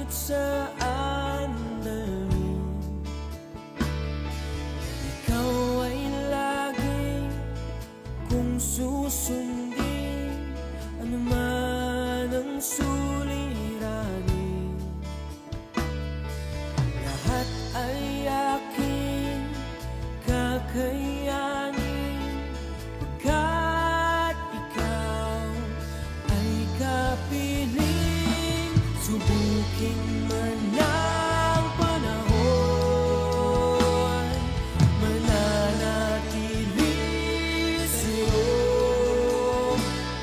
saan dalhin. Ikaw ay lagi kung susundin, anuman ang suliranin. Lahat ay aking kakayanin, pagkat ikaw ay kapiling. Subukin man ang panahon, mananatili sa'yo,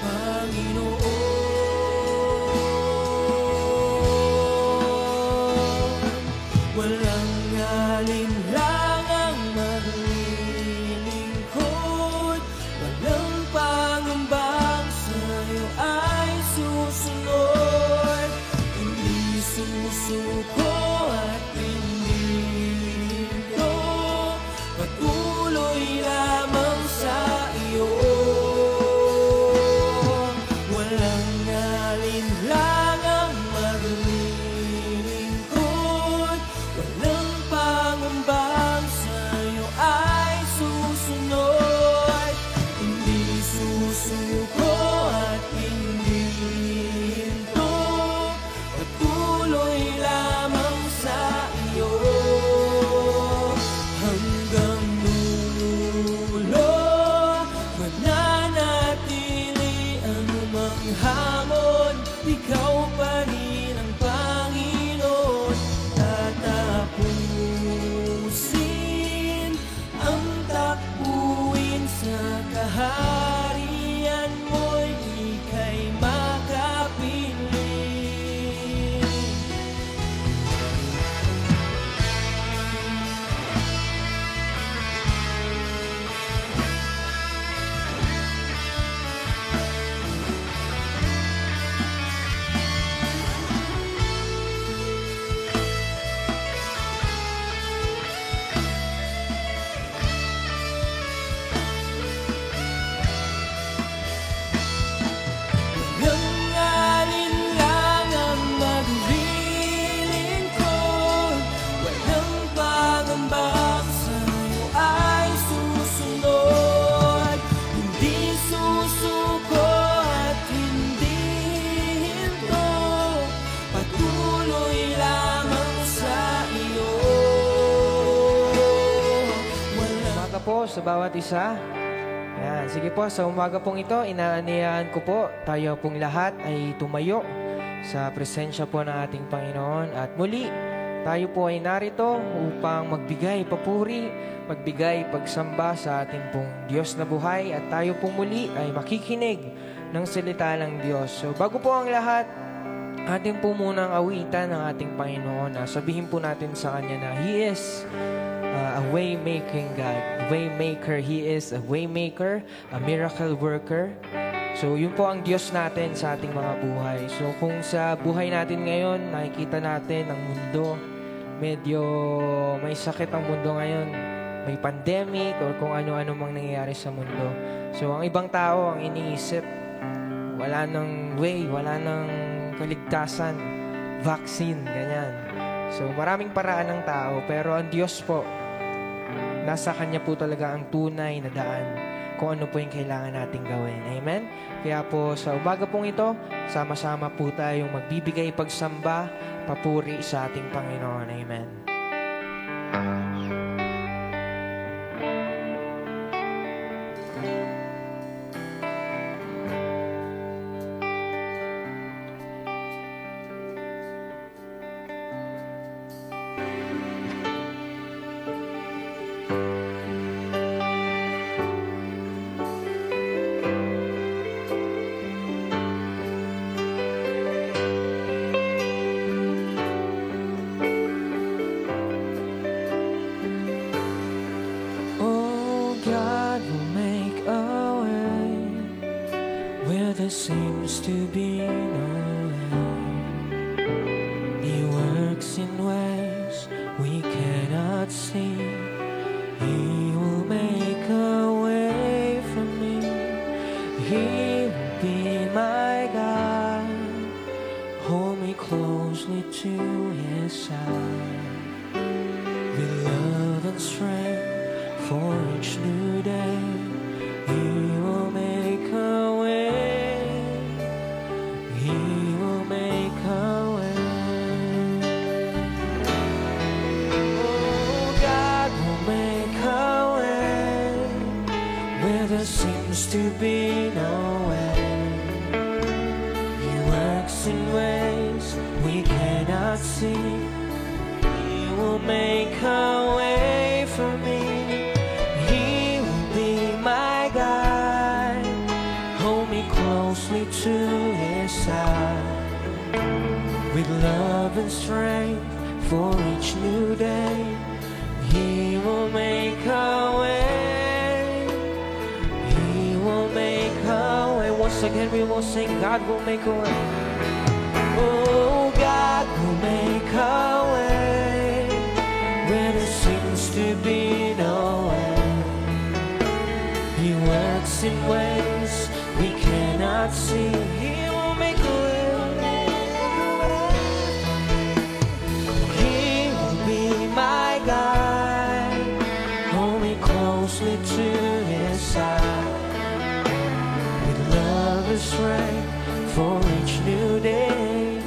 Panginoon. Walang alinlangang maglilingkod, walang pangambang sa'yo ay susunod. Hindi susuko at hindi hinto, patuloy lamang sa iyo. Walang alinlangang maglilingkod, walang pangambang sa'yo ay susunod. Hindi susuko at hindi hinto, patuloy lamang sa iyo. Hanggang dulo, mananatili anumang hamon, ikaw pa rin ang Panginoon. Tatapusin ang takbuhin sa kaharian mo'y ika'y makapiling. Walang alinlangang maglilingkod, walang pangambang sa'yo ay susunod. Hindi susuko at hindi hinto, patuloy lamang sa iyo. Umaga po sa bawat isa. Yan. Sige po, sa umaga pong ito, inaaniyahan ko po, tayo pong lahat ay tumayo sa presensya po ng ating Panginoon. At muli, tayo po ay narito upang magbigay papuri, magbigay pagsamba sa ating pong Diyos na buhay. At tayo pong muli ay makikinig ng salita ng Diyos. So bago po ang lahat, atin po munang awitan ng ating Panginoon. Sabihin po natin sa Kanya na He is a way-making God. Waymaker, He is a waymaker, a miracle worker. So, yun po ang Diyos natin sa ating mga buhay. So, kung sa buhay natin ngayon, nakikita natin ang mundo, medyo may sakit ang mundo ngayon, may pandemic, or kung ano-ano mang nangyayari sa mundo. So, ang ibang tao, ang iniisip, wala nang way, wala nang kaligtasan, vaccine, ganyan. So, maraming paraan ng tao, pero ang Diyos po, nasa Kanya po talaga ang tunay na daan kung ano po yung kailangan nating gawin. Amen? Kaya po sa umaga pong ito, sama-sama po tayong magbibigay pagsamba, papuri sa ating Panginoon. Amen. There seems to be no way. He works in ways we cannot see. He will make a way for me. He will be my God. Hold me close. closely to His side with love and strength for each new day. He will make a way. He will make a way. Oh, God will make a way where there seems to be no way. He works in ways we cannot see. He will make a way for me. He will be my guide. Hold me closely to His side with love and strength for each new day. He will make a way. He will make a way. Once again we will sing, God will make a way. Oh, God will make a way where there seems to be no way. He works in ways we cannot see. He will make a way. He will be my guide. Hold me closely to His side with love and strength for each new day.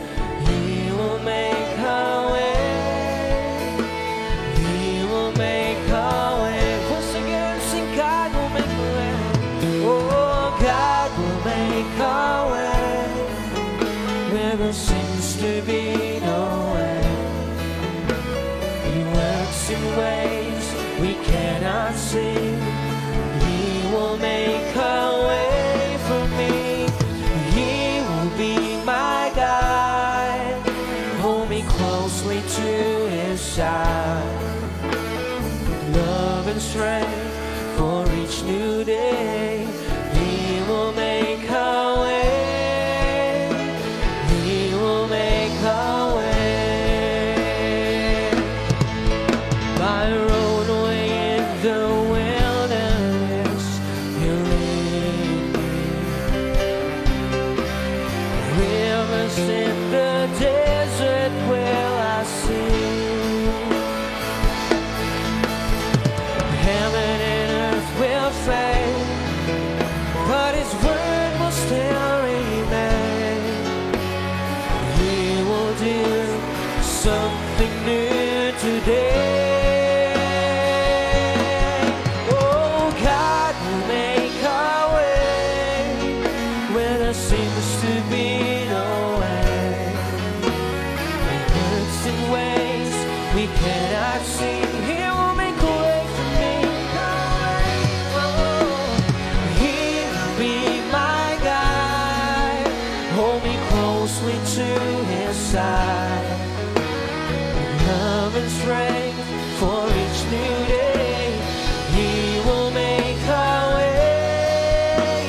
He will make a way. He will make a way. Once again, sing, God will make a way. Oh, God will make a way where there seems to be no way. He works in ways we cannot see. He will make a way for me. He will be my guide. Hold me closely to His side. Love and strength for each new day. He will make a way. He will make a way. By a roadway in the wilderness, He'll lead me. Rivers in the desert will I see. Heaven and earth will fade, but His word will still remain. He will do something new today. Oh, God will make a way where there seems to be no way. He works in ways we cannot see. He will make a way for me. Oh, He will be my guide. Hold me closely to His side. Love and strength for each new day. He will make a way.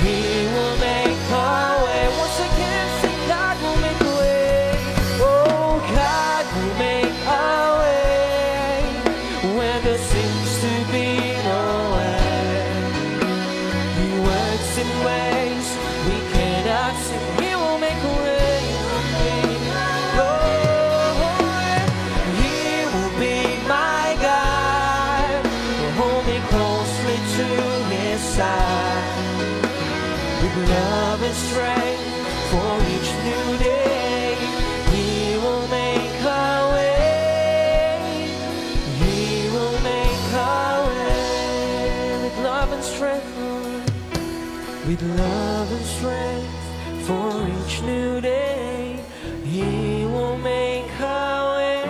He will make a way. Once again, sing, God will make a way. Oh, God will make a way where there seems to be no way. He works in ways we cannot see. He will make a way. He will be my guide. Hold me closely to His side with love and strength for each new day. He will make a way. He will make a way with love and strength, Lord. With love and strength for each new day. He will make a way.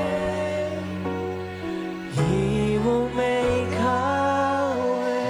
He will make a way.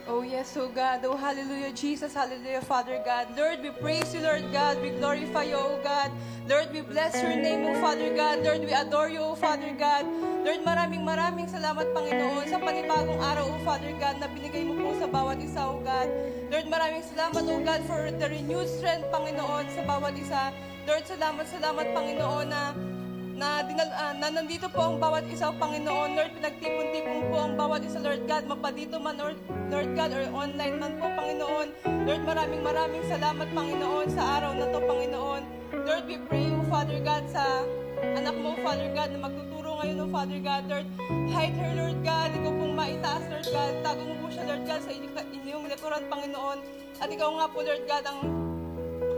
Oh yes, oh God, oh hallelujah, Jesus, hallelujah, Father God. Lord, we praise you, Lord God, we glorify you, oh God. Lord, we bless your name, oh Father God. Lord, we adore you, oh Father God. Lord, maraming salamat, Panginoon, sa panibagong araw, oh Father God, na binigay mo po sa bawat isa, oh God. Lord, maraming salamat, oh God, for the renewed strength, Panginoon, sa bawat isa. Lord, salamat, Panginoon, na na nandito po ang bawat isa, Panginoon. Lord, pinagtipon-tipon po ang bawat isa, Lord God, mapadito man, Lord God, or online man po, Panginoon. Lord, maraming salamat, Panginoon, sa araw na to, Panginoon. Lord, we pray, O Father God, sa anak mo, Father God, na magtuturo ngayon, O Father God. Lord, hide her, Lord God. Ikaw pong maitaas, Lord God. Tago mo po siya, Lord God, sa inyong likuran, Panginoon. At ikaw nga po, Lord God, ang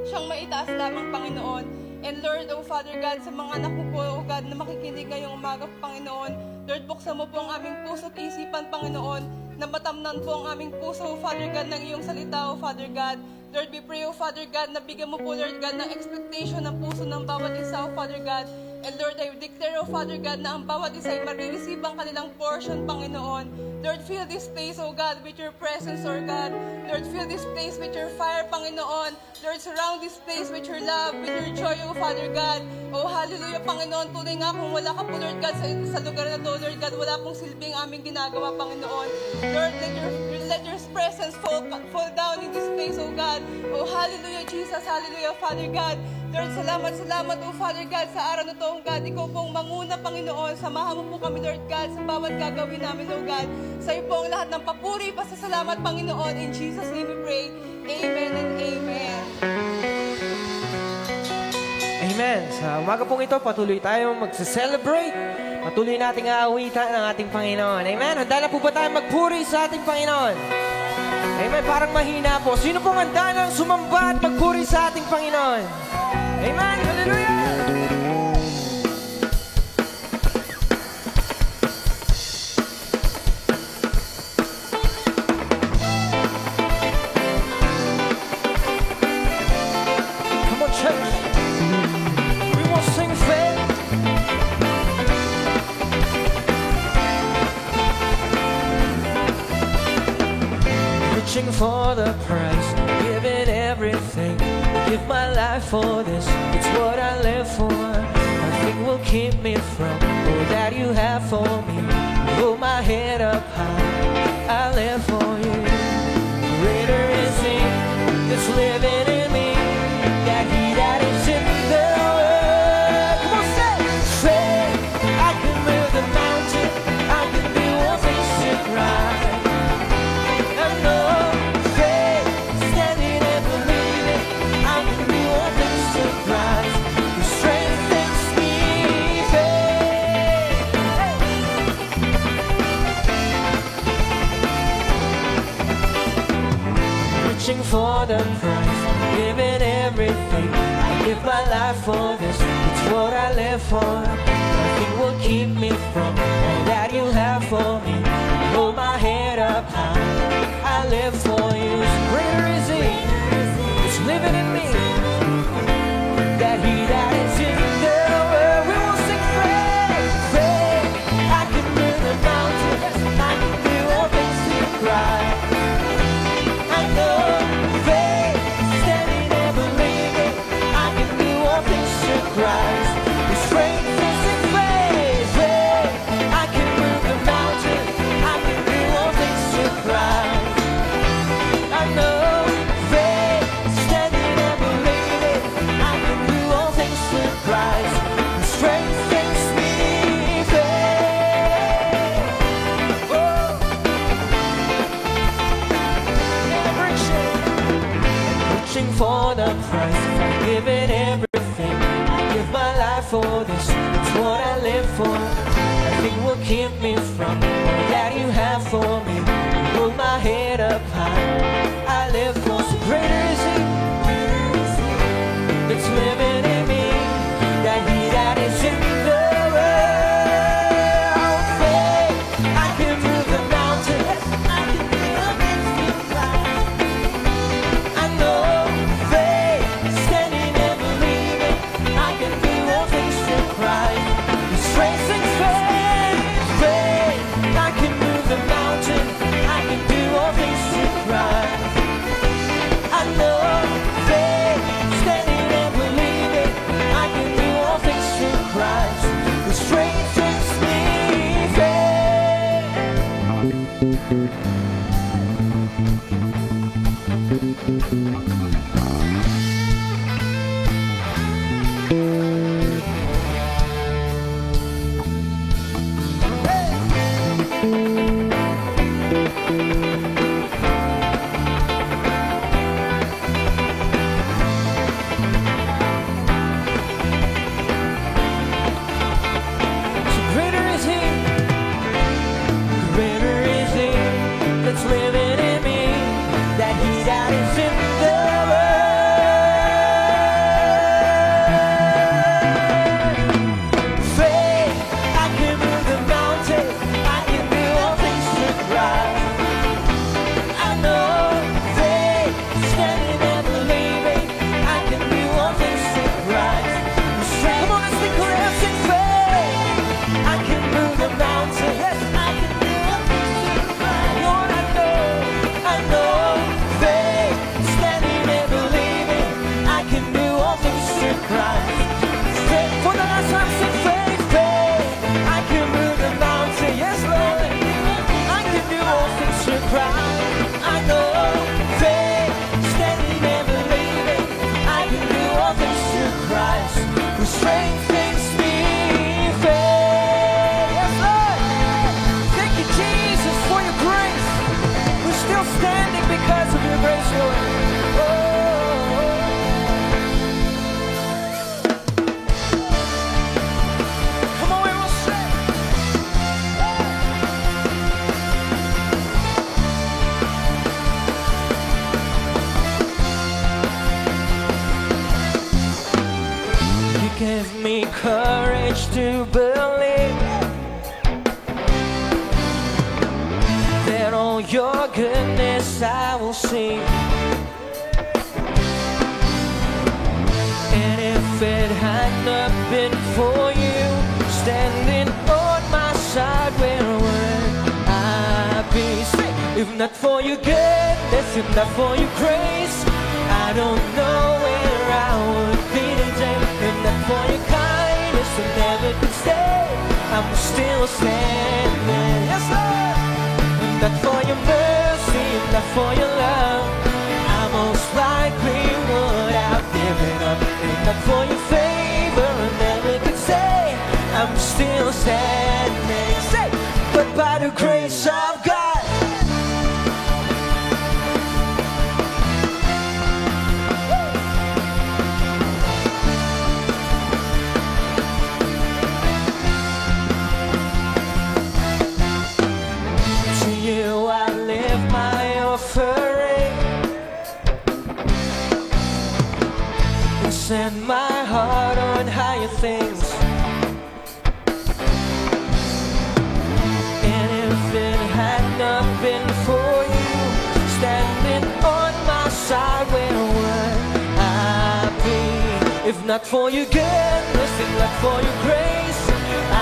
siyang maitaas lamang, Panginoon. And Lord, O Father God, sa mga anak mo po, O God, na makikinig ngayong umaga, Panginoon, Lord, buksan mo po ang aming puso at isipan, Panginoon, na matamnan po ang aming puso, O Father God, ng iyong salita, O Father God. Lord, we pray, O Father God, na bigyan mo po, Lord God, ng expectation ng puso ng bawat isa, O Father God. And Lord, I declare, O Father God, na ang bawat isa ay marireceive ang kanilang portion, Panginoon. Lord, fill this place, O God, with your presence, O God. Lord, fill this place with your fire, Panginoon. Lord, surround this place with your love, with your joy, O Father God. Oh, hallelujah, Panginoon. Tunay nga kung wala ka po, Lord God, sa lugar na to, Lord God, wala pong silbing aming ginagawa, Panginoon. Lord, let your presence fall down in this place, O God. Oh, hallelujah, Jesus. Hallelujah, Father God. Lord, salamat, O Father God, sa araw na to, O God. Ikaw pong manguna, Panginoon. Samahan mo po kami, Lord God, sa bawat gagawin namin, O God. Sa iyo po ang lahat ng papuri, pasasalamat, Panginoon. In Jesus' name we pray. Amen and amen. Amen. Sa umaga pong ito, patuloy tayong magse-celebrate. Patuloy nating aawitan ng ating Panginoon. Amen. Handa na po ba tayo magpuri sa ating Panginoon? Amen. Parang mahina po. Sino pong handa nang sumamba at magpuri sa ating Panginoon? Amen. Hallelujah. For the price, giving everything, give my life for this, it's what I live for. Nothing will keep me from all that you have for me. Hold my head up high, I live for you. Greater is He that's living in me, that He that is in the world. Come on, say, I can move the mountain, I can do all things to cry. I know. For the price, giving everything, I give my life for this, it's what I live for. Nothing will keep me from all that you have for me. Hold my head up high, I live for you. Greater is He, it's living in me, that He that is in the world. We will sing praise, praise. I can move the mountains, I can do all things to cry. I know. Christ, His strength is in faith, faith. I can move the mountain, I can do all things to Christ. I know faith, standing and believing, I can do all things to Christ. His strength gives me faith. Oh, and reaching for the price, giving everything. My life for this, it's what I live for. Nothing will keep me from all that you have for me. Hold my head up high, I live for. So greater is He that's living in me, that He that is in the world. Faith, I can move the mountains, I can do all things to Christ. I know faith, standing and believing, I can do all things to Christ. His strength and faith, faith. I can move the mountain, I can do all things to Christ. I know faith, standing and believing, I can do all things to Christ. His strength gives me faith. Christ living in me, that He that is in the world. Faith, I can move the mountain, I can do all things through Christ. I know faith, standing and believing, I can do all things through Christ. Come on, let's declare it, sing faith. I can move the mountain, yes, I can do all things through Christ. Lord, I know faith, standing and believing, I can do all things through Christ. Faith, for the last time, sing faith, faith. I can move the mountain, yes, Lord. I can do all things through Christ. I know faith, standing and believing, I can do all things through Christ, who strengthens me. Faith, yes, Lord. Thank you, Jesus, for your grace. We're still standing because of your grace, Lord. Come on, we will sing. You gave me courage to believe that all your goodness I will see. And if it had not been for you standing on my side, where would I be? Say, if not for your goodness, if not for your grace, I don't know where I would be today. If not for your kindness, I never could stay. I'm still standing. Yes, Lord. If not for your mercy, if not for your love, I most likely would have given up. If not for your favor, I never could say I'm still standing. Say, but by the grace of God. To you I live my offering and set my heart on higher things. And if it had not been for you standing on my side, where would I be? If not for your goodness, if not for your grace,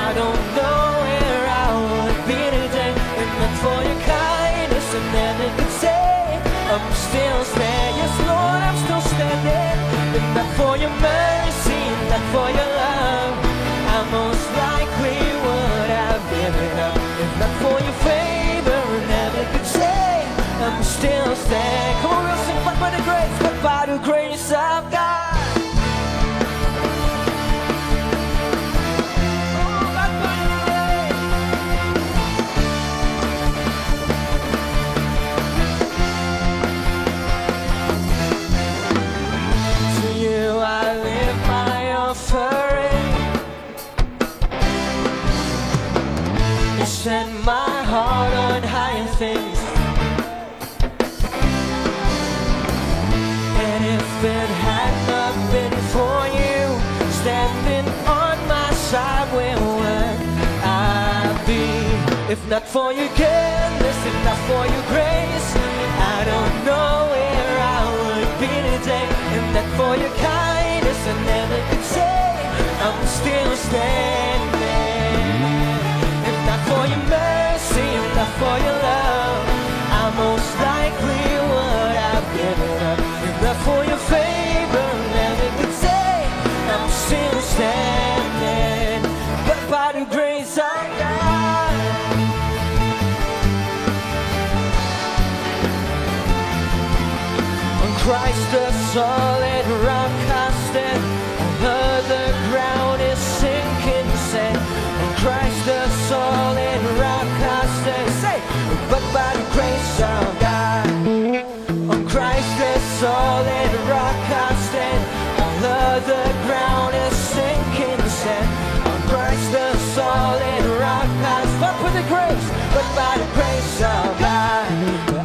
I don't know where I would be today. If not for your kindness, I never could say I'm still standing. Yes, Lord, I'm still standing. If not for your mercy, if not for your love, I most likely would have given up. If not for your favor, I never could say I'm still standing. Come on, we'll sing, but by the grace, but by the grace of God. Set my heart on higher things. And if it had not been for you standing on my side, where would I be? If not for your goodness, if not for your grace, I don't know where I would be today. If not for your kindness, I never could say I'm still standing. For your mercy, if not for your love, I most likely would have given up. If not for your favor, never could say I'm still standing. But by the grace of God, on Christ the solid rock I stand, all other ground is sinking sand. On Christ the solid rock I stand. Say, but by the grace of God. On Christ the solid rock I stand. All other ground is sinking sand. On Christ the solid rock I stand. But by the grace of God.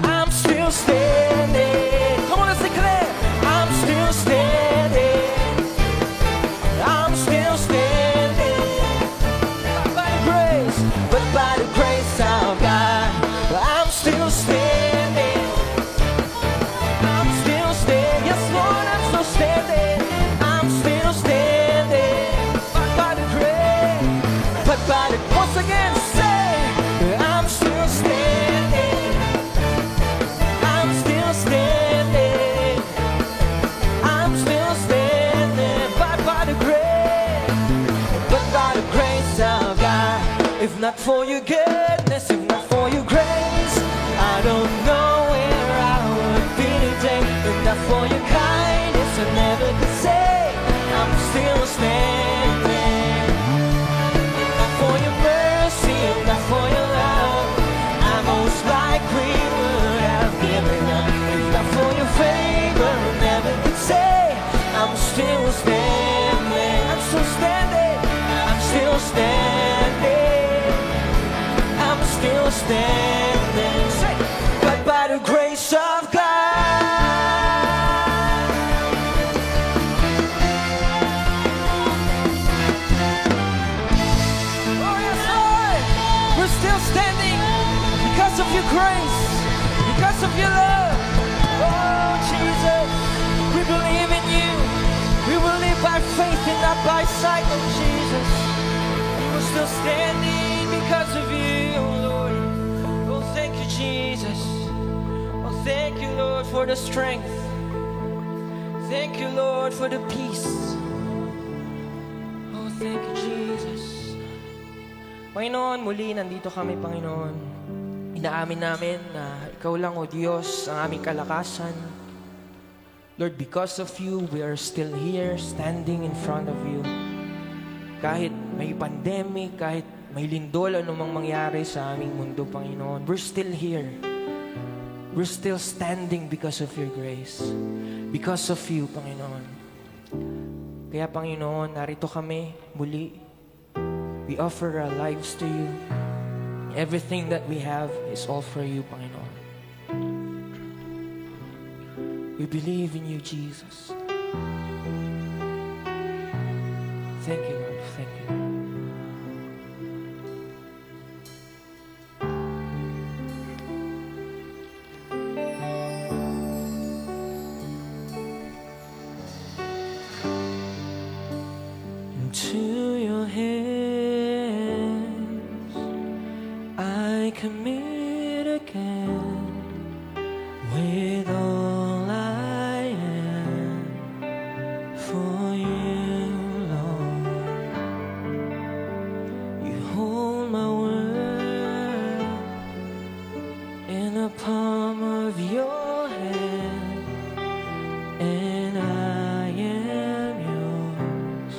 not for your goodness, if not for your grace, I don't know where I would be today. If not for your kindness, I never could say I'm still standing. If not for your mercy, if not for your love, I most likely would have given up. If not for your favor, I never could say I'm still standing. I'm still standing. I'm still standing. I'm still standing. Say, but by the grace of God. Oh yes, Lord, we're still standing because of your grace, because of your love. Oh Jesus, we believe in you. We will live by faith and not by sight, oh Jesus. We're still standing because of you, oh Lord. Oh, thank you, Jesus. Oh, thank you, Lord, for the strength. Thank you, Lord, for the peace. Oh, thank you, Jesus. Panginoon, muli nandito kami, Panginoon. Inaamin namin na Ikaw lang, O Diyos, ang aming kalakasan. Lord, because of you, we are still here, standing in front of you. Kahit may pandemic, kahit may lindol, anumang mangyari sa aming mundo, Panginoon, we're still here. We're still standing because of your grace. Because of you, Panginoon. Kaya, Panginoon, narito kami muli. We offer our lives to you. Everything that we have is all for you, Panginoon. We believe in you, Jesus. Thank you, Lord. Thank you. Into your hands I commit again, with all I am for you, Lord. You hold my world in the palm of your hand, and I am yours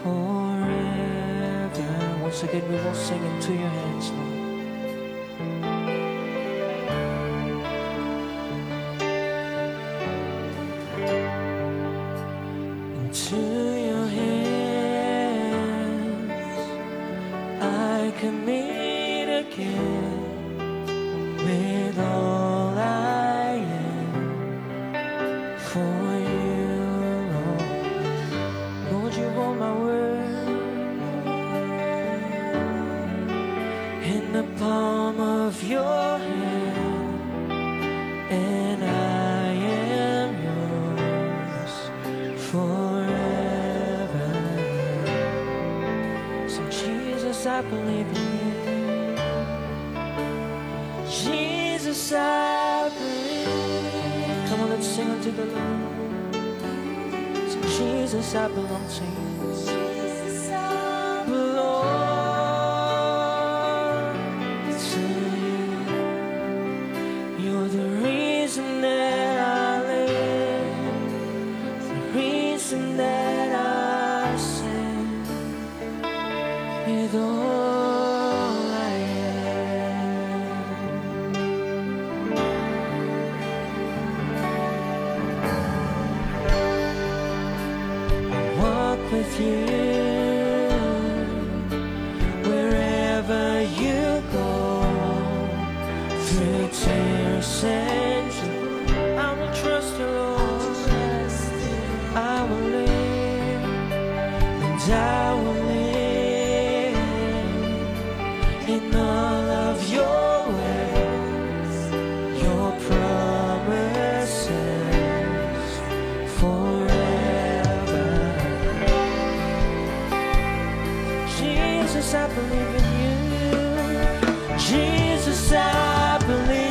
forever. Once again, we will sing into your hands, Lord. Into your hands I commit again, with all I am for you, Lord. Lord, you hold my world in the palm of your hand, and I am yours forever. So Jesus, I believe in you. Jesus, I believe. Come on, let's sing unto the Lord. So Jesus, I belong to you. Jesus, I belong to you. You're the reason that I live, the reason that I sing, with all I am. I walk with you wherever you go, through tears and joy. I will trust you, Lord. I will live, and I will live in all of your ways, your promises forever. Jesus, I believe in you. Jesus, I believe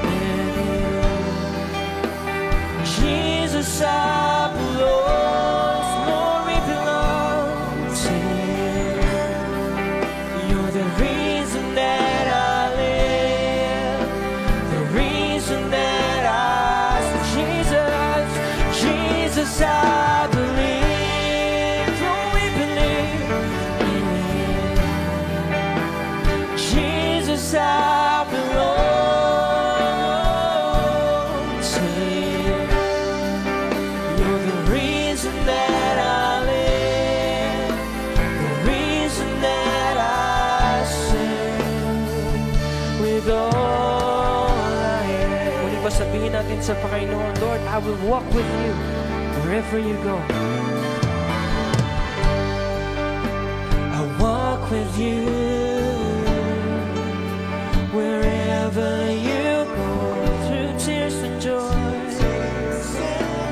in you. Jesus, I belong. Jesus, I believe. Oh, we believe in you. Jesus, I belong to you. You're the reason that I live, the reason that I sing with all I am. Muli pa sabihin natin sa Panginoon, Lord, I will walk with you wherever you go. I walk with you wherever you go, through tears and joy.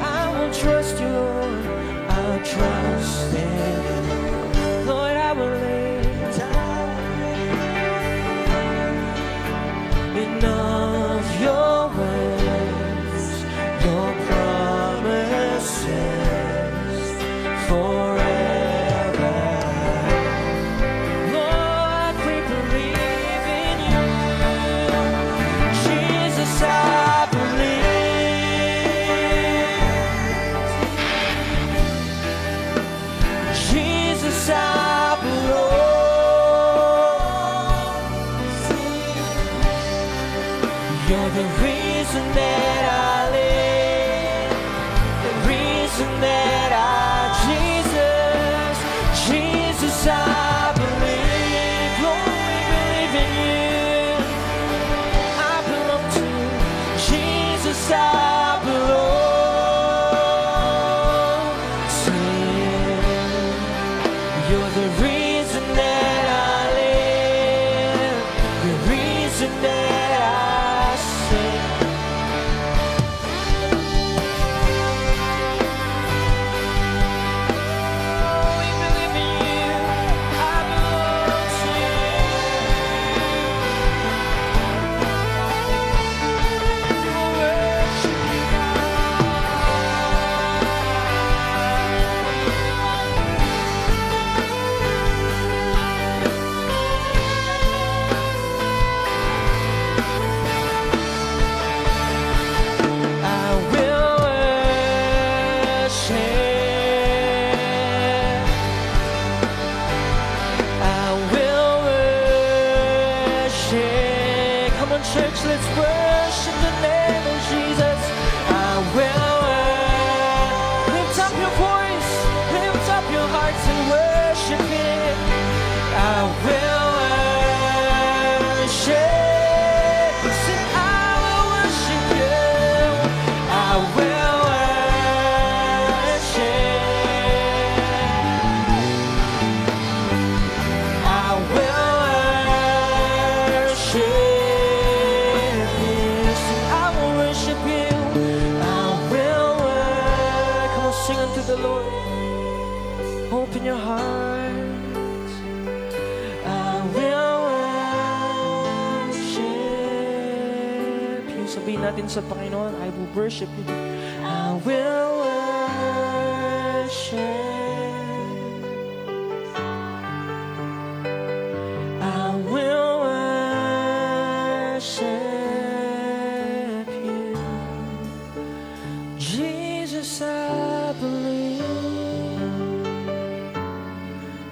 I will trust you, Lord. I'll trust in you. Lord, I will lay down in all of your ways, your promises forever. Lord, we believe in you. Jesus, I believe. Jesus, I belong. You're the reason that I live, the reason that Jesus, Jesus, I believe. Lord, we believe in you. I belong to you. Jesus, I belong to you. You're the reason that I live, the reason that I sing. Oh, we believe in you. I belong to you. We'll worship you, I will worship. I will worship. Come on, church, let's worship the name of Jesus. I will lift up your voice, lift up your hearts and worship Him. I will worship. Sing, I will worship you. I will worship. I will worship you. Sing, I will worship you. I will worship. Come on, sing unto the Lord. Open your hearts. I will worship you. Sabihin natin sa Panginoon, I will worship you. I will worship. I will worship you. Jesus, I believe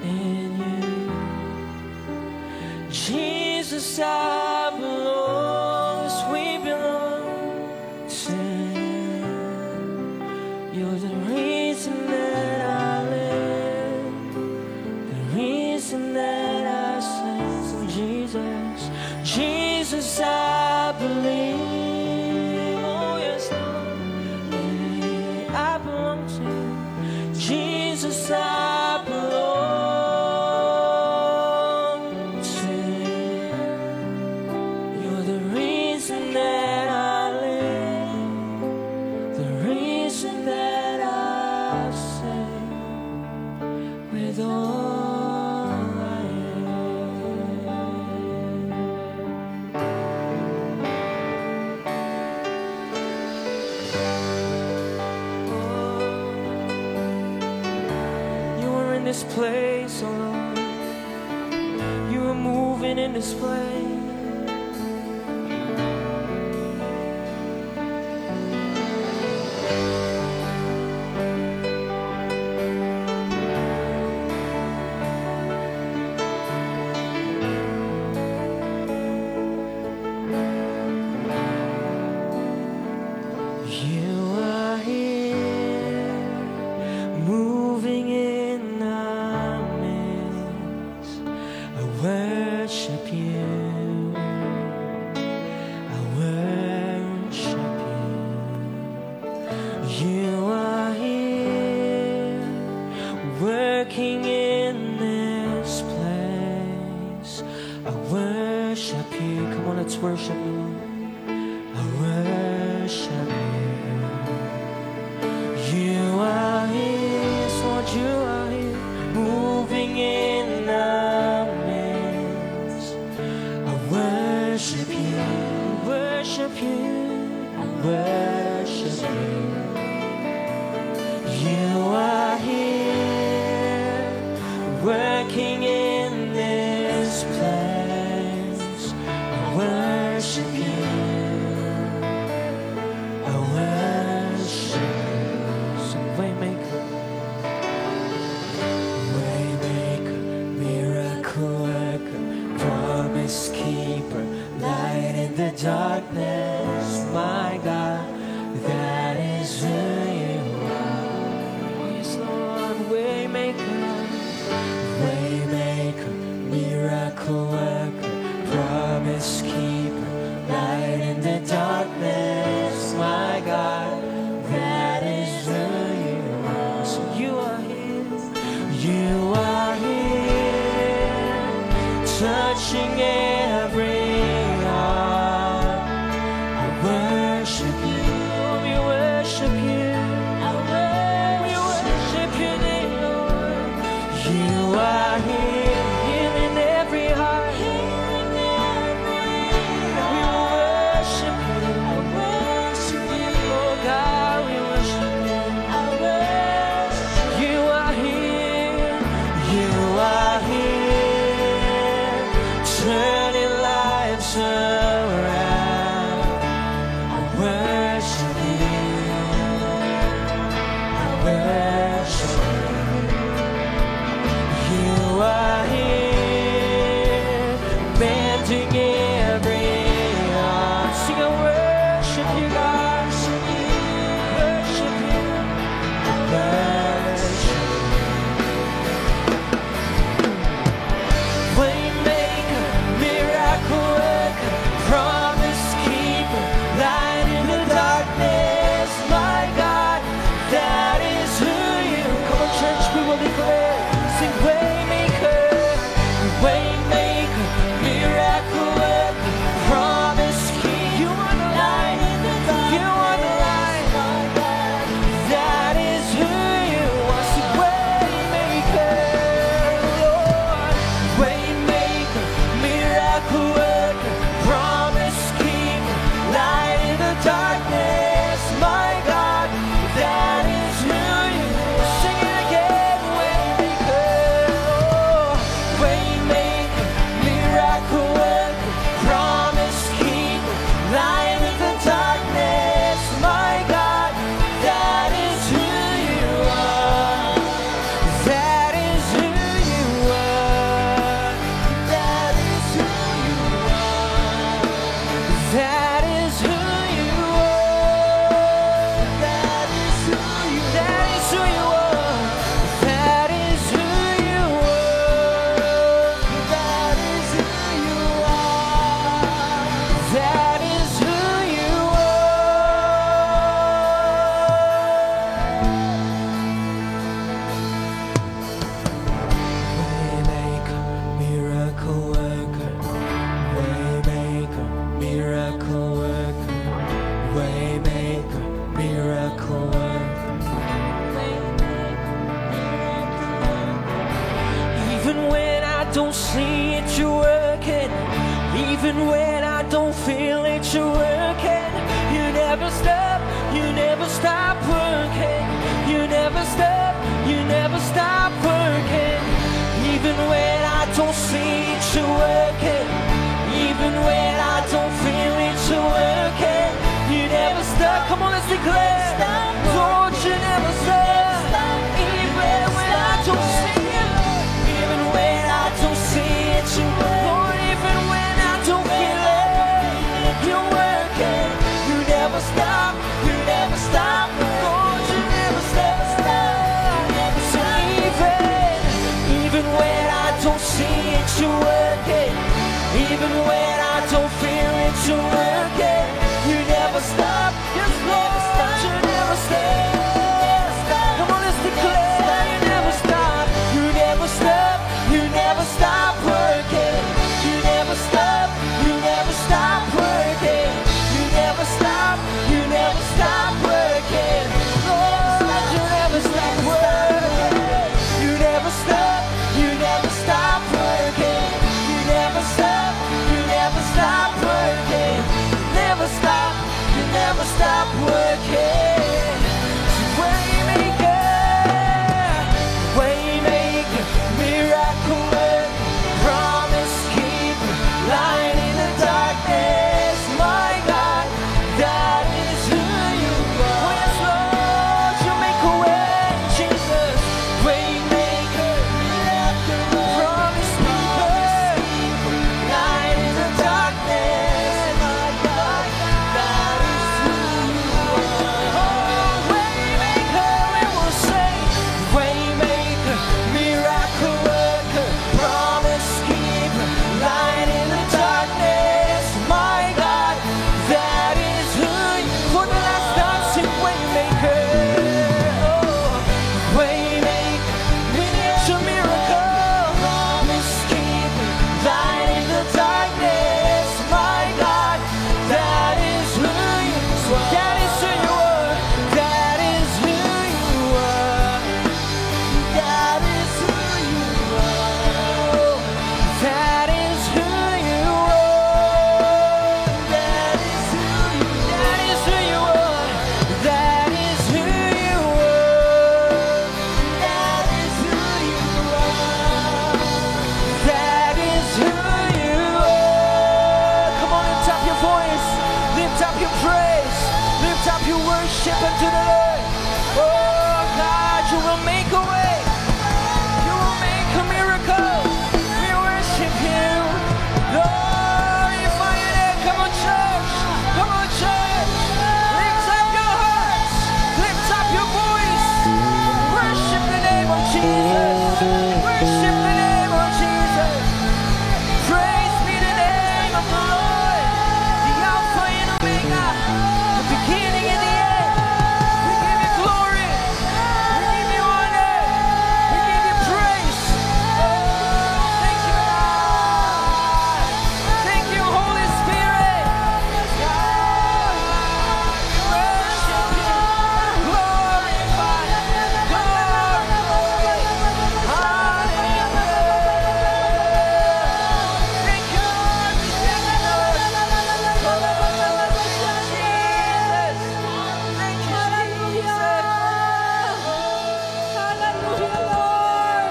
in you. Jesus, I belong, yes, we belong to you. You're the reason that I live, the reason that I sing. So Jesus, Jesus, I believe. Oh yes, Lord, yeah, I belong to you. Jesus, I belong to you. You're the reason that I live, the reason that I sing with all I am. You are in this place, oh Lord. You are moving in this place. worship you. Come on, let's worship you. I worship you. You are here, Lord, you are here, moving in our midst. I worship you, worship you, I worship you. You are here, working in this place. I worship you, I worship you. So waymaker, waymaker, miracle worker, promise keeper, light in the darkness. My God, that is who you are. Yes, Lord, waymaker, waymaker, miracle worker, promise keeper, light in the darkness. My God, that is who you are. So you are here, you are here, touching every heart. I worship you, we worship you, we worship your name, Lord. You are here, healing every heart. We worship you, oh God, we worship you. You are here, you are here, turning lives around. I worship you, I worship you. You are here, mending every heart. Sing, I worship you, God. Worship you, I worship you. Waymaker, miracle worker, promise keeper, light in the darkness. My God, that is who you. Come on, church, we will declare. Sing, waymaker, waymaker, miracle worker, promise keeper. You are the light in the darkness. You are the light. That is who you are. Sing, waymaker, Lord, waymaker, miracle worker, promise keeper, light in the darkness. My God, that is who you are. Sing it again, waymaker, oh, waymaker, miracle worker, promise keeper, light in the darkness. My God, that is who you are. That is who you are. That is who you are. That is who you are. That is who you are. That is who you are. That is who you are. That is who you are. That is who you are. Waymaker, miracle worker, waymaker, miracle worker, waymaker, miracle worker. Even when I don't see it, you're working. Even when I don't feel it, you're working. You never stop, you never stop working. You never stop, you never stop working. Even when I don't see it, you're working. Even when I don't feel it, you're working. You never stop. Come on, let's declare. Lord, you never stop. Even when I don't see it, even when I don't see it, you Lord, even when I don't feel it, you're working. You never stop. You never stop. Lord, you never stop. So even when I don't see it, you're working. Even when I don't feel it, you're working. You never stop. Yes, Lord, you never stop. Come on, let's declare. You never stop. You never stop. You never stop working. You never stop. You up your praise. Lift up your worship unto the Lord. Oh God, you will make a way. You will make a miracle. We worship you. Glorify your name. Come on, church. Come on, church. Lift up your hearts. Lift up your voice. Worship the name of Jesus. Worship the name of Jesus. Praise be the name of the Lord, the Alpha and Omega, the beginning and the end. We give you glory. We give you honor. We give you praise. Thank you, God. Thank you, Holy Spirit. God, worship you. Glorify. Glory. Hallelujah. Thank you, Lord. We thank you, Lord. Jesus. Thank you, Jesus. Hallelujah, Lord.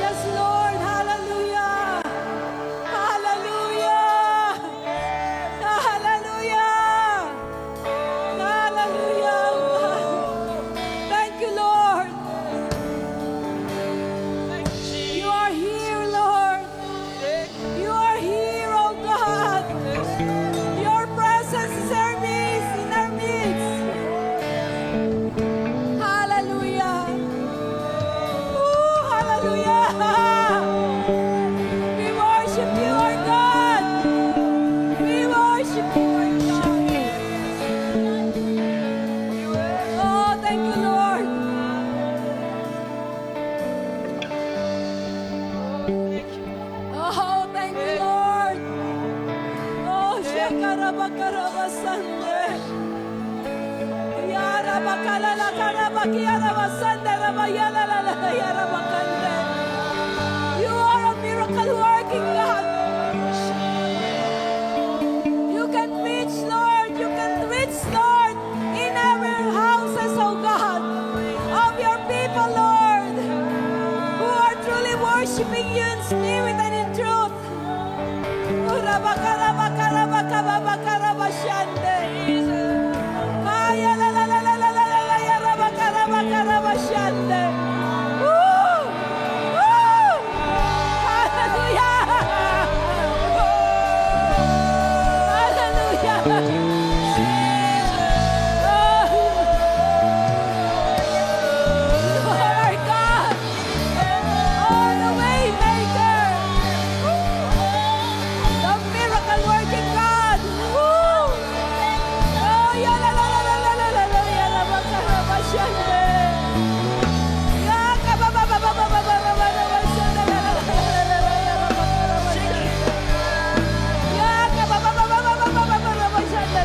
Yes, Lord. Hallelujah. Hallelujah. Hallelujah. Hallelujah. Thank you, Lord. You are here, Lord. You are here, oh God. Your presence is in our midst. Hallelujah. Ooh, hallelujah. We worship you, our God. We worship you, our God. Oh, thank you, Lord. Oh, thank you, Lord. Oh, Shekarabakarabasande. Yarabakalalakarabakiarabasande, rabayalalala, yarabakande. You are a miracle working God. You can reach, Lord. You can reach, Lord, in our houses, oh God, of your people, Lord, who are truly worshiping you in spirit and in truth. Urabakarabakarabakarabakarabashande. Ayalalalalalalalalalalayarabakarabakarabashande. Woo! Woo! Hallelujah! Hallelujah! You are our God. Oh, the way maker. The miracle working God. Woo! Oh, yalalalalalalalalalayabakarabashande. Yakabababababababababababashande.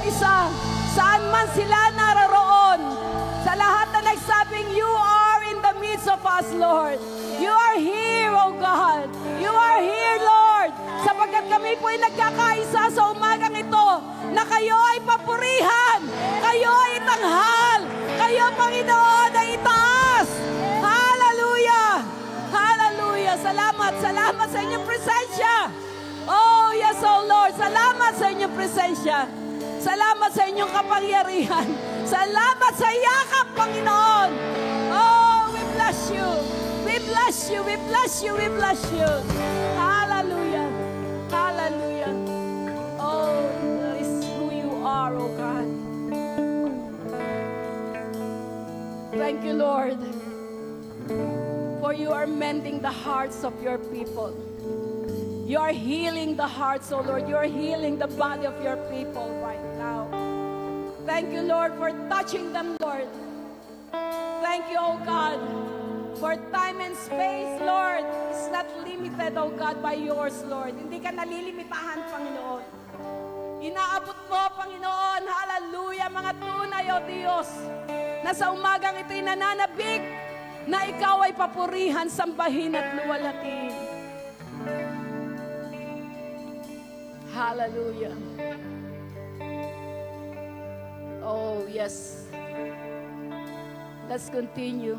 isa, saan man sila naroroon, sa lahat na nagsabing, you are in the midst of us, Lord. You are here, O God. You are here, Lord. Sapagkat kami po ay nagkakaisa sa umagang ito na kayo ay papurihan, kayo ay itanghal, kayo, Panginoon, ay itaas. Hallelujah! Hallelujah! Salamat, salamat sa inyong presensya. Oh, yes, oh Lord. Salamat sa inyong presensya. Salamat sa inyong kapangyarihan. Salamat sa yakap, Panginoon. Oh, we bless you. We bless you. We bless you. We bless you. Hallelujah. Hallelujah. Oh, that is who you are, oh God. Thank you, Lord, for you are mending the hearts of your people. You are healing the hearts, oh Lord. You are healing the body of your people right now. Thank you, Lord, for touching them, Lord. Thank you, oh God, for time and space, Lord. It's not limited, oh God, by yours, Lord. Hindi ka nalilimitahan, Panginoon. Inaabot mo, Panginoon, hallelujah, mga tunay, oh Diyos, na sa umagang ito'y nananabik na ikaw ay papurihan, sambahin at luwalatin. Hallelujah. Oh, yes. Let's continue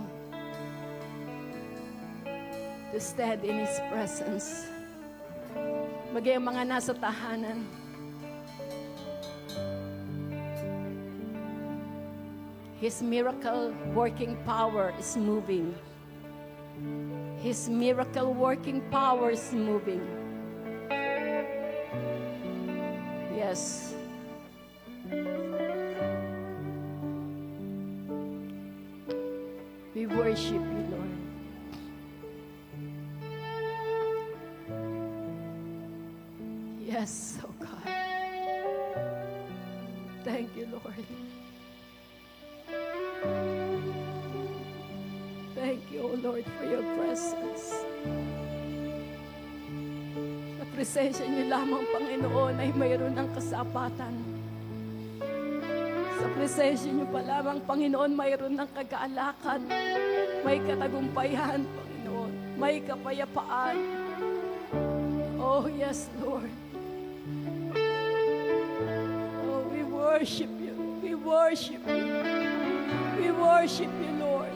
to stand in His presence. Maging mga nasa tahanan. His miracle working power is moving. His miracle working power is moving. Yes. We worship you, Lord. Yes, oh God. Thank you, Lord. Thank you, oh Lord, for your presence. Sa presensya niyo lamang, Panginoon, ay mayroon ng kasapatan. Sa presensya niyo pa lamang, Panginoon, mayroon ng kagaalakan. May katagumpayan, Panginoon. May kapayapaan. Oh, yes, Lord. Oh, we worship you. We worship you. We worship you, Lord.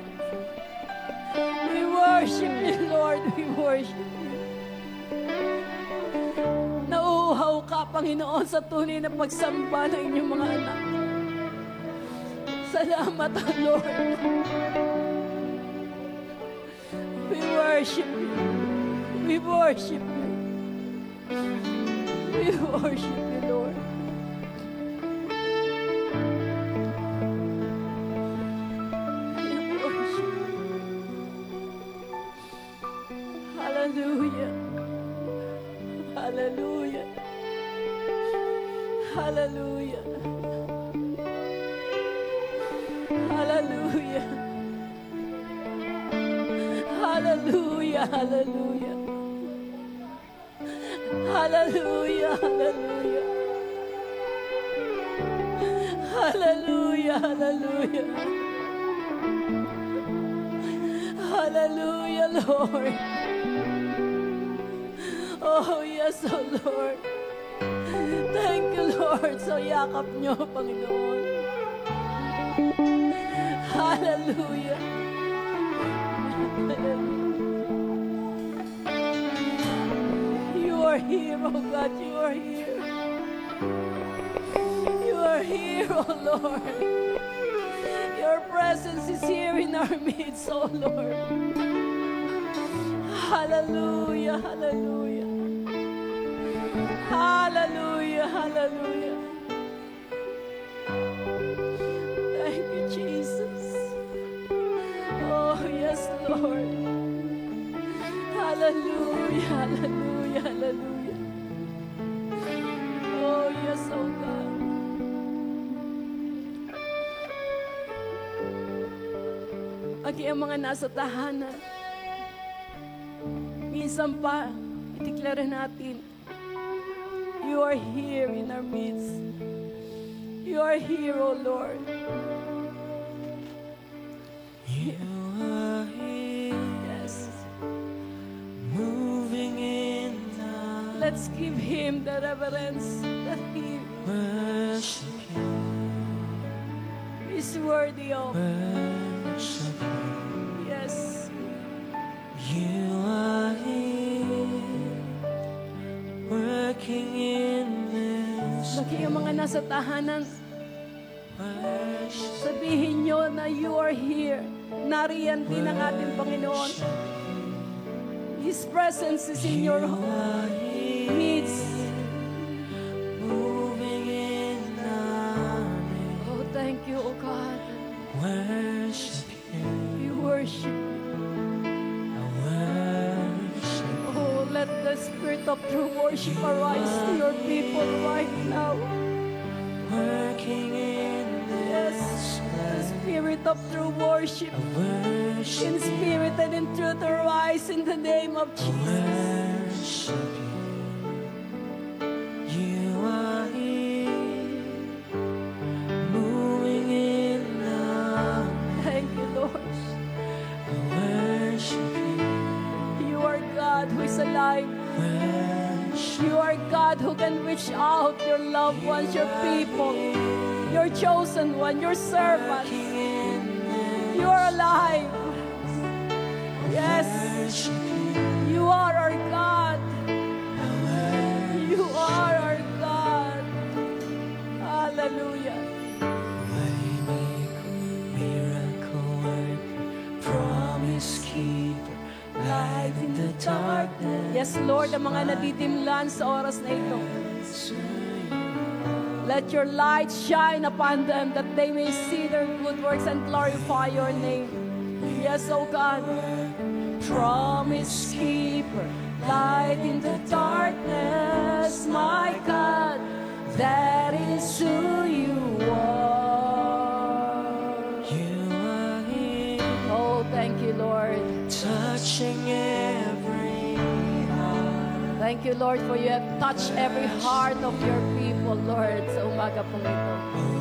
We worship you, Lord. We worship you. Nauuhaw ka, Panginoon, sa tunay na pagsamba ng inyong mga anak. Salamat, Lord. We worship you. We worship you. We worship you, Lord. Hallelujah. Hallelujah. Hallelujah. Hallelujah. Hallelujah. Hallelujah. Hallelujah. Hallelujah. Hallelujah. Hallelujah. Hallelujah, Lord. Oh, yes, oh Lord. Thank you, Lord, sa yakap niyo, Panginoon. Hallelujah. You are here, oh God, you are here. You are here, oh Lord. Your presence is here in our midst, oh Lord. Hallelujah, hallelujah. Hallelujah, hallelujah. Thank you, Jesus. Oh, yes, Lord. Hallelujah, hallelujah, hallelujah. Oh, yes, oh God. Ang mga nasa tahanan, minsan pa, itiklara natin, you are here in our midst. are here, O Lord. You are here, Yes. moving in our Let's give Him the reverence that He worship you, is worthy of. worship Yes. you. You are here, working in this Lagi yung mga nasa tahanan, worship. sabihin nyo na you are here. Nariyan din ang ating Panginoon. His presence is in your midst. Moving in our midst. Oh, thank you, O God. Worship you, We worship you. I worship Oh, let the spirit of true worship arise to your people right now. working in Yes, this the place. spirit of true worship. I worship In spirit and in truth arise in the name of Jesus. worship you. You are here, moving in our Thank you, Lord. midst. I worship you, You are God who is alive. worship You are God who can reach out your loved ones, your people, your chosen one, your servants. in You are alive. Yes, worship you. you are our God. You are our God. Hallelujah. Waymaker, miracle worker, promise keeper, light in the darkness. Yes, Lord, ang mga nadidimlan sa oras na ito. Let your light shine upon them that they may see their good works and glorify your name. Yes, oh God. Promise keeper, light in the darkness, my God, that is who you are. You are here, Oh, thank you, Lord. touching every heart. Thank you, Lord, for you have touched every heart of your people, Lord, sa umaga pong ito.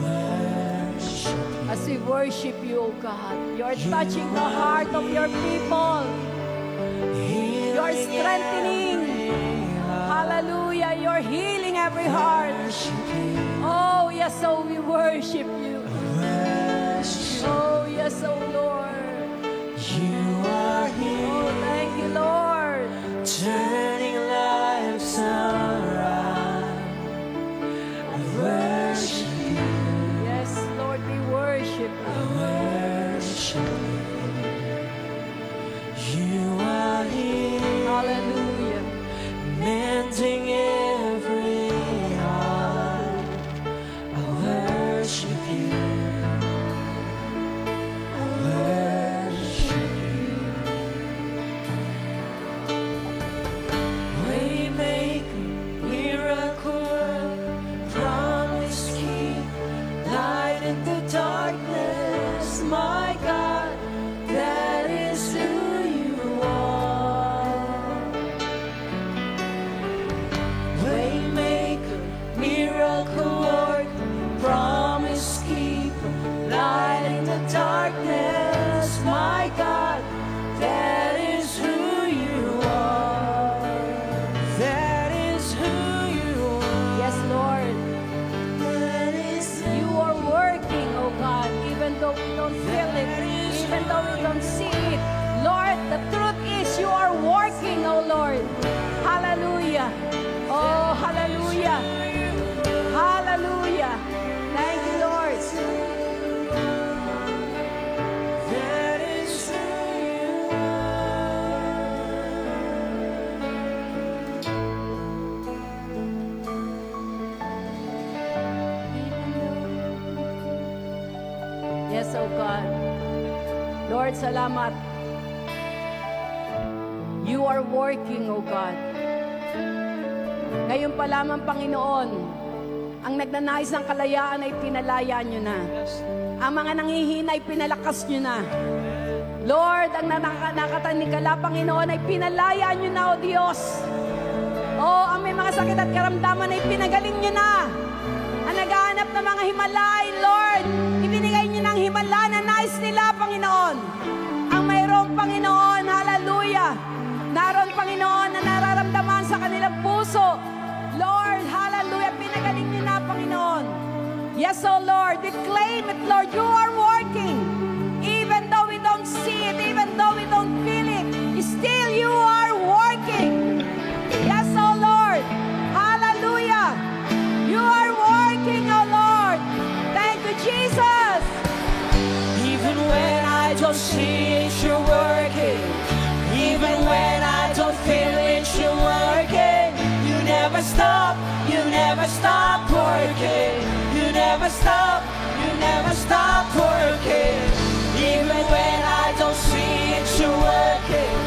Worship As we worship you, O God, you are touching the heart of your people. you, You are strengthening. Hallelujah. You are healing every heart. worship you, Oh, yes, oh, we worship you. worship Oh, yes, oh, Lord. you are Oh, here, thank you, Lord. turning lives around. I worship you, Yes, Lord, we worship I you. worship you. You are here, Hallelujah. mending every heart. I worship you, I worship you. Waymaker, miracle worker, promise keeper, light in the darkness, my God, that is who you are. Waymaker, miracle worker, promise keeper, light in the darkness, my God, that is who you are. That is who you are. Yes, Lord. That is You are working, oh God, even though we don't feel it, even though we don't see it. Lord, the truth is you are working, oh Lord. Hallelujah. Oh, hallelujah. Hallelujah. Thank you, Lord. that is who you Yes, oh God. Lord, salamat. You are working, oh God. Ngayon pa lamang, Panginoon, ang nagnanais ng kalayaan ay pinalaya nyo na. Ang mga nanghihina ay pinalakas nyo na. Lord, ang nakatanikala, Panginoon, ay pinalaya nyo na, O Diyos. Oh, ang may mga sakit at karamdaman ay pinagaling nyo na. ang naghahanap ng mga himalay, Lord. Ibinigay niyo ng himala na nais nila, Panginoon. Ang mayroong Panginoon, hallelujah. Naroon, Panginoon, na nararamdaman sa kanilang puso. Lord, hallelujah, pinagaling niyo na, Panginoon. Yes, oh Lord, we claim it, Lord. You are working. Even though we don't see it, even though we don't feel it, still you are working. Yes, oh Lord. Hallelujah. You are working, oh Lord. Thank you, Jesus. Even when I don't see it, you're working. Even when I don't feel it, you're working. You never stop working. You never stop working. Even when I don't see it, you're working.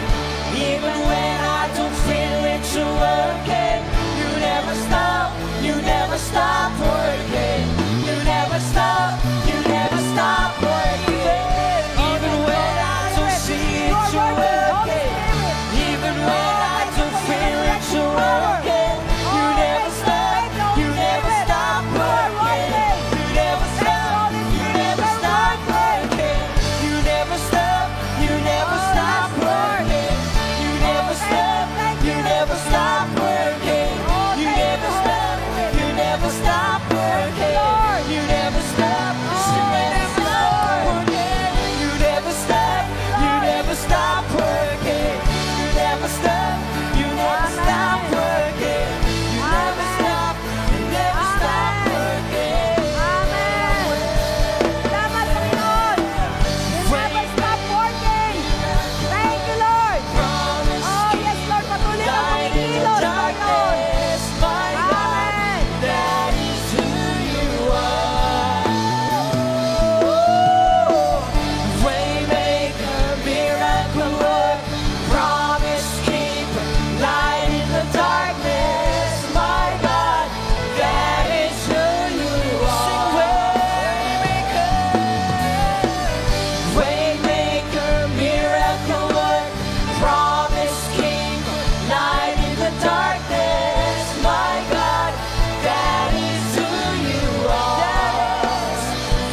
Even when I don't feel it, you're working. You never stop working. You never stop working. Even when I don't see it, you're working. Even when I don't feel it, you're working. You never stop working. You never stop working. You never stop working. You never stop working. You never stop working. You never stop working. You never stop working. You never stop working. You never stop working. You never stop working. You never stop working. You never stop working. Amen. Salamat, Panginoon. You never stop working. Thank you, Lord. Oh, yes, Lord. Patuloy na kumikilos, Panginoon. Amen. That is who you are. Waymaker, miracle work, promise keeper, light in the darkness. My God, that is who you are. Waymaker, miracle work, promise keeper, light in the darkness. My God, that is who you are.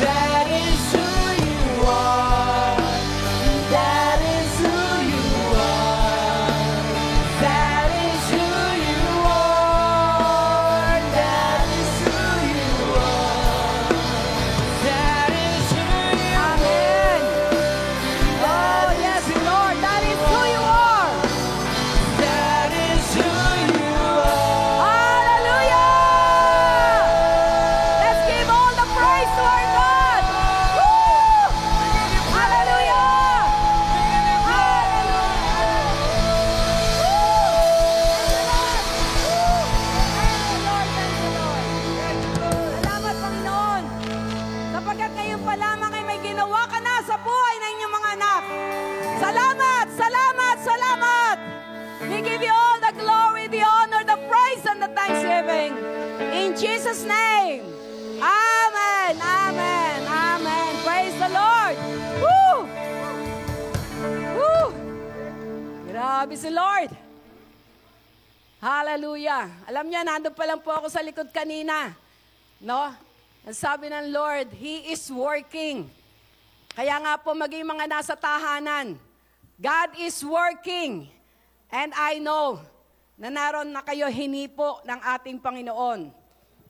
That is who you are. That is who you are. That is who you are. That is who you are. That is who you Amen. Oh, yes, Lord. That is who you are. That is who you are. Hallelujah. Let's give all the praise to our God. Woo! Hallelujah. Salamat, Panginoon. Sapagkat ngayon pa lamang ay may ginawa ka na sa buhay ng inyong mga anak. Salamat, salamat, salamat. We give you all the glory, the honor, the praise, and the thanksgiving. In Jesus' name. Amen, amen, amen. Praise the Lord. Woo! Woo! Grabe si Lord. Hallelujah. Alam niya, nandun pa lang po ako sa likod kanina. No? Ang sabi ng Lord, He is working. Kaya nga po maging mga nasa tahanan, God is working. And I know na naroon na kayo hinipo ng ating Panginoon.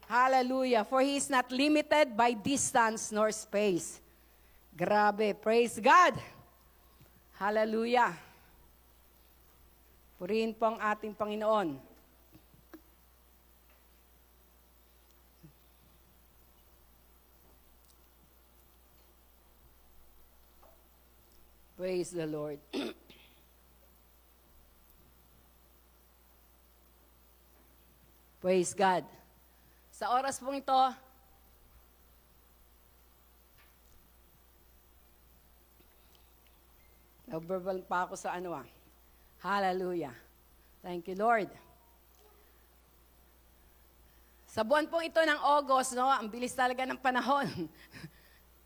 Hallelujah. For He is not limited by distance nor space. Grabe. Praise God. Hallelujah. Purihin po ang ating Panginoon. Praise the Lord. Praise God. Sa oras pong ito, verbal pa ako sa Hallelujah. Thank you, Lord. Sa buwan pong ito ng August, ang bilis talaga ng panahon.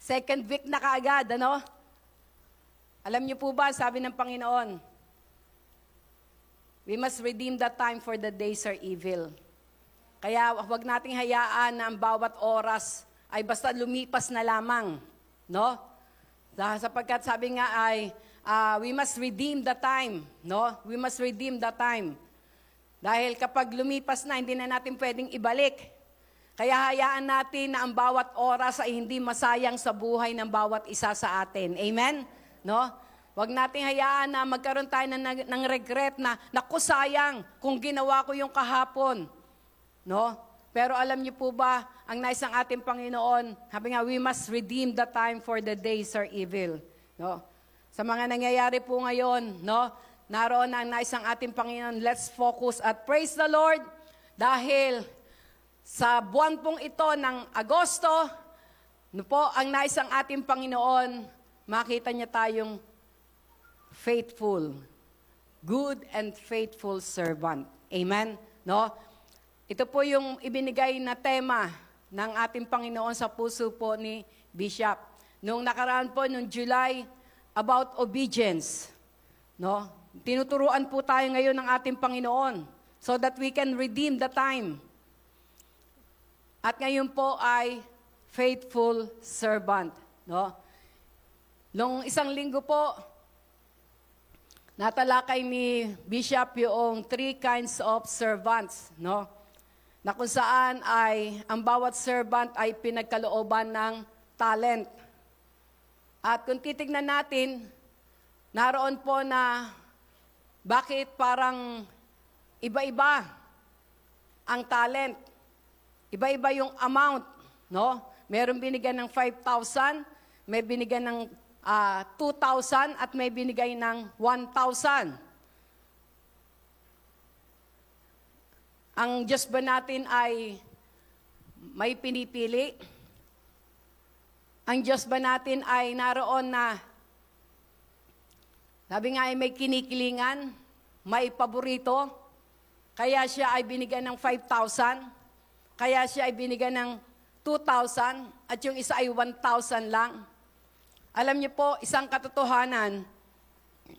Second week na kaagad, Alam niyo po ba, sabi ng Panginoon, we must redeem the time for the days are evil. Kaya wag nating hayaan na ang bawat oras ay basta lumipas na lamang. No? Sapagkat sabi nga ay, we must redeem the time. No? We must redeem the time. Dahil kapag lumipas na, hindi na natin pwedeng ibalik. Kaya hayaan natin na ang bawat oras ay hindi masayang sa buhay ng bawat isa sa atin. Amen? No? Huwag nating hayaan na magkaroon tayo ng regret na, naku sayang kung ginawa ko yung kahapon. No? Pero alam niyo po ba, ang nais ng ating Panginoon, sabi nga, we must redeem the time for the days are evil. No? Sa mga nangyayari po ngayon, no? Naroon ang nais ng ating Panginoon, let's focus at praise the Lord dahil sa buwan pong ito ng Agosto, no po, ang nais ng ating Panginoon, makita niya tayong faithful, good and faithful servant. Amen? No? Ito po yung ibinigay na tema ng ating Panginoon sa puso po ni Bishop. Nung nakaraan po, nung July, about obedience. No? Tinuturuan po tayo ngayon ng ating Panginoon so that we can redeem the time. At ngayon po ay faithful servant. No? Nung isang linggo po, natalakay ni Bishop yung 3 kinds of servants. No? Na kung saan ay ang bawat servant ay pinagkalooban ng talent. At kung titignan natin, naroon po na bakit parang iba-iba ang talent. Iba-iba yung amount, no? Meron binigyan ng 5,000, may binigyan ng 2,000 at may binigay ng 1,000. Ang Diyos ba natin ay may pinipili? Ang Diyos ba natin ay naroon na, sabi nga ay may kinikilingan, may paborito, kaya siya ay binigyan ng 5,000, kaya siya ay binigyan ng 2,000 at yung isa ay 1,000 lang. Alam niyo po, isang katotohanan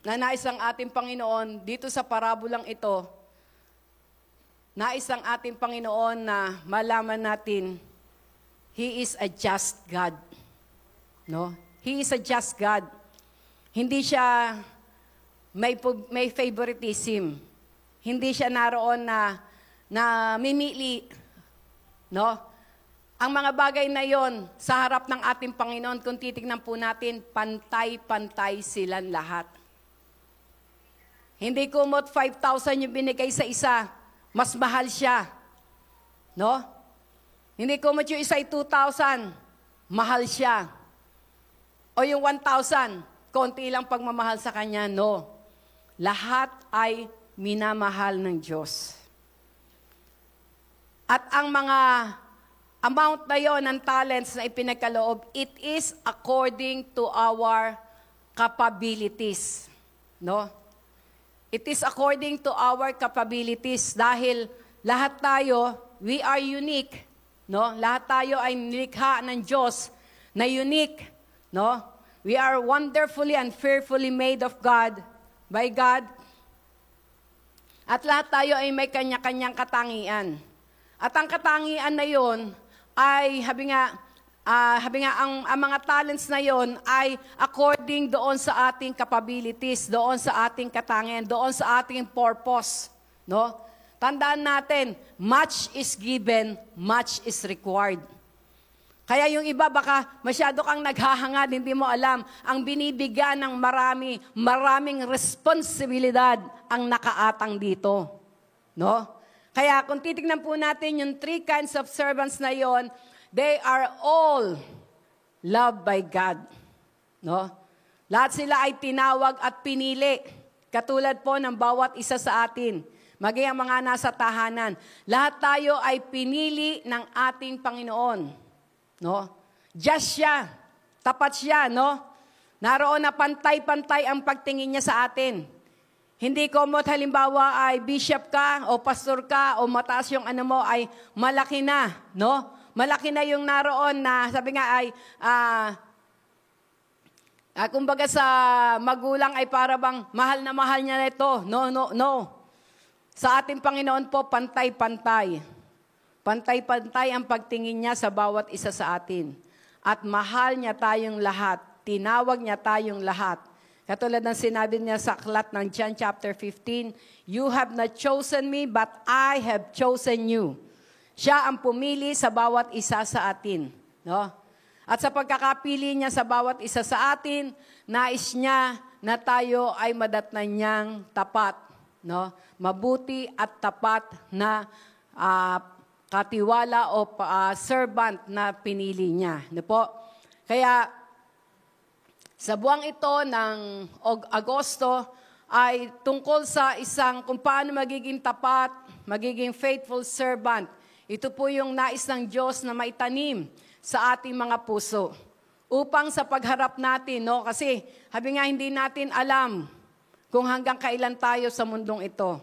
na nais ng ating Panginoon dito sa parabolang ito, nais ng ating Panginoon na malaman natin, He is a just God. No? He is a just God. Hindi siya may favoritism. Hindi siya naroon na mimili. No? Ang mga bagay na yon sa harap ng ating Panginoon, kung titignan po natin, pantay-pantay silang lahat. Hindi kumot 5,000 yung binigay sa isa, mas mahal siya. No? Hindi kumot yung isa ay 2,000, mahal siya. O yung 1,000, konti lang pagmamahal sa kanya, no. Lahat ay minamahal ng Diyos. At ang mga amount na yon ng talents na ipinagkaloob, it is according to our capabilities. No? It is according to our capabilities dahil lahat tayo, we are unique. No? Lahat tayo ay nilikha ng Diyos na unique. No? We are wonderfully and fearfully made of God, by God. At lahat tayo ay may kanya-kanyang katangian. At ang katangian na yon ay, habi nga, ang mga talents na yon ay according doon sa ating capabilities, doon sa ating katangian, doon sa ating purpose. No? Tandaan natin, much is given, much is required. Kaya yung iba baka masyado kang naghahangad, hindi mo alam, ang binibigyan ng maraming responsibilidad ang nakaatang dito. No? Kaya kung titignan po natin yung 3 kinds of servants na yon, they are all loved by God. No? Lahat sila ay tinawag at pinili. Katulad po ng bawat isa sa atin. Maging ang mga nasa tahanan. Lahat tayo ay pinili ng ating Panginoon. No? Just siya. Tapat siya, no? Naroon na pantay-pantay ang pagtingin niya sa atin. Hindi komot halimbawa ay bishop ka o pastor ka o mataas yung ano mo ay malaki na, no? Malaki na yung naroon na sabi nga ay kumbaga sa magulang ay para bang mahal na mahal niya na ito. No. Sa ating Panginoon po pantay-pantay. Pantay-pantay ang pagtingin niya sa bawat isa sa atin. At mahal niya tayong lahat. Tinawag niya tayong lahat. Katulad ng sinabi niya sa aklat ng John chapter 15, "You have not chosen me, but I have chosen you." Siya ang pumili sa bawat isa sa atin. No? At sa pagkakapili niya sa bawat isa sa atin, nais niya na tayo ay madatnan niyang tapat. No? Mabuti at tapat na katiwala o servant na pinili niya. Ano po? Kaya sa buwang ito ng Agosto ay tungkol sa kung paano magiging tapat, magiging faithful servant. Ito po yung nais ng Diyos na maitanim sa ating mga puso. Upang sa pagharap natin, no? Kasi habi nga hindi natin alam kung hanggang kailan tayo sa mundong ito.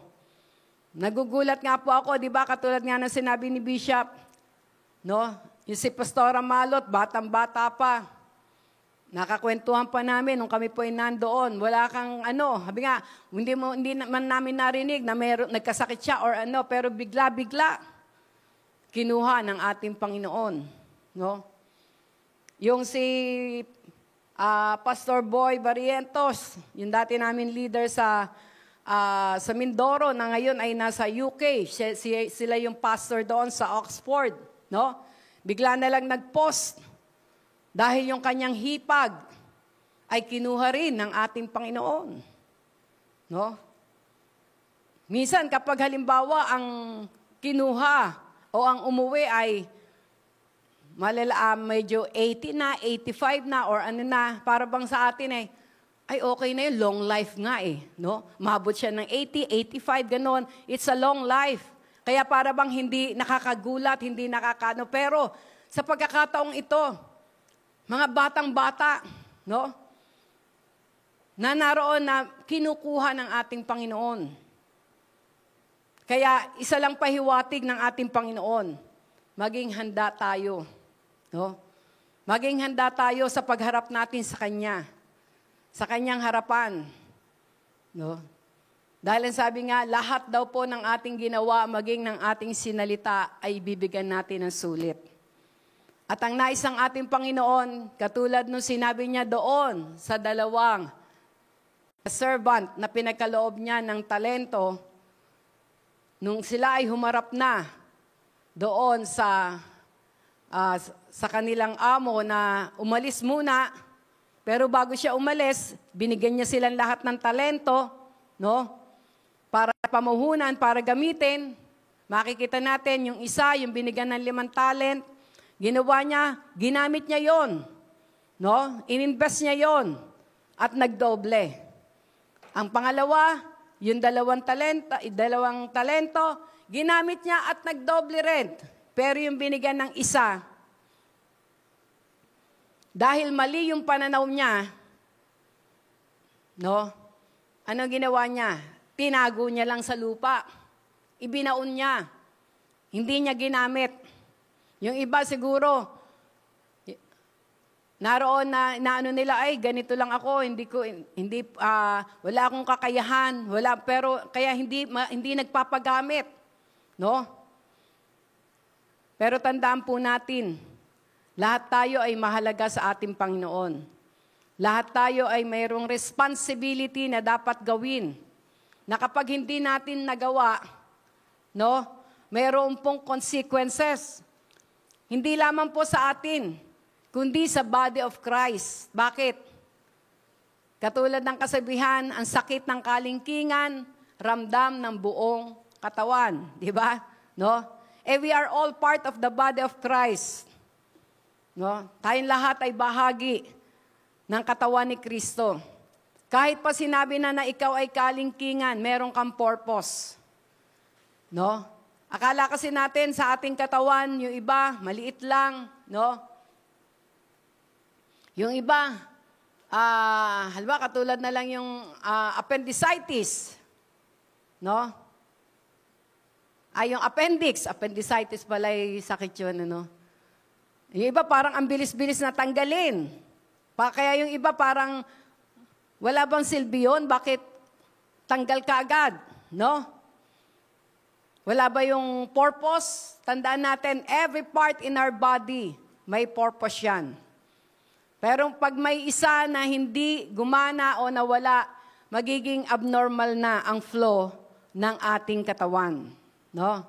Nagugulat nga po ako, di ba, katulad nga ng sinabi ni Bishop, no? Yung si Pastora Malot, batang-bata pa. Nakakwentuhan pa namin nung kami po ay nandoon. Wala kang sabi nga, hindi naman namin narinig na nagkasakit siya or pero bigla-bigla kinuha ng ating Panginoon, no? Yung si Pastor Boy Barrientos, yung dati namin leader sa Mindoro na ngayon ay nasa UK. Sila yung pastor doon sa Oxford, no? Bigla na lang nag-post dahil yung kanyang hipag ay kinuha rin ng ating Panginoon, no? Minsan kapag halimbawa ang kinuha o ang umuwi ay medyo 80 na, 85 na, or para bang sa atin ay okay na yun, long life nga no? Maabot siya ng 80, 85, ganon. It's a long life. Kaya para bang hindi nakakagulat, hindi pero sa pagkakataong ito, mga batang-bata, no? Na naroon na kinukuha ng ating Panginoon. Kaya isa lang pahiwatig ng ating Panginoon, maging handa tayo. No? Maging handa tayo sa pagharap natin sa Kanya. Sa Kanyang harapan. No? Dahil sabi nga, lahat daw po ng ating ginawa, maging ng ating sinalita, ay bibigyan natin ng sulit. At ang nais ng ating Panginoon, katulad nung sinabi niya doon sa dalawang servant na pinagkaloob niya ng talento, nung sila ay humarap na doon sa kanilang amo na umalis muna, pero bago siya umalis, binigyan niya silang lahat ng talento, no? Para pamuhunan, para gamitin. Makikita natin yung isa, yung binigyan ng 5 talent, ginawa niya, ginamit niya yon, no? Ininvest niya yon at nagdoble. Ang pangalawa, yung 2 talento, ginamit niya at nagdoble rin. Pero yung binigyan ng isa, dahil mali yung pananaw niya, no? Ano ginawa niya? Tinago niya lang sa lupa. Ibinaon niya. Hindi niya ginamit. Yung iba siguro, naroon na nila, ay ganito lang ako, wala akong kakayahan, pero kaya hindi nagpapagamit, no? Pero tandaan po natin, lahat tayo ay mahalaga sa ating Panginoon. Lahat tayo ay mayroong responsibility na dapat gawin. Na kapag hindi natin nagawa, no, mayroon pong consequences. Hindi lamang po sa atin, kundi sa body of Christ. Bakit? Katulad ng kasabihan, ang sakit ng kalingkingan, ramdam ng buong katawan. Di ba? No? We are all part of the body of Christ. No? Tayong lahat ay bahagi ng katawan ni Kristo. Kahit pa sinabi na ikaw ay kalingkingan, meron kang purpose. No? Akala kasi natin sa ating katawan, yung iba, maliit lang, no? Yung iba, halimbawa katulad na lang yung appendicitis, no? Yung appendicitis pala ay sakit yun, ano? Yung iba parang ang bilis-bilis na tanggalin. Kaya yung iba parang wala bang silbi yun? Bakit tanggal ka agad? No? Wala ba yung purpose? Tandaan natin, every part in our body, may purpose yan. Pero pag may isa na hindi gumana o nawala, magiging abnormal na ang flow ng ating katawan. No?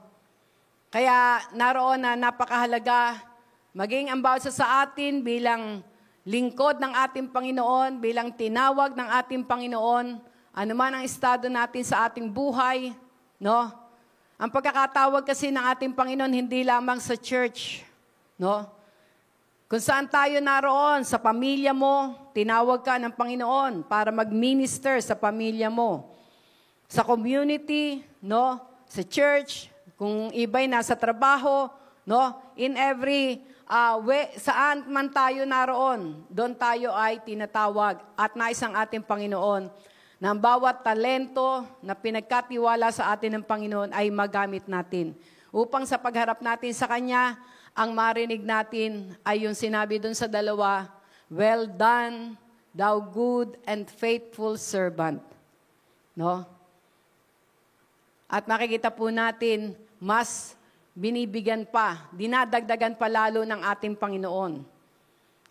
Kaya naroon na napakahalaga, maging ang bawat isa sa atin bilang lingkod ng ating Panginoon, bilang tinawag ng ating Panginoon, anuman ang estado natin sa ating buhay, no? Ang pagkakatawag kasi ng ating Panginoon hindi lamang sa church, no? Kung saan tayo naroon, sa pamilya mo, tinawag ka ng Panginoon para mag-minister sa pamilya mo. Sa community, no? Sa church, kung iba'y nasa trabaho, no? In every way, saan man tayo naroon, doon tayo ay tinatawag at nais ang ating Panginoon na ang bawat talento na pinagkatiwala sa atin ng Panginoon ay magamit natin. Upang sa pagharap natin sa Kanya, ang marinig natin ay yung sinabi doon sa 2, well done, thou good and faithful servant. No? At makikita po natin, mas binibigyan pa, dinadagdagan pa lalo ng ating Panginoon.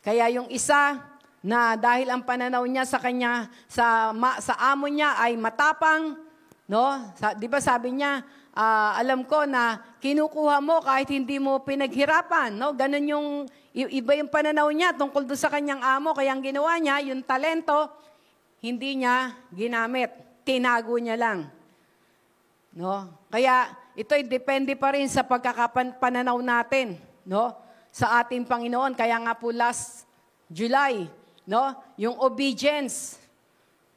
Kaya yung isa na dahil ang pananaw niya sa kanya, sa amo niya ay matapang, no? Di ba sabi niya, alam ko na kinukuha mo kahit hindi mo pinaghirapan, no? Ganun yung, iba yung pananaw niya tungkol doon sa kanyang amo, kaya ang ginawa niya, yung talento, hindi niya ginamit, tinago niya lang. No? Kaya ito'y depende pa rin sa pagkakapananaw natin, no? Sa ating Panginoon. Kaya nga po last July, no? Yung obedience.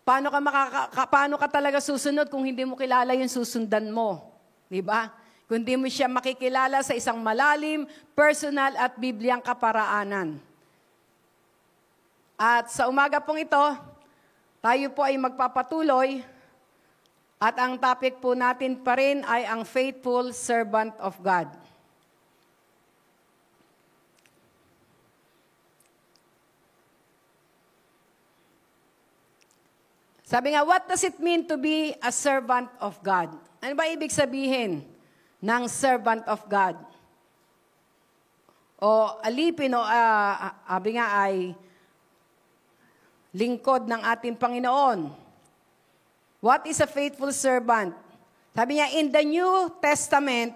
Paano ka talaga susunod kung hindi mo kilala yung susundan mo? 'Di ba? Kung hindi mo siya makikilala sa isang malalim, personal at bibliyang kaparaanan. At sa umaga pong ito, tayo po ay magpapatuloy at ang topic po natin pa rin ay ang faithful servant of God. Sabi nga, what does it mean to be a servant of God? Ano ba ibig sabihin ng servant of God? O alipin o sabi nga ay lingkod ng ating Panginoon. What is a faithful servant? Sabi niya, in the New Testament,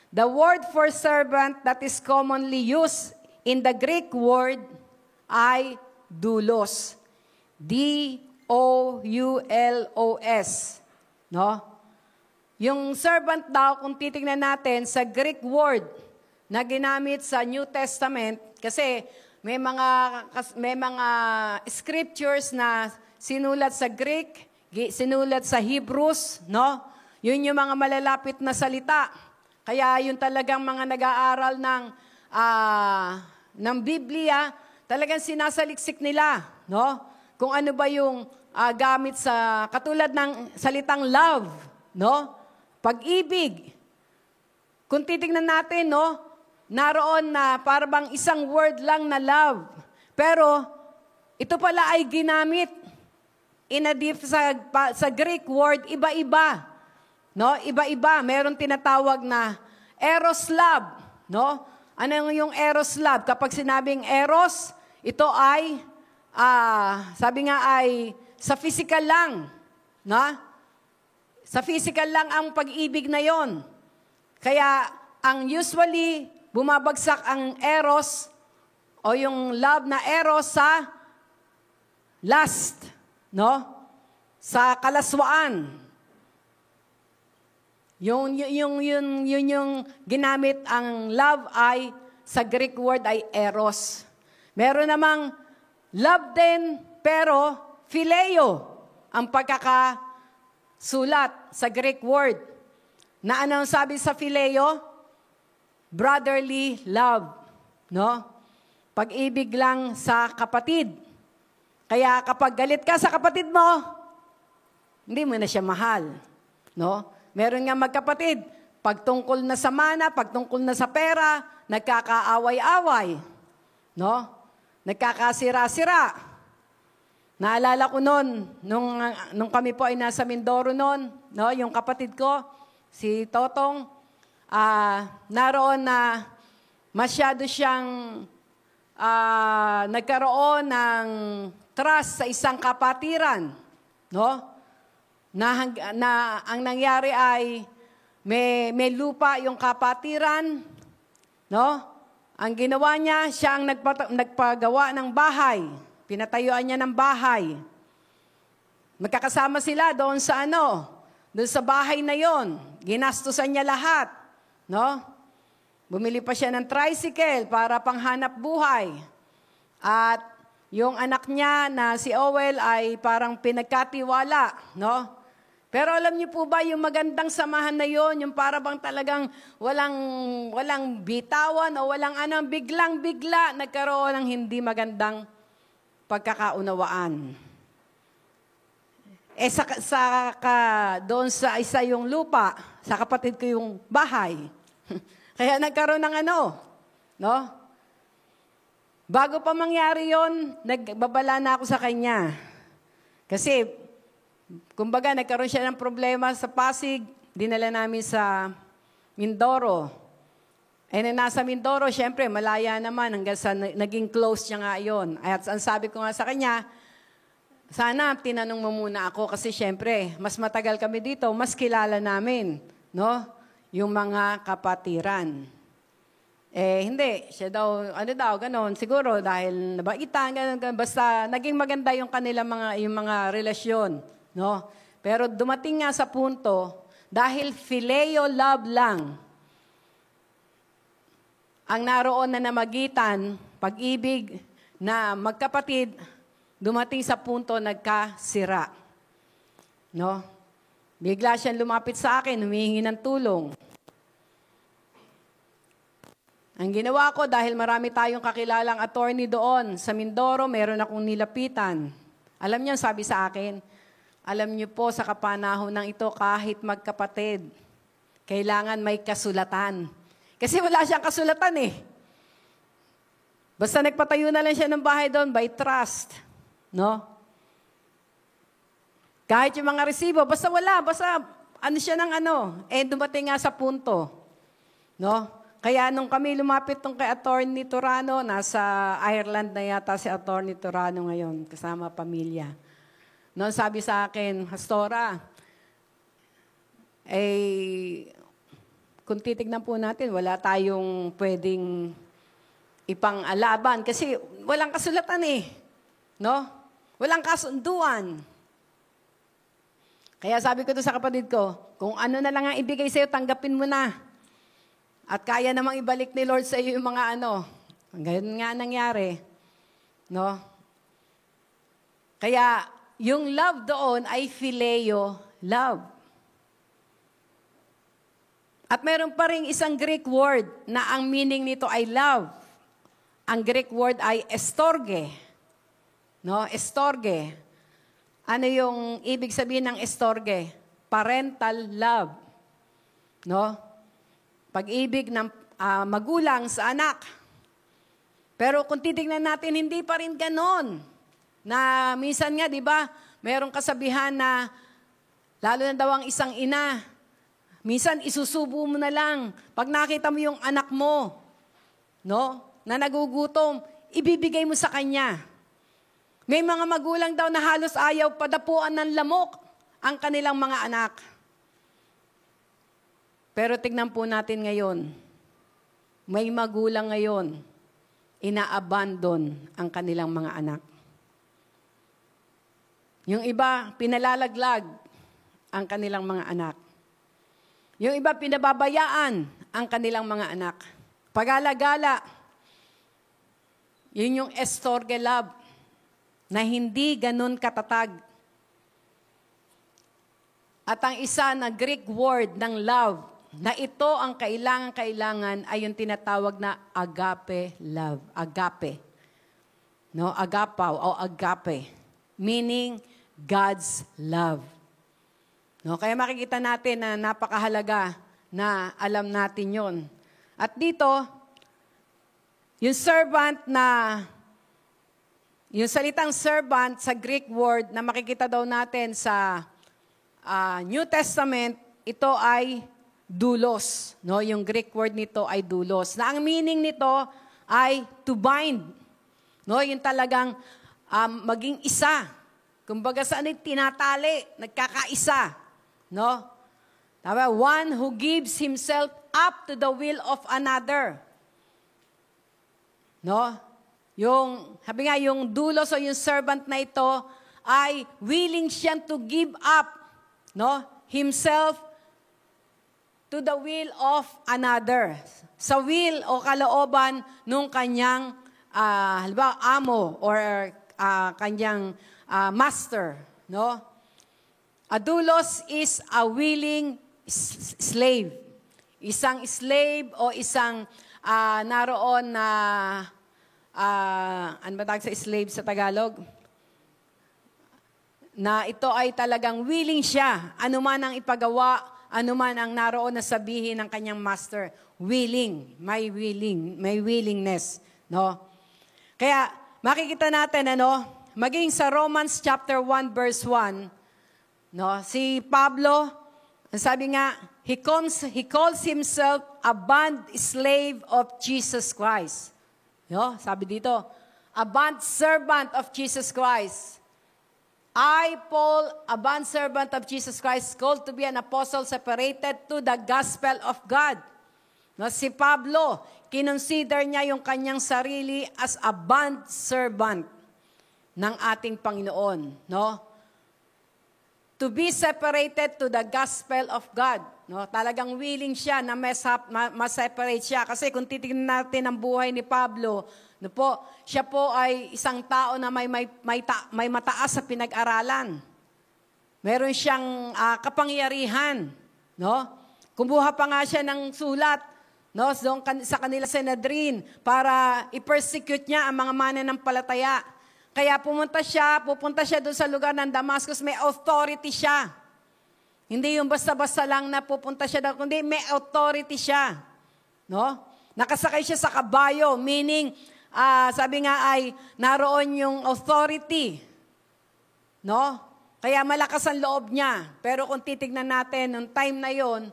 the word for servant that is commonly used in the Greek word ay doulos. D-O-U-L-O-S. No? Yung servant daw, kung titingnan natin sa Greek word na ginamit sa New Testament, kasi may mga scriptures na sinulat sa Greek, sinulat sa Hebrews, no? Yun yung mga malalapit na salita. Kaya yung talagang mga nag-aaral ng Biblia, talagang sinasaliksik nila, no? Kung ano ba yung gamit sa, katulad ng salitang love, no? Pag-ibig. Kung titingnan natin, no? Naroon na parang isang word lang na love. Pero, ito pala ay ginamit sa Greek word, iba-iba. No? Iba-iba. Meron tinatawag na eros love. No? Ano yung eros love? Kapag sinabing eros, ito ay, sabi nga ay, sa physical lang. No? Sa physical lang ang pag-ibig na yon. Kaya, ang usually, bumabagsak ang eros o yung love na eros sa lust. No? Sa kalaswaan. Yung ginamit ang love ay, sa Greek word ay eros. Meron namang love din, pero phileo ang pagkakasulat sa Greek word. Na anong sabi sa phileo? Brotherly love. No? Pag-ibig lang sa kapatid. Kaya kapag galit ka sa kapatid mo, hindi mo na siya mahal. No? Meron nga magkapatid, pagtungkol na sa mana, pagtungkol na sa pera, nagkakaaway-away. No? Nagkakasira-sira. Naalala ko noon, nung kami po ay nasa Mindoro noon, no? Yung kapatid ko, si Totong, naroon na masyado siyang nagkaroon ng trust sa isang kapatiran, no? Na ang nangyari ay may lupa yung kapatiran, no? Ang ginawa niya, siya ang nagpagawa ng bahay. Pinatayuan niya ng bahay. Magkakasama sila doon sa doon sa bahay na yon. Ginastusan niya lahat, no? Bumili pa siya ng tricycle para panghanap buhay. At yung anak niya na si Owel ay parang pinagkatiwala, no? Pero alam niyo po ba yung magandang samahan na yon, yung para bang talagang walang bitawan o walang biglang-bigla nagkaroon ng hindi magandang pagkakaunawaan. Doon sa isa yung lupa, sa kapatid ko yung bahay. Kaya nagkaroon ng no? Bago pa mangyari yon, nagbabala na ako sa kanya. Kasi, kumbaga, nagkaroon siya ng problema sa Pasig, dinala namin sa Mindoro. Nasa Mindoro, syempre, malaya naman, hanggang sa naging close siya nga yon. At ang sabi ko nga sa kanya, sana tinanong mo muna ako kasi syempre, mas matagal kami dito, mas kilala namin, no? Yung mga kapatiran. Hindi. Siya daw, ganon. Siguro dahil nabaitan, ganon, basta naging maganda yung kanilang yung mga relasyon, no? Pero dumating nga sa punto, dahil phileo love lang, ang naroon na namagitan, pag-ibig na magkapatid, dumating sa punto nagkasira. No? Bigla siyang lumapit sa akin, humihingi ng tulong. Ang ginawa ko, dahil marami tayong kakilalang attorney doon sa Mindoro, meron akong nilapitan. Alam niyo, sabi sa akin, alam niyo po sa kapanahon ng ito, kahit magkapatid, kailangan may kasulatan. Kasi wala siyang kasulatan eh. Basta nagpatayo na lang siya ng bahay doon by trust. No? Kahit yung mga resibo, basta siya ng dumating nga sa punto. No? Kaya nung kami lumapit kay Attorney Turano, nasa Ireland na yata si Attorney Turano ngayon, kasama pamilya. Noon sabi sa akin, Pastora, kung titignan po natin, wala tayong pwedeng ipang-alaban kasi walang kasulatan eh. No? Walang kasunduan. Kaya sabi ko to sa kapatid ko, kung ano na lang ang ibigay sa'yo, tanggapin mo na. At kaya namang ibalik ni Lord sa iyo yung mga Ganyan nga nangyari. No? Kaya, yung love doon ay phileo love. At meron pa rin isang Greek word na ang meaning nito ay love. Ang Greek word ay estorge. No? Estorge. Ano yung ibig sabihin ng estorge? Parental love. No? Pag-ibig ng magulang sa anak. Pero kung titignan natin, hindi pa rin ganon. Na minsan nga, di ba, merong kasabihan na, lalo na daw ang isang ina, minsan isusubo mo na lang. Pag nakita mo yung anak mo, no, na nagugutom, ibibigay mo sa kanya. May mga magulang daw na halos ayaw padapuan ng lamok ang kanilang mga anak. Pero tignan po natin ngayon, may magulang ngayon, ina-abandon ang kanilang mga anak. Yung iba, pinalalaglag ang kanilang mga anak. Yung iba, pinababayaan ang kanilang mga anak. Pag-alagala, yun yung estorge love, na hindi ganun katatag. At ang isa na Greek word ng love, na ito ang kailangan ay yung tinatawag na agape love. Agape. No? Agapaw o agape. Meaning, God's love. No? Kaya makikita natin na napakahalaga na alam natin yon. At dito, yung servant yung salitang servant sa Greek word na makikita daw natin sa New Testament, ito ay Doulos, no? Yung Greek word nito ay doulos. Na ang meaning nito ay to bind. No, yung talagang maging isa. Kumbaga saan ay tinatali, nagkakaisa, no? Tama, one who gives himself up to the will of another. No? Yung, sabi nga, yung doulos o yung servant na ito ay willing siyang to give up, no? Himself to the will of another. Sa will o kalooban nung kanyang halimbawa, amo or kanyang master, no? A doulos is a willing slave. Isang slave o isang naroon na ano ba tawag sa slave sa Tagalog? Na ito ay talagang willing siya. Ano man ang ipagawa, ano man ang naroon na sabihin ng kanyang master. Willing. May willingness. No? Kaya makikita natin, maging sa Romans chapter 1 verse 1, no? Si Pablo, sabi nga, he calls himself a bond slave of Jesus Christ. No? Sabi dito, a bond servant of Jesus Christ. I, Paul, a bond servant of Jesus Christ, called to be an apostle separated to the gospel of God. No, si Pablo, kinonsider niya yung kanyang sarili as a bond servant ng ating Panginoon. No? To be separated to the gospel of God. No? Talagang willing siya na ma-separate siya. Kasi kung titignan natin ang buhay ni Pablo, no po, siya po ay isang tao na may mataas sa pinag-aralan. Meron siyang kapangyarihan. No? Kumuha pa nga siya ng sulat, no, sa kanila Sanhedrin para i-persecute niya ang mga mananampalataya. Kaya pupunta siya doon sa lugar ng Damascus, may authority siya. Hindi yung basta-basta lang na pupunta siya doon, kundi may authority siya. No? Nakasakay siya sa kabayo, meaning, sabi nga ay, naroon yung authority. No? Kaya malakas ang loob niya. Pero kung titignan natin, nung time na yon,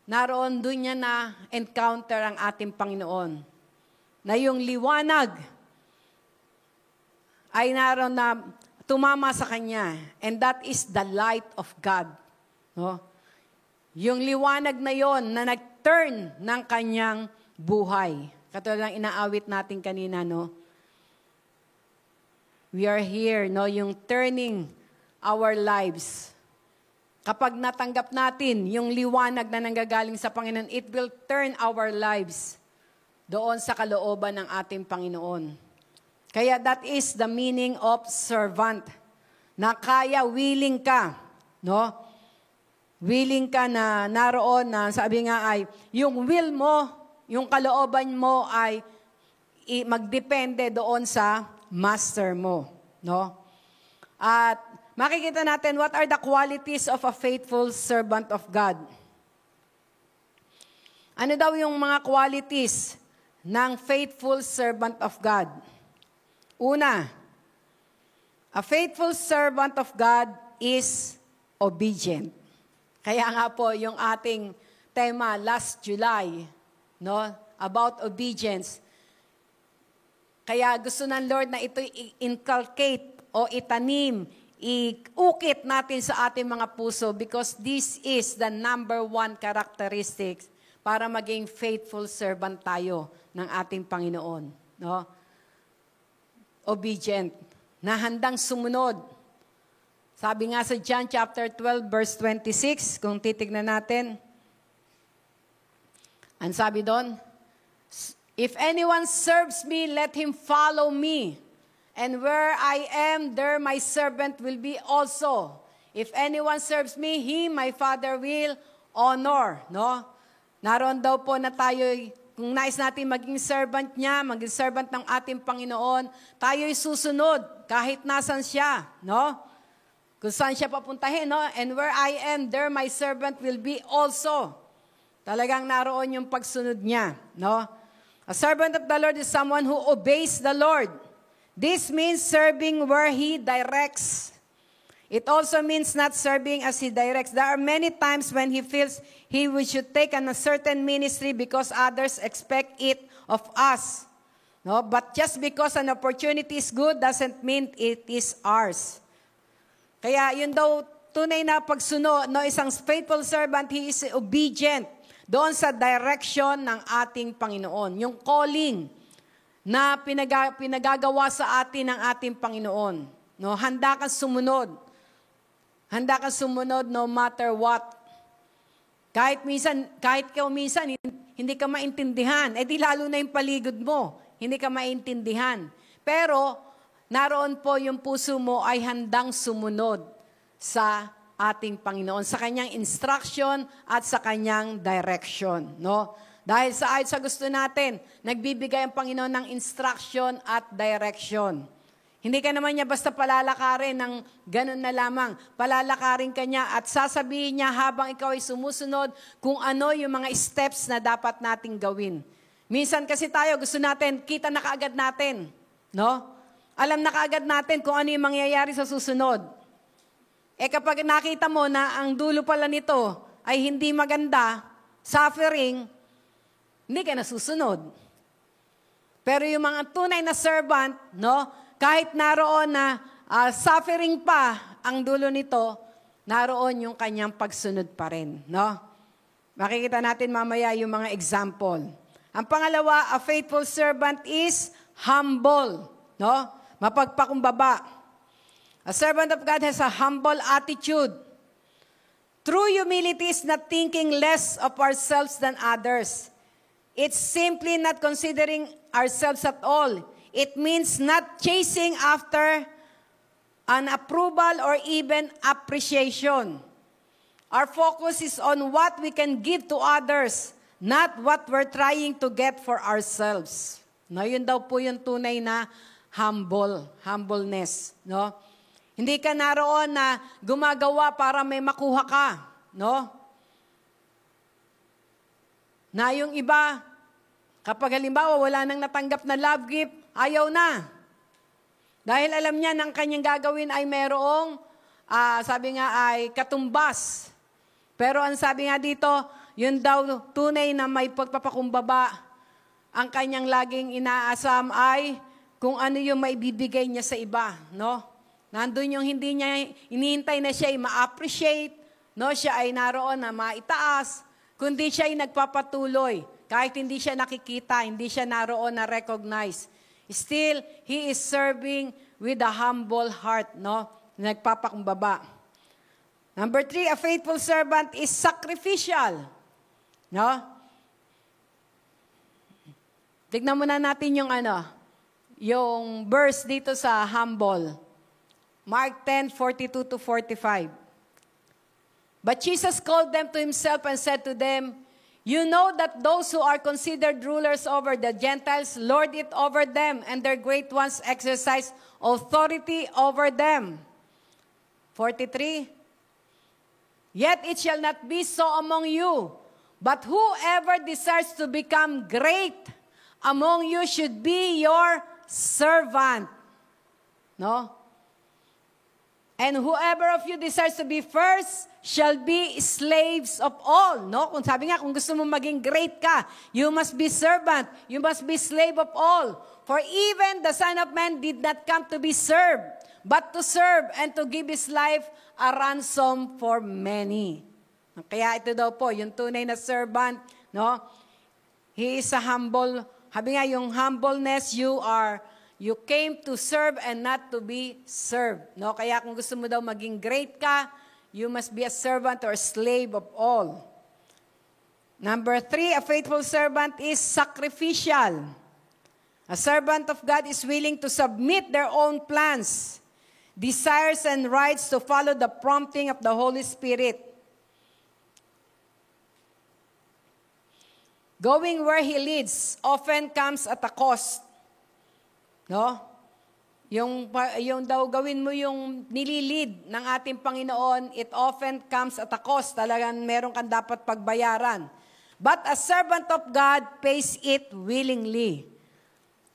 naroon doon niya na encounter ang ating Panginoon. Na yung liwanag ay naroon na tumama sa kanya. And that is the light of God. No? Yung liwanag na yon na nag-turn ng kanyang buhay. Katulad ng inaawit natin kanina, no? We are here, no? Yung turning our lives. Kapag natanggap natin yung liwanag na nanggagaling sa Panginoon, it will turn our lives doon sa kalooban ng ating Panginoon. Kaya that is the meaning of servant. Na kaya, willing ka, no? Willing ka na naroon na, sabi nga ay, yung will mo, yung kalooban mo ay magdepende doon sa master mo, no? At makikita natin what are the qualities of a faithful servant of God. Ano daw yung mga qualities ng faithful servant of God? Una, a faithful servant of God is obedient. Kaya nga po yung ating tema last July, no, about obedience. Kaya gusto ng Lord na ito i-inculcate o itanim, iukit natin sa ating mga puso because this is the number one characteristics para maging faithful servant tayo ng ating Panginoon. No? Obedient, na handang sumunod. Sabi nga sa John chapter 12 verse 26, kung titignan natin, ang sabi doon, if anyone serves me, let him follow me. And where I am, there my servant will be also. If anyone serves me, him my Father will honor. No? Naroon daw po na tayo'y, kung nais natin maging servant niya, maging servant ng ating Panginoon, tayo'y susunod kahit nasan siya. No? Kung saan siya papuntahin. No? And where I am, there my servant will be also. Talagang naroon yung pagsunod niya. No? A servant of the Lord is someone who obeys the Lord. This means serving where He directs. It also means not serving as He directs. There are many times when He feels we should take on a certain ministry because others expect it of us. No? But just because an opportunity is good doesn't mean it is ours. Kaya yun daw tunay na pagsunod, no, isang faithful servant, he is obedient doon sa direction ng ating Panginoon. Yung calling na pinagagawa sa atin ng ating Panginoon. No, handa kang sumunod. Handa kang sumunod no matter what. Kahit minsan hindi ka maintindihan, di lalo na yung paligid mo, hindi ka maintindihan. Pero naroon po yung puso mo ay handang sumunod sa ating Panginoon, sa kanyang instruction at sa kanyang direction, no? Dahil ayon sa gusto natin, nagbibigay ang Panginoon ng instruction at direction. Hindi ka naman niya basta palalakarin ng ganun na lamang. Palalakarin ka niya at sasabihin niya habang ikaw ay sumusunod kung ano yung mga steps na dapat nating gawin. Minsan kasi tayo gusto natin, kita na kaagad natin, no? Alam na kaagad natin kung ano yung mangyayari sa susunod. Kapag nakita mo na ang dulo pala nito ay hindi maganda, suffering, hindi ka nasusunod. Pero yung mga tunay na servant, no, kahit naroon na suffering pa ang dulo nito, naroon yung kanyang pagsunod pa rin. No? Makikita natin mamaya yung mga example. Ang pangalawa, a faithful servant is humble. No? Mapagpakumbaba. A servant of God has a humble attitude. True humility is not thinking less of ourselves than others. It's simply not considering ourselves at all. It means not chasing after an approval or even appreciation. Our focus is on what we can give to others, not what we're trying to get for ourselves. No, yun daw po yung tunay na humbleness, no? Hindi ka naroon na gumagawa para may makuha ka, no? Na yung iba, kapag halimbawa wala nang natanggap na love gift, ayaw na. Dahil alam niya ng kanyang gagawin ay merong, sabi nga ay katumbas. Pero ang sabi nga dito, yun daw tunay na may pagpapakumbaba. Ang kanyang laging inaasam ay kung ano yung maibibigay niya sa iba, no? Nandun yung hindi niya, inihintay na siya ay ma-appreciate, no? Siya ay naroon na maitaas, kundi siya ay nagpapatuloy. Kahit hindi siya nakikita, hindi siya naroon na recognize. Still, he is serving with a humble heart, no? Nagpapakumbaba. Number 3, a faithful servant is sacrificial, no? Tignan muna natin yung verse dito sa humble. Mark 10:42-45. But Jesus called them to himself and said to them, "You know that those who are considered rulers over the Gentiles lord it over them, and their great ones exercise authority over them." 43. Yet it shall not be so among you, but whoever desires to become great among you should be your servant. No? And whoever of you desires to be first shall be slaves of all. No? Kung sabi nga, kung gusto mo maging great ka, you must be servant. You must be slave of all. For even the Son of Man did not come to be served, but to serve and to give His life a ransom for many. Kaya ito daw po, yung tunay na servant, no? He is a humble, sabi nga yung humbleness, you came to serve and not to be served. No? Kaya kung gusto mo daw maging great ka, you must be a servant or slave of all. Number 3, a faithful servant is sacrificial. A servant of God is willing to submit their own plans, desires, and rights to follow the prompting of the Holy Spirit. Going where He leads often comes at a cost. No? Yung daw gawin mo yung nililid ng ating Panginoon, it often comes at a cost. Talagang meron kang dapat pagbayaran. But a servant of God pays it willingly.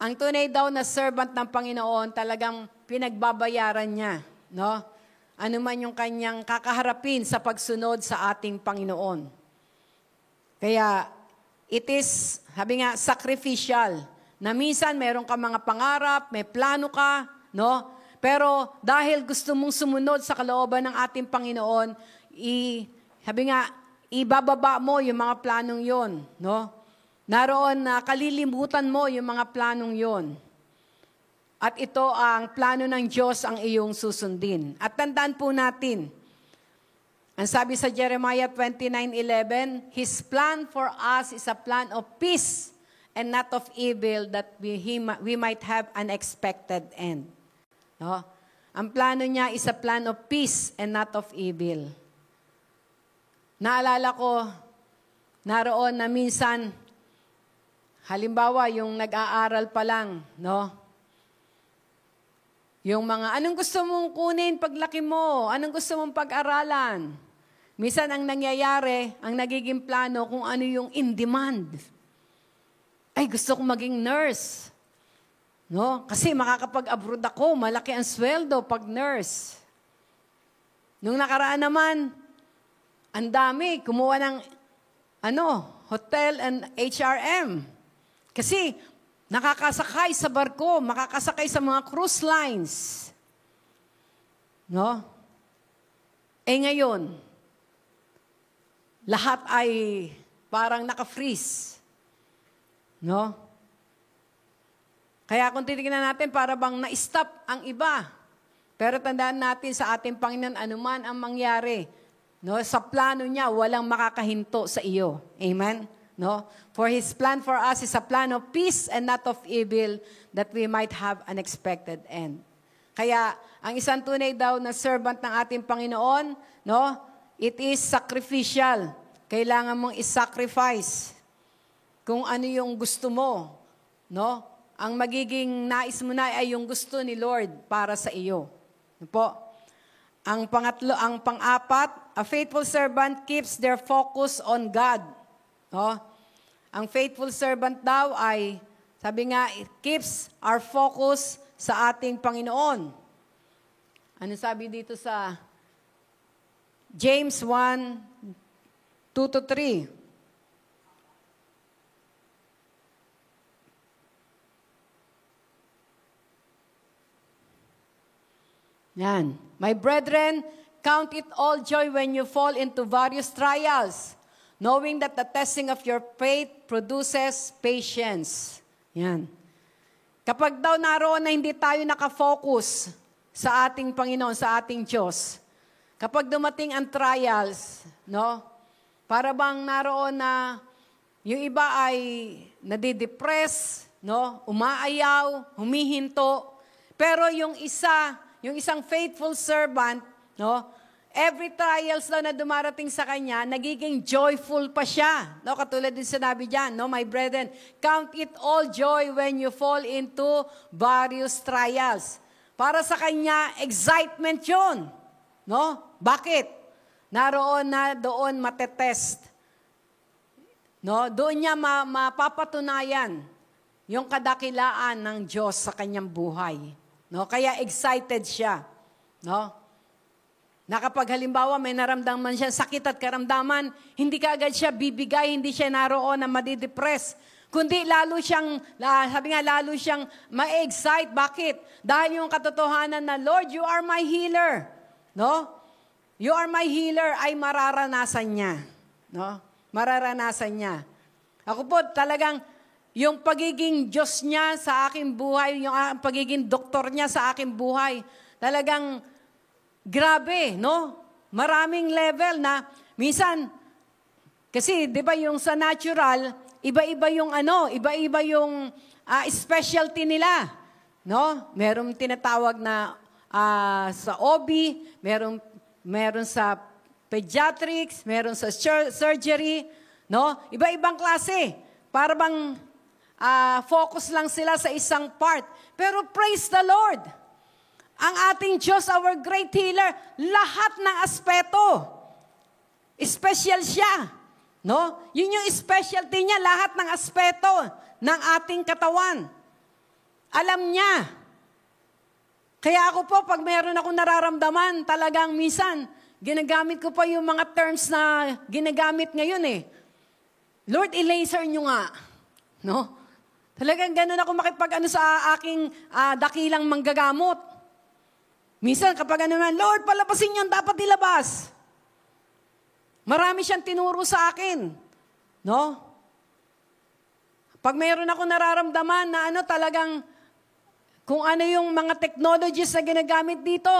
Ang tunay daw na servant ng Panginoon, talagang pinagbabayaran niya. No? ano man yung kanyang kakaharapin sa pagsunod sa ating Panginoon. Kaya, it is, sabi nga, sacrificial. Na minsan, meron ka mga pangarap, may plano ka, no? Pero, dahil gusto mong sumunod sa kalooban ng ating Panginoon, sabi nga, ibababa mo yung mga planong yon, no? Naroon na kalilimutan mo yung mga planong yon. At ito ang plano ng Diyos ang iyong susundin. At tandaan po natin, ang sabi sa Jeremiah 29:11, His plan for us is a plan of peace and not of evil, that we might have an expected end. No? Ang plano niya is a plan of peace and not of evil. Naalala ko, naroon na minsan, halimbawa, yung nag-aaral pa lang, no? Yung mga, anong gusto mong kunin paglaki mo? Anong gusto mong pag-aralan? Minsan ang nangyayari, ang nagiging plano kung ano yung in demand. Ay, gusto kong maging nurse. No? Kasi makakapag-abroad ako, malaki ang sweldo pag nurse. Nung nakaraan naman, ang dami, kumuha ng hotel and HRM. Kasi nakakasakay sa barko, makakasakay sa mga cruise lines. No? Ngayon, lahat ay parang naka-freeze. No? Kaya kung titignan natin, para bang na-stop ang iba. Pero tandaan natin sa ating Panginoon, anuman ang mangyari, no? Sa plano niya, walang makakahinto sa iyo. Amen? No? For His plan for us is a plan of peace and not of evil, that we might have an expected end. Kaya, ang isang tunay daw na servant ng ating Panginoon, no? It is sacrificial. Kailangan mong isacrifice kung ano yung gusto mo, no? Ang magiging nais mo na ay yung gusto ni Lord para sa iyo. Ano po? Ang pangatlo, ang pang-apat, a faithful servant keeps their focus on God. No? Ang faithful servant daw ay, sabi nga, it keeps our focus sa ating Panginoon. Ano sabi dito sa James 1:2-3? Yan. My brethren, count it all joy when you fall into various trials, knowing that the testing of your faith produces patience. Yan. Kapag daw naroon na hindi tayo nakafocus sa ating Panginoon, sa ating Diyos, kapag dumating ang trials, no? Para bang naroon na yung iba ay nadidepress, no? Umaayaw, humihinto. Pero yung isang faithful servant, no? Every trials daw na dumarating sa kanya, nagiging joyful pa siya. No? Katulad din sinabi dyan, no? My brethren, count it all joy when you fall into various trials. Para sa kanya, excitement yun. No? Bakit? Naroon na doon matetest. No? Doon niya mapapatunayan yung kadakilaan ng Diyos sa kanyang buhay. No? Kaya excited siya. No? Na kapag halimbawa may naramdaman siya, sakit at karamdaman, hindi kaagad siya bibigay, hindi siya naroon na madidepress. Kundi lalo siyang ma-excite. Bakit? Dahil yung katotohanan na, Lord, you are my healer. No? You are my healer ay mararanasan niya. No? Mararanasan niya. Ako po talagang, yung pagiging Diyos niya sa aking buhay, yung pagiging doktor niya sa aking buhay, talagang grabe, no? Maraming level na, minsan, kasi di ba yung sa natural, iba-iba yung specialty nila, no? Merong tinatawag na sa OB, meron sa pediatrics, meron sa surgery, no? Iba-ibang klase. Para bang focus lang sila sa isang part. Pero praise the Lord! Ang ating Diyos, our great healer, lahat ng aspeto. Special siya. No? Yun yung specialty niya, lahat ng aspeto ng ating katawan. Alam niya. Kaya ako po, pag mayroon akong nararamdaman, talagang minsan, ginagamit ko pa yung mga terms na ginagamit ngayon eh. Lord, i-laser nyo nga. No? Talagang ganun ako makipag-ano sa aking dakilang manggagamot. Minsan kapag ano man, Lord, palabasin yun, dapat ilabas. Marami siyang tinuro sa akin. No? Pag mayroon ako nararamdaman na talagang kung ano yung mga technologies na ginagamit dito,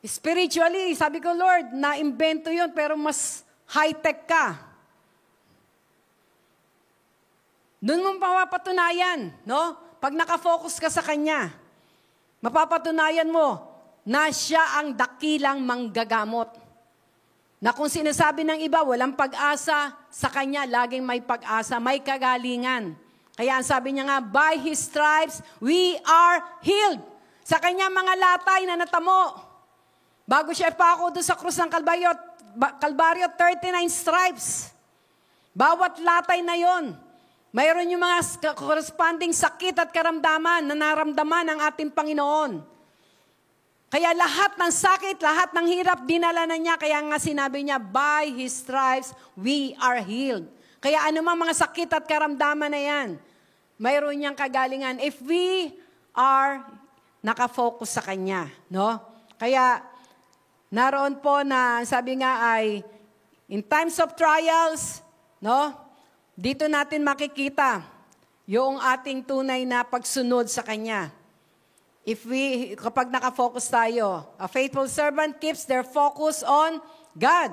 spiritually, sabi ko, Lord, na-invento yun, pero mas high-tech ka. Doon mo mapapatunayan, no? Pag nakafocus ka sa Kanya, mapapatunayan mo na siya ang dakilang manggagamot. Na kung sinasabi ng iba, walang pag-asa, sa Kanya laging may pag-asa, may kagalingan. Kaya ang sabi niya nga, by His stripes, we are healed. Sa Kanya mga latay na natamo. Bago siya ipako doon sa krus ng Kalbaryo, 39 stripes. Bawat latay na yon, mayroon yung mga corresponding sakit at karamdaman na naramdaman ng ating Panginoon. Kaya lahat ng sakit, lahat ng hirap, dinala na niya. Kaya nga sinabi niya, by His stripes, we are healed. Kaya anumang mga sakit at karamdaman na yan, mayroon niyang kagalingan. If we are nakafocus sa Kanya. No? Kaya, naroon po na, sabi nga ay, in times of trials, no? Dito natin makikita yung ating tunay na pagsunod sa Kanya. Kapag nakafocus tayo, a faithful servant keeps their focus on God.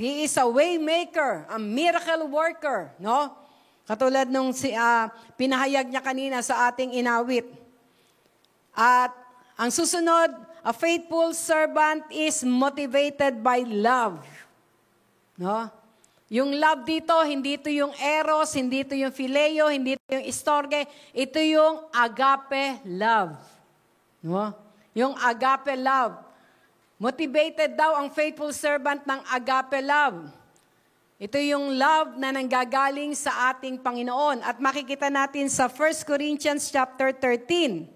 He is a way maker, a miracle worker, no? Katulad nung pinahayag niya kanina sa ating inawit. At ang susunod, a faithful servant is motivated by love. No? Yung love dito, hindi ito yung eros, hindi ito yung phileo, hindi ito yung istorge, ito yung agape love. No? Yung agape love. Motivated daw ang faithful servant ng agape love. Ito yung love na nanggagaling sa ating Panginoon. At makikita natin sa 1 Corinthians chapter 13.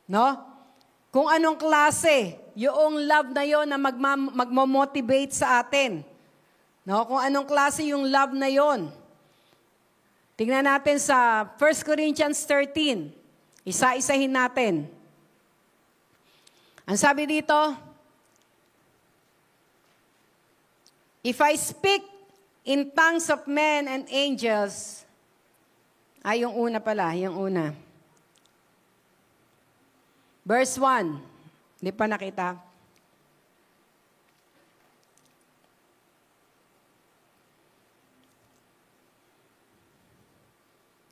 No? Kung anong klase, yung love na yon na magmo-motivate sa atin. No? Kung anong klase yung love na yon. Tingnan natin sa 1 Corinthians 13. Isa-isahin natin. Ang sabi dito, if I speak in tongues of men and angels, yung una pala, yung una. Verse 1. Hindi pa nakita.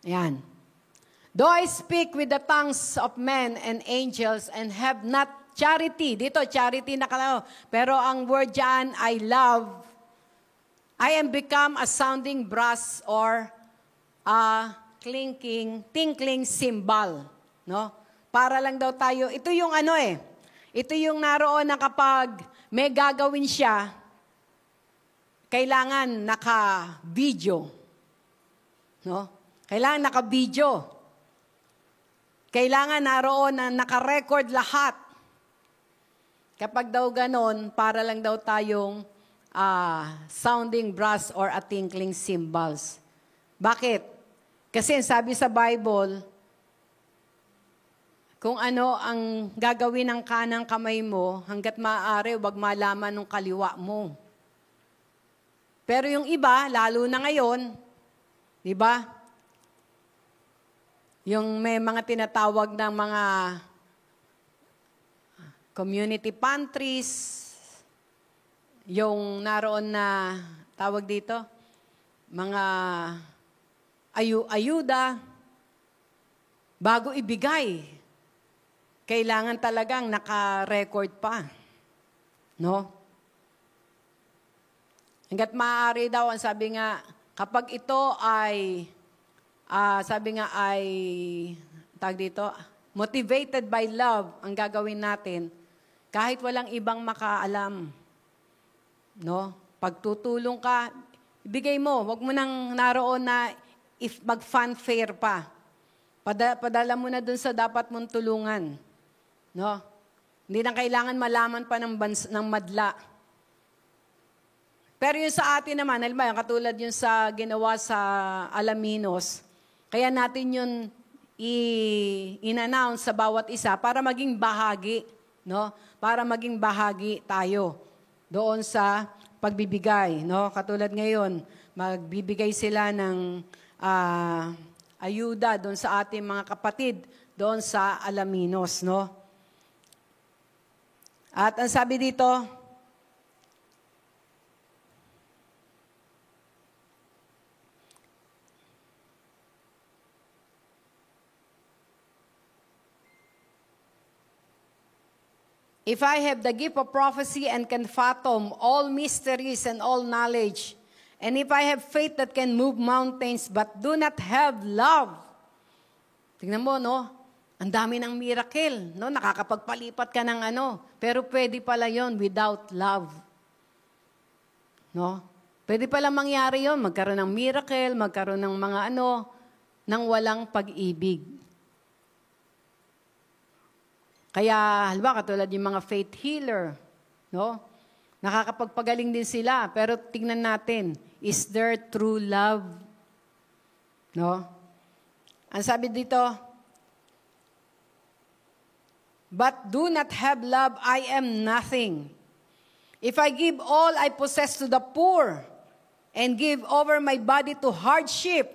Ayan. Though I speak with the tongues of men and angels and have not charity. Dito, charity na kalao. Pero ang word dyan ay love. I am become a sounding brass or a tinkling cymbal. No? Para lang daw tayo, ito yung ito yung naroon na kapag may gagawin siya, kailangan naka-video. No? Kailangan naka-video. Kailangan naroon na naka-record lahat. Kapag daw ganon, para lang daw tayong sounding brass or a tinkling cymbals. Bakit? Kasi sabi sa Bible, kung ano ang gagawin ng kanang kamay mo, hanggat maaari, wag malaman ng kaliwa mo. Pero yung iba, lalo na ngayon, di ba? Yung may mga tinatawag ng mga community pantries, yung naroon na, tawag dito, mga ayuda, bago ibigay, kailangan talagang naka-record pa. No? Hanggat maaari daw, ang sabi nga, kapag ito ay, tawag dito, motivated by love, ang gagawin natin, kahit walang ibang makaalam. No? Pagtutulong ka, ibigay mo. Huwag mo nang naroon na mag-fanfare pa. Padala mo na dun sa dapat mong tulungan. No? Hindi na kailangan malaman pa ng madla. Pero yung sa atin naman, halimbawa, katulad yung sa ginawa sa Alaminos, kaya natin yun in-announce sa bawat isa para maging bahagi, no? Para maging bahagi tayo doon sa pagbibigay, no? Katulad ngayon, magbibigay sila ng ayuda doon sa ating mga kapatid doon sa Alaminos, no? At ang sabi dito, if I have the gift of prophecy and can fathom all mysteries and all knowledge, and if I have faith that can move mountains but do not have love. Tingnan mo, no? Ang dami ng miracle, no? Nakakapagpalipat ka ng pero pwede pala yon without love. No? Pwede pala mangyari yon, magkaroon ng miracle, magkaroon ng mga nang walang pag-ibig. Kaya, halimbawa, katulad yung mga faith healer, no? Nakakapagpagaling din sila, pero tingnan natin, is there true love? No? Ang sabi dito, but do not have love, I am nothing. If I give all I possess to the poor, and give over my body to hardship,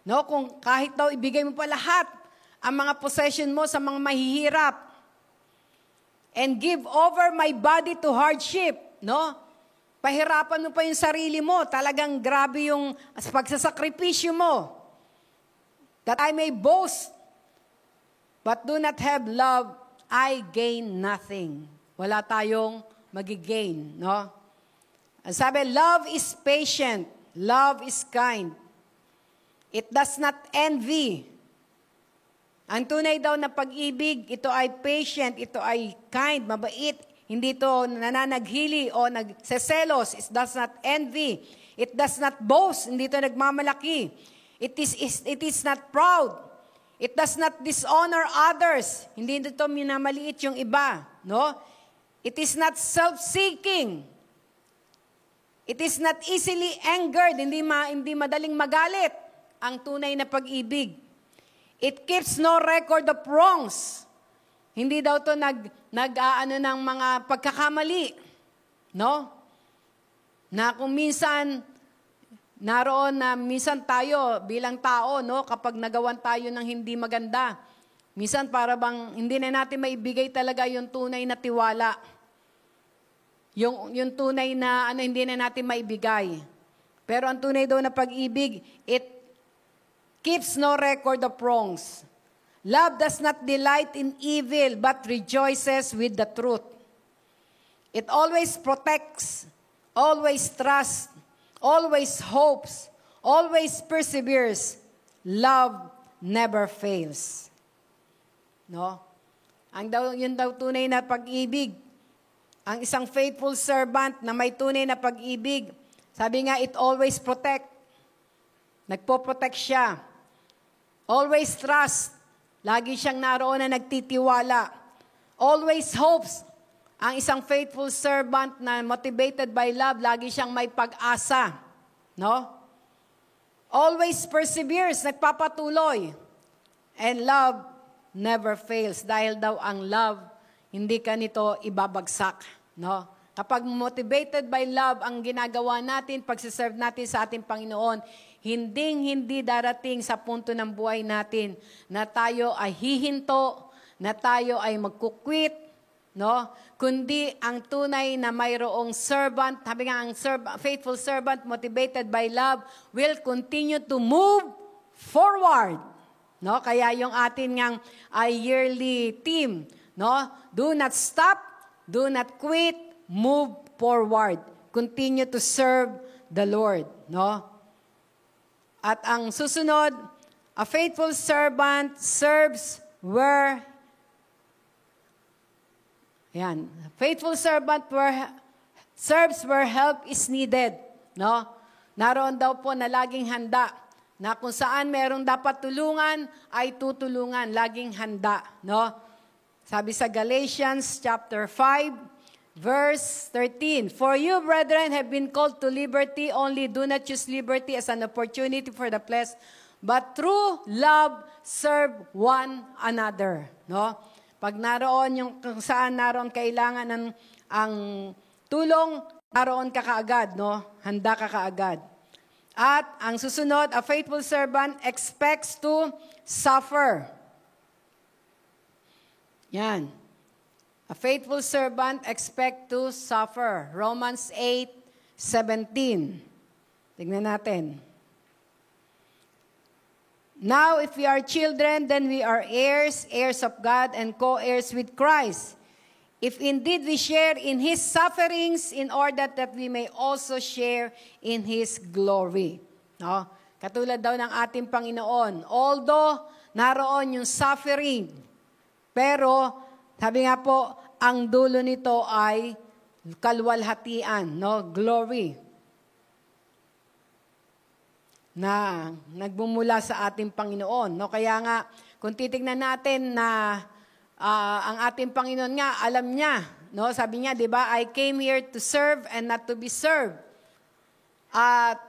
no? Kung kahit daw ibigay mo pa lahat, ang mga possession mo sa mga mahihirap, and give over my body to hardship, no? Pahirapan mo pa yung sarili mo, talagang grabe yung pagsasakripisyo mo. That I may boast, but do not have love, I gain nothing. Wala tayong magigain, no? Ang sabi, love is patient, love is kind. It does not envy. Ang tunay daw na pag-ibig, ito ay patient, ito ay kind, mabait. Hindi ito nananaghili o nagseselos. It does not envy. It does not boast. Hindi ito nagmamalaki. It is not proud. It does not dishonor others. Hindi ito minamaliit yung iba. No? It is not self-seeking. It is not easily angered. Hindi madaling magalit ang tunay na pag-ibig. It keeps no record of wrongs. Hindi daw to ng mga pagkakamali. No? Na kung minsan, naroon na minsan tayo bilang tao, no? Kapag nagawan tayo ng hindi maganda, minsan para bang hindi na natin maibigay talaga yung tunay na tiwala. Yung tunay na hindi na natin maibigay. Pero ang tunay daw na pag-ibig, it keeps no record of wrongs. Love does not delight in evil, but rejoices with the truth. It always protects, always trusts, always hopes, always perseveres. Love never fails. No? Yun daw tunay na pag-ibig. Ang isang faithful servant na may tunay na pag-ibig, sabi nga, it always protect. Nagpo-protect siya. Always trust. Lagi siyang naroon na nagtitiwala. Always hopes. Ang isang faithful servant na motivated by love, lagi siyang may pag-asa. No? Always perseveres, nagpapatuloy. And love never fails. Dahil daw ang love, hindi ka nito ibabagsak. No? Kapag motivated by love ang ginagawa natin, pagsiserve natin sa ating Panginoon, hindi darating sa punto ng buhay natin na tayo ay hihinto, na tayo ay magkukwit, no? Kundi ang tunay na mayroong servant, sabi nga ang faithful servant motivated by love will continue to move forward. No? Kaya yung atin ngang yearly theme, no? Do not stop, do not quit, move forward. Continue to serve the Lord, no? At ang susunod, a faithful servant serves where faithful servant serves where help is needed, no? Naroon daw po na laging handa, na kung saan merong dapat tulungan ay tutulungan, laging handa, no? Sabi sa Galatians chapter 5, verse 13, "For you, brethren, have been called to liberty, only do not use liberty as an opportunity for the flesh, but through love serve one another." No? Pag naroon yung kung saan naroon kailangan ng ang tulong, naroon ka kaagad, no? Handa ka kaagad. At ang susunod, a faithful servant expects to suffer. Yan. A faithful servant expect to suffer. Romans 8:17. Tingnan natin. "Now, if we are children, then we are heirs, heirs of God, and co-heirs with Christ. If indeed we share in His sufferings, in order that we may also share in His glory." No? Katulad daw ng ating Panginoon. Although, naroon yung suffering, pero, sabi nga po, ang dulo nito ay kalwalhatian, no? Glory. Na nagbumula sa ating Panginoon. No? Kaya nga, kung titignan natin na ang ating Panginoon nga, alam niya, no? Sabi niya, di ba, "I came here to serve and not to be served." At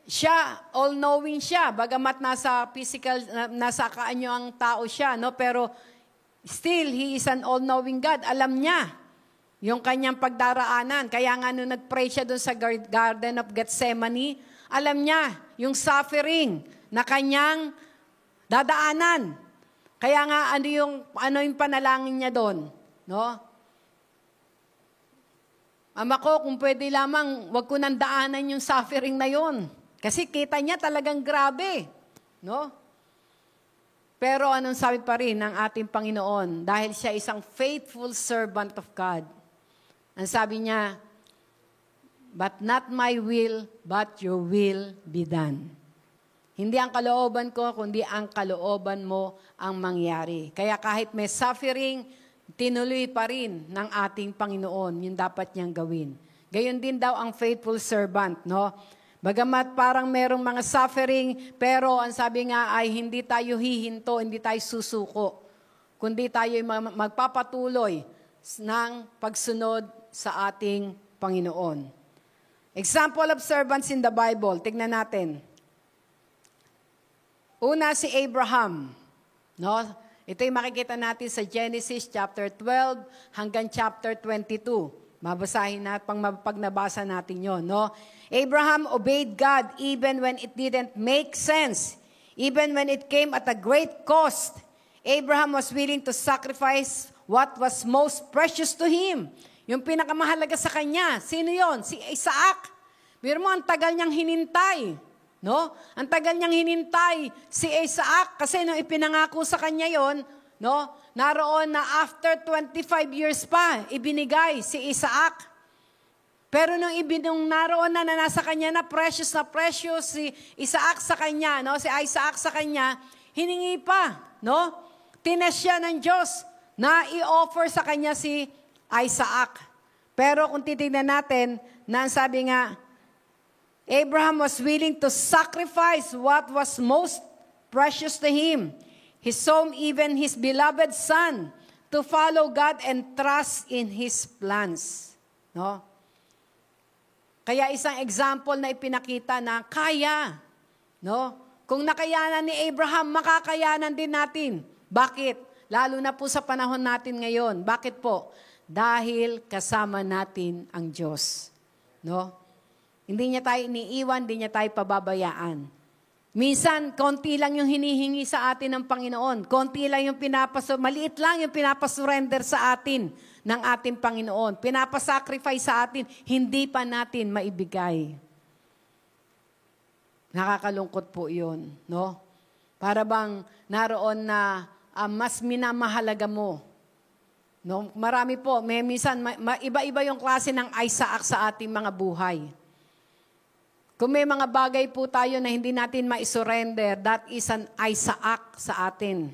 siya, all-knowing siya, bagamat nasa physical, nasa kaanyo ang tao siya, no? Pero still, He is an all-knowing God. Alam niya yung kanyang pagdaraanan. Kaya nga nung nag-pray siya doon sa Garden of Gethsemane, alam niya yung suffering na kanyang dadaanan. Kaya nga, ano yung panalangin niya doon? No? "Ama ko, kung pwede lamang, wag ko nang daanan yung suffering na yon." Kasi kita niya talagang grabe. No? Pero anong sabi pa rin ng ating Panginoon? Dahil siya isang faithful servant of God. Ang sabi niya, "But not my will, but your will be done." Hindi ang kalooban ko, kundi ang kalooban mo ang mangyari. Kaya kahit may suffering, tinuloy pa rin ng ating Panginoon yung dapat niyang gawin. Gayon din daw ang faithful servant, no? Bagamat parang merong mga suffering, pero ang sabi nga ay hindi tayo hihinto, hindi tayo susuko, kundi tayo magpapatuloy ng pagsunod sa ating Panginoon. Example of servants in the Bible, tignan natin. Una, si Abraham. No? Ito yung makikita natin sa Genesis chapter 12 hanggang chapter 22. Mabasahin natin, pag nabasa natin yon. No? Abraham obeyed God even when it didn't make sense. Even when it came at a great cost. Abraham was willing to sacrifice what was most precious to him. Yung pinakamahalaga sa kanya. Sino yon? Si Isaac. Biro mo, ang tagal niyang hinintay. No? Ang tagal niyang hinintay si Isaac kasi nung ipinangako sa kanya yon, no? Naroon na after 25 years pa, ibinigay si Isaac. Pero nung naroon na nasa kanya na precious si Isaac sa kanya, no? Si Isaac sa kanya, hiningi pa, no? Tinest siya ng Diyos na i-offer sa kanya si Isaac. Pero kung titignan natin, na sabi nga, Abraham was willing to sacrifice what was most precious to him, his home, even his beloved son, to follow God and trust in His plans. No? Kaya isang example na ipinakita na kaya. No? Kung nakayanan ni Abraham, makakayanan din natin. Bakit? Lalo na po sa panahon natin ngayon. Bakit po? Dahil kasama natin ang Diyos. No? Hindi niya tayo iniiwan, hindi niya tayo pababayaan. Minsan, konti lang yung hinihingi sa atin ng Panginoon. Konti lang yung maliit lang yung pinapasurrender sa atin ng ating Panginoon. Pinapasacrifice sa atin, hindi pa natin maibigay. Nakakalungkot po yun, no? Para bang naroon na mas minamahalaga mo. No? Marami po, minsan, iba-iba yung klase ng Isaac sa ating mga buhay. Kung may mga bagay po tayo na hindi natin ma-surrender, that is an Isaac sa atin.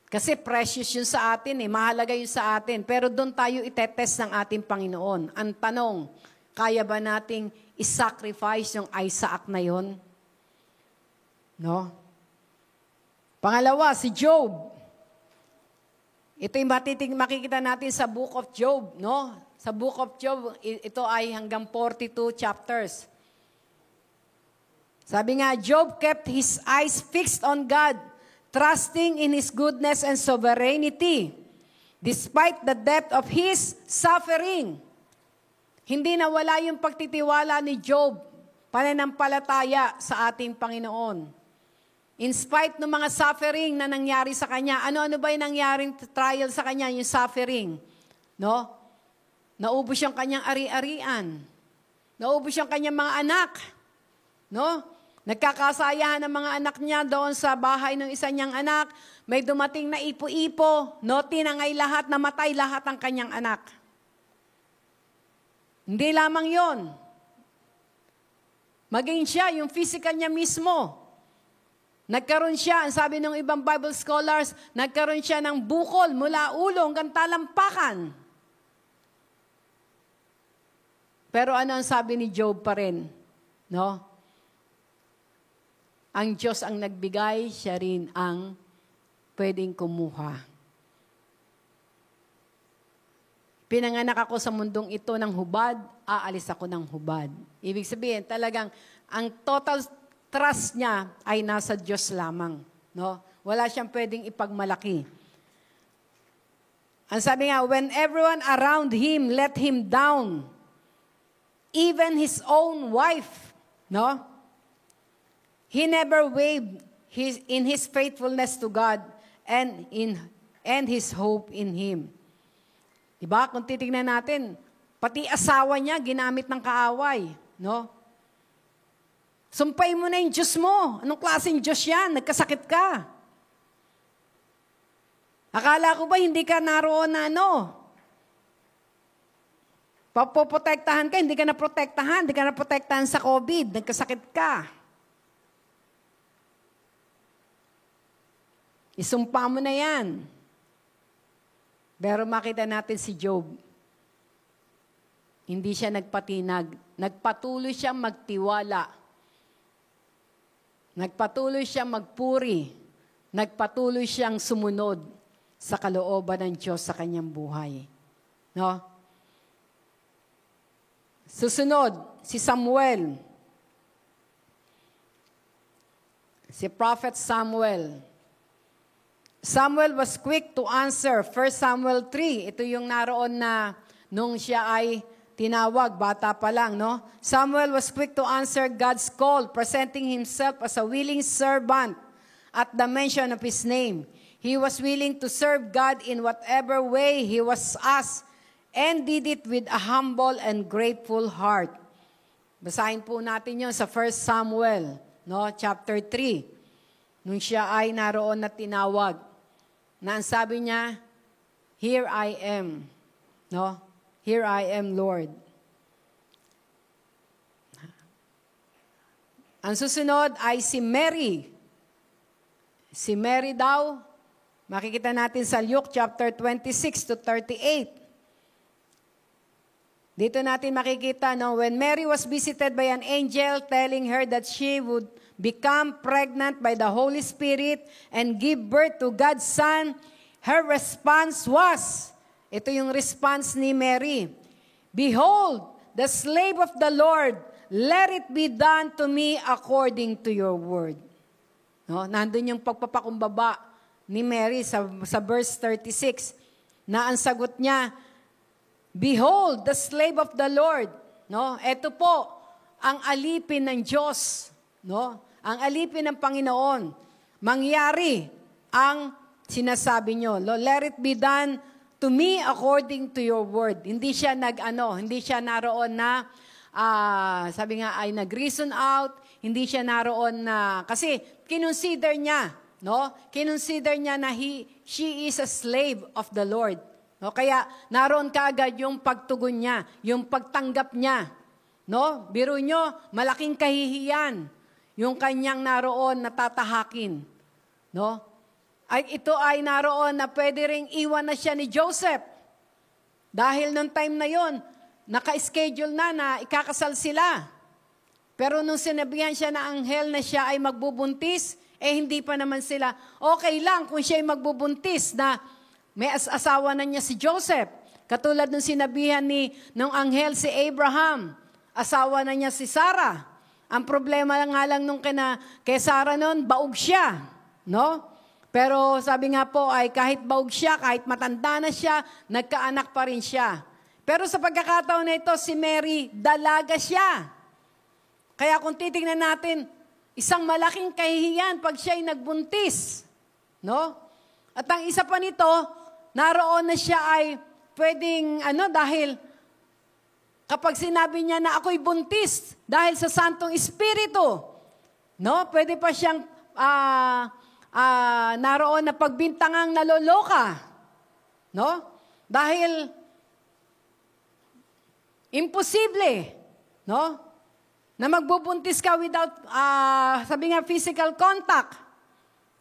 Kasi precious yun sa atin, mahalaga yun sa atin. Pero doon tayo itetest ng ating Panginoon. Ang tanong, kaya ba nating isacrifice yung Isaac na yun? No? Pangalawa, si Job. Ito yung makikita natin sa Book of Job, no? Sa Book of Job, ito ay hanggang 42 chapters. Sabi nga, Job kept his eyes fixed on God, trusting in His goodness and sovereignty, despite the depth of his suffering. Hindi nawala yung pagtitiwala ni Job, pananampalataya sa ating Panginoon. In spite ng mga suffering na nangyari sa kanya, ano-ano ba yung nangyaring trial sa kanya, yung suffering? No? Naubos yung kanyang ari-arian. Naubos yung kanyang mga anak. No? Nagkakasayahan ng mga anak niya doon sa bahay ng isa niyang anak. May dumating na ipo-ipo. No? Tinangay lahat, namatay lahat ang kanyang anak. Hindi lamang yon. Maging siya, yung physical niya mismo. Nagkaroon siya, ang sabi ng ibang Bible scholars, nagkaroon siya ng bukol mula ulo hanggang talampakan. Pero ano ang sabi ni Job pa rin? No? Ang Diyos ang nagbigay, siya rin ang pwedeng kumuha. Pinanganak ako sa mundong ito ng hubad, aalis ako ng hubad. Ibig sabihin, talagang ang total trust niya ay nasa Diyos lamang. No? Wala siyang pwedeng ipagmalaki. Ang sabi nga, when everyone around him let him down, even his own wife, no? He never wavered in his faithfulness to God and his hope in Him. Diba? Kung titignan natin, pati asawa niya ginamit ng kaaway, no? Sumpay mo na yung Diyos mo. Anong klaseng Diyos yan? Nagkasakit ka. Akala ko ba hindi ka naroon na papoprotektahan ka, hindi ka naprotektahan. Hindi ka naprotektahan sa COVID. Nagkasakit ka. Isumpa mo na yan. Pero makita natin si Job. Hindi siya nagpatinag. Nagpatuloy siyang magtiwala. Nagpatuloy siyang magpuri. Nagpatuloy siyang sumunod sa kalooban ng Diyos sa kanyang buhay. No? Susunod, si Samuel. Si Prophet Samuel. Samuel was quick to answer. 1 Samuel 3. Ito yung naroon na nung siya ay tinawag, bata pa lang, no? Samuel was quick to answer God's call, presenting himself as a willing servant at the mention of his name. He was willing to serve God in whatever way he was asked and did it with a humble and grateful heart. Basahin po natin yun sa 1 Samuel, no? Chapter 3. Nung siya ay naroon na tinawag, na ang sabi niya, here I am, no? Here I am, Lord. Ang susunod ay si Mary. Si Mary daw, makikita natin sa Luke chapter 26 to 38. Dito natin makikita, no, when Mary was visited by an angel telling her that she would become pregnant by the Holy Spirit and give birth to God's Son, her response was, ito yung response ni Mary. Behold, the slave of the Lord, let it be done to me according to your word. No, nandun yung pagpapakumbaba ni Mary sa verse 36, na ang sagot niya, behold, the slave of the Lord. No, ito po ang alipin ng Diyos, no? Ang alipin ng Panginoon. Mangyari ang sinasabi nyo. Let it be done to me according to your word. Hindi siya hindi siya naroon na, sabi nga ay nag-reason out, hindi siya naroon na, kasi kinonsider niya, no? Kinonsider niya na she is a slave of the Lord. No? Kaya naroon kaagad yung pagtugon niya, yung pagtanggap niya. No? Biro nyo, malaking kahihiyan yung kanyang naroon na tatahakin. No? Ito ay naroon na pwede ring iwan na siya ni Joseph. Dahil nung time na yon, naka-schedule na ikakasal sila. Pero nung sinabihan siya na anghel na siya ay magbubuntis, hindi pa naman sila, okay lang kung siya ay magbubuntis na may asawa na niya si Joseph. Katulad ng sinabihan ng anghel si Abraham, asawa na niya si Sarah. Ang problema nga lang kay Sarah noon, baog siya. No? Pero sabi nga po ay kahit baog siya, kahit matanda na siya, nagkaanak pa rin siya. Pero sa pagkakataon na ito, si Mary, dalaga siya. Kaya kung titingnan natin, isang malaking kahihiyan pag siya'y nagbuntis. No? At ang isa pa nito, naroon na siya ay pwedeng, dahil kapag sinabi niya na ako'y buntis dahil sa Santong Espiritu, no? Pwede pa siyang naroon na pagbintangang naloloka. No? Dahil imposible, no? Na magbubuntis ka without, sabi nga, physical contact.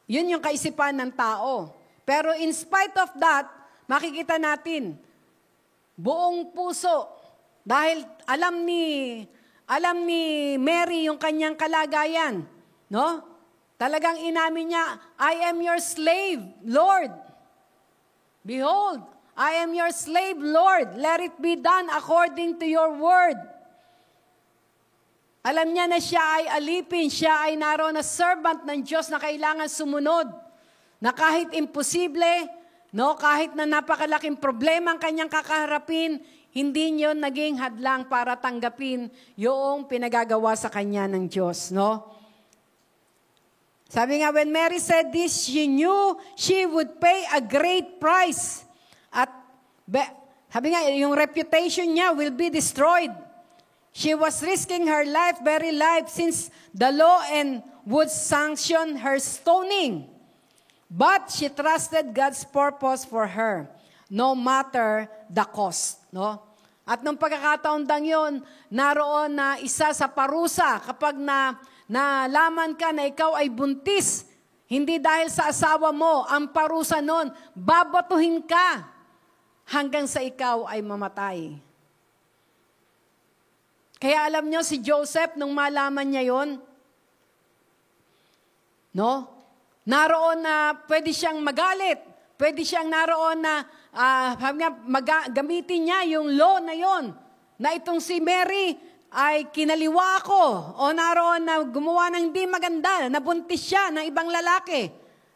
Yun yung kaisipan ng tao. Pero in spite of that, makikita natin, buong puso, dahil alam ni Mary yung kanyang kalagayan, no? Talagang inamin niya, I am your slave, Lord. Behold, I am your slave, Lord. Let it be done according to your word. Alam niya na siya ay alipin, siya ay naroon na servant ng Diyos na kailangan sumunod. Na kahit imposible, no, kahit na napakalaking problema ang kanyang kakaharapin, hindi niyo naging hadlang para tanggapin yung pinagagawa sa kanya ng Diyos, no? Sabi nga, when Mary said this, she knew she would pay a great price. At sabi nga, yung reputation niya will be destroyed. She was risking her life, very life, since the law and would sanction her stoning. But she trusted God's purpose for her, no matter the cost. No? At nung pagkakataon dang yun, naroon na isa sa parusa kapag nalaman ka na ikaw ay buntis, hindi dahil sa asawa mo, ang parusa nun, babatuhin ka hanggang sa ikaw ay mamatay. Kaya alam nyo, si Joseph, nung malaman niya yon, no? Naroon na pwede siyang magalit. Pwede siyang naroon na gamitin niya yung law na yon. Na itong si Mary ay kinaliwa ko. O naroon na gumawa ng hindi maganda. Nabuntis siya ng ibang lalaki.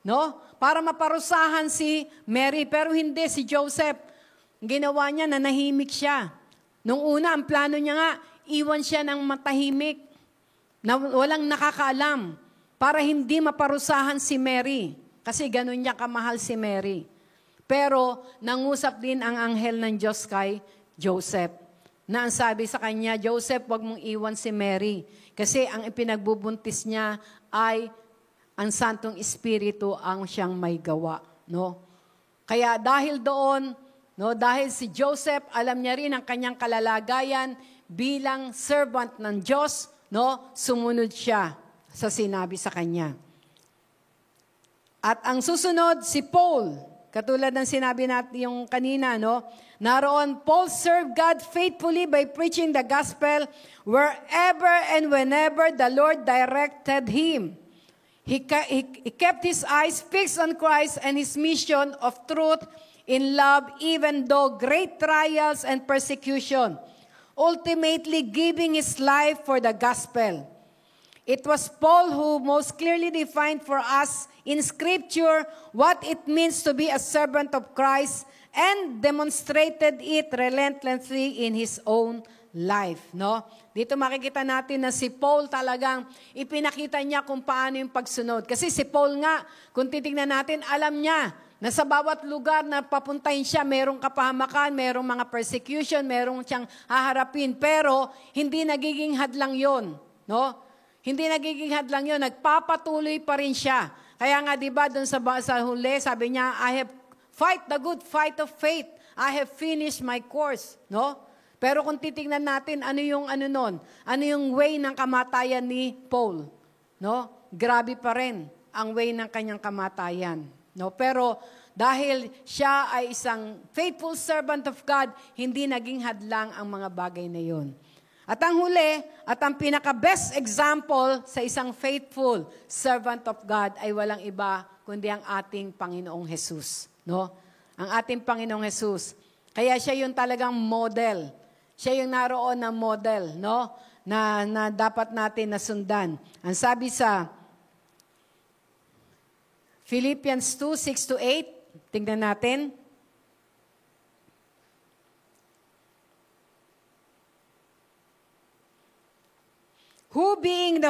No? Para maparusahan si Mary. Pero hindi, si Joseph, ginawa niya na nahimik siya. Nung una, ang plano niya nga, iwan siya ng matahimik. Na walang nakakaalam. Para hindi maparusahan si Mary. Kasi ganun niya kamahal si Mary. Pero nangusap din ang anghel ng Diyos kay Joseph. Na ang sabi sa kanya, Joseph, wag mong iwan si Mary. Kasi ang ipinagbubuntis niya ay ang Santong Espiritu ang siyang may gawa. No? Kaya dahil doon, no, dahil si Joseph, alam niya rin ang kanyang kalalagayan bilang servant ng Diyos, no, sumunod siya sa sinabi sa kanya. At ang susunod, si Paul. Katulad ng sinabi natin yung kanina, no? Naroon, Paul served God faithfully by preaching the gospel wherever and whenever the Lord directed him. He kept his eyes fixed on Christ and his mission of truth in love, even though great trials and persecution, ultimately giving his life for the gospel. It was Paul who most clearly defined for us in Scripture what it means to be a servant of Christ and demonstrated it relentlessly in his own life. No? Dito makikita natin na si Paul talagang ipinakita niya kung paano yung pagsunod. Kasi si Paul nga, kung titingnan natin, alam niya na sa bawat lugar na papuntahin siya, merong kapahamakan, merong mga persecution, merong siyang haharapin. Pero hindi nagiging hadlang yon, no? Hindi nagiging hadlang yun, nagpapatuloy pa rin siya. Kaya nga, di ba, doon sa huli, sabi niya, I have fight the good fight of faith. I have finished my course. No? Pero kung titingnan natin, ano yung nun? Ano yung way ng kamatayan ni Paul? No? Grabe pa rin ang way ng kanyang kamatayan. No? Pero dahil siya ay isang faithful servant of God, hindi naging hadlang ang mga bagay na yun. At ang huli, at ang pinaka-best example sa isang faithful servant of God ay walang iba kundi ang ating Panginoong Jesus. No? ang ating Panginoong Jesus. Kaya siya yung talagang model. Siya yung naroon na model, no? Na dapat natin nasundan. Ang sabi sa Philippians 2:6-8, tingnan natin. Who being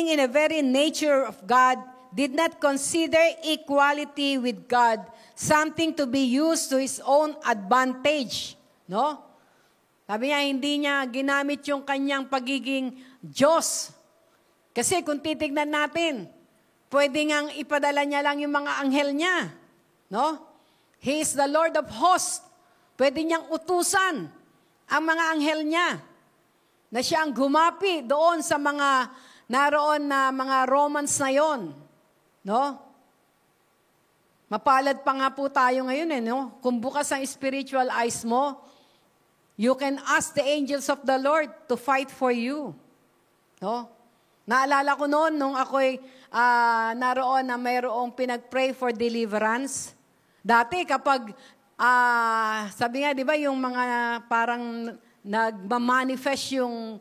in the very nature of God, did not consider equality with God something to be used to his own advantage. No? Sabi niya, hindi niya ginamit yung kanyang pagiging Diyos. Kasi kung titignan natin, pwede ngang ipadala niya lang yung mga anghel niya. No? He is the Lord of hosts. Pwede niyang utusan ang mga anghel niya na siya ang gumapi doon sa mga naroon na mga Romans na yon. No? Mapalad pa nga po tayo ngayon no? Kung bukas ang spiritual eyes mo, you can ask the angels of the Lord to fight for you. No? Naalala ko noon, nung ako'y naroon na mayroong pinag-pray for deliverance. Dati kapag, sabi nga, di ba, yung mga parang nagmamanifest yung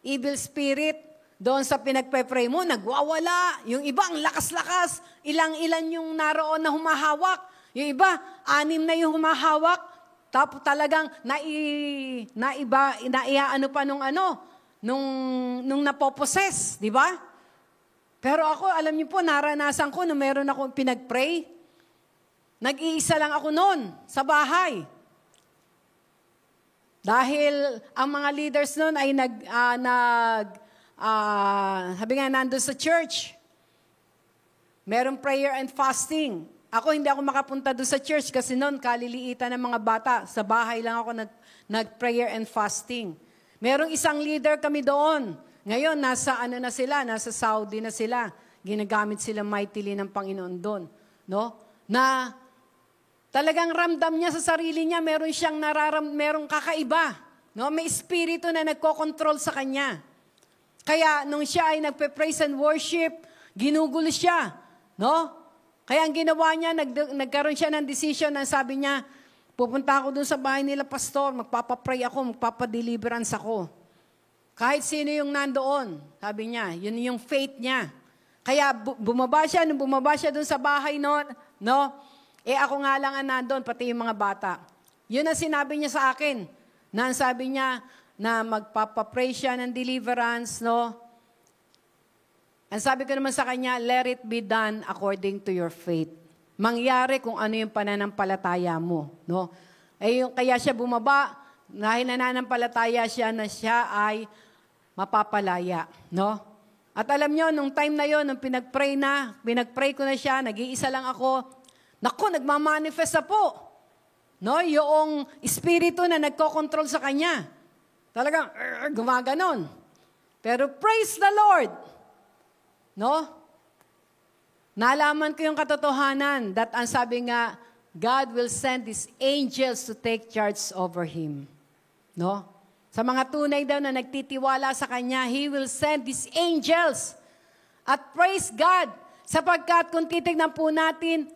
evil spirit, doon sa pinagpe-pray mo, nagwawala. Yung iba, ang lakas-lakas. Ilang-ilan yung naroon na humahawak. Yung iba, 6 na yung humahawak. Tapos talagang naiaano pa nung napoposes. Di ba? Pero ako, alam niyo po, naranasan ko nung meron akong pinag-pray. Nag-iisa lang ako noon sa bahay. Dahil ang mga leaders noon ay sabi nga, nandun sa church. Meron prayer and fasting. Ako, hindi ako makapunta doon sa church kasi noon, kaliliitan ng mga bata. Sa bahay lang ako nag-prayer and fasting. Merong isang leader kami doon. Ngayon, nasa Saudi na sila. Ginagamit sila mightily ng Panginoon doon. No? Na talagang ramdam niya sa sarili niya, meron siyang merong kakaiba. No? May espiritu na nagkokontrol sa kanya. Kaya nung siya ay nagpe-praise and worship, ginugulo siya. No? Kaya ang ginawa niya, nagkaroon siya ng decision na sabi niya, pupunta ako dun sa bahay nila, pastor, magpapapray ako, magpapadeliverance ako. Kahit sino yung nandoon, sabi niya, yun yung faith niya. Kaya bumaba siya, nung bumaba siya dun sa bahay noon, no? Ako nga lang ang nandoon, pati yung mga bata. Yun ang sinabi niya sa akin, na sabi niya, na magpapapray siya ng deliverance, no? Ang sabi ko naman sa kanya, let it be done according to your faith. Mangyari kung ano yung pananampalataya mo, no? Kaya siya bumaba, dahil nananampalataya siya na siya ay mapapalaya, no? At alam nyo, nung time na yon, nung pinag-pray ko na siya, nag-iisa lang ako, naku, nagmamanifest na po, no? Yung espiritu na nagkokontrol sa kanya. Talagang gumaganon. Pero praise the Lord. No? Nalaman ko yung katotohanan that ang sabi nga, God will send His angels to take charge over him. No? Sa mga tunay daw na nagtitiwala sa Kanya, He will send His angels. At praise God, sapagkat kung titignan po natin,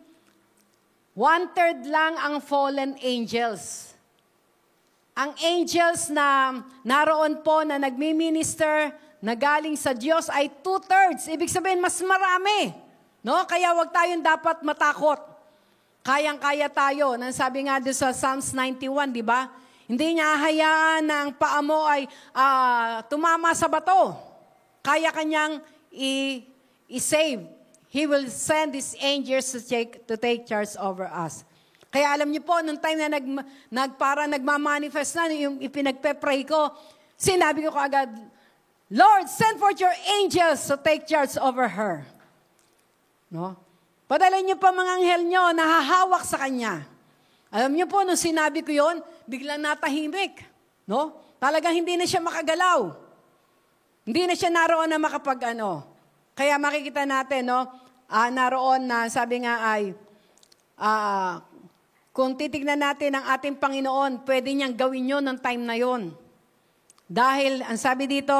1/3 lang ang fallen angels. Ang angels na naroon po na nagmi-minister na galing sa Diyos ay 2/3. Ibig sabihin, mas marami. No? Kaya wag tayong dapat matakot. Kayang-kaya tayo. Nang sabi nga doon sa Psalms 91, di ba? Hindi niya hayaan na ang paa mo ay tumama sa bato. Kaya kanyang i-save. He will send His angels to take charge over us. Kaya alam niyo po, nung time na para nagmamanifest na, yung ipinagpe-pray ko, sinabi ko agad, Lord, send forth your angels to take charge over her. No? Padala niyo pa mga anghel niyo na hahawak sa kanya. Alam niyo po, nung sinabi ko yon, biglang natahimik. No? Talagang hindi na siya makagalaw. Hindi na siya naroon na makapag-ano. Kaya makikita natin, no? Naroon na, sabi nga ay, kung titignan natin ang ating Panginoon, pwede niyang gawin yun ng time na yon. Dahil, ang sabi dito,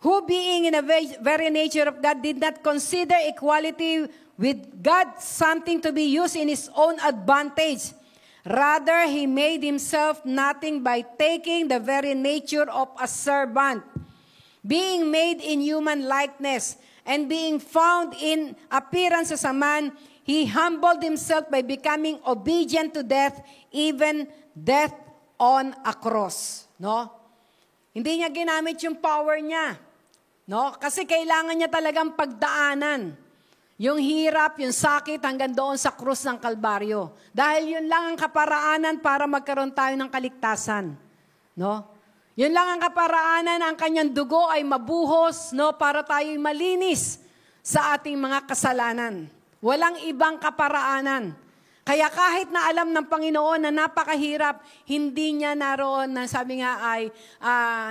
who being in the very nature of God did not consider equality with God something to be used in his own advantage. Rather, he made himself nothing by taking the very nature of a servant, being made in human likeness, and being found in appearance as a man, he humbled himself by becoming obedient to death, even death on a cross. No? Hindi niya ginamit yung power niya. No? Kasi kailangan niya talagang pagdaanan. Yung hirap, yung sakit, hanggang doon sa krus ng Kalbaryo. Dahil yun lang ang kaparaanan para magkaroon tayo ng kaligtasan. No? Yun lang ang kaparaanan, ang kanyang dugo ay mabuhos, no, para tayo'y malinis sa ating mga kasalanan. Walang ibang kaparaanan. Kaya kahit na alam ng Panginoon na napakahirap, hindi niya naroon, na sabi nga ay,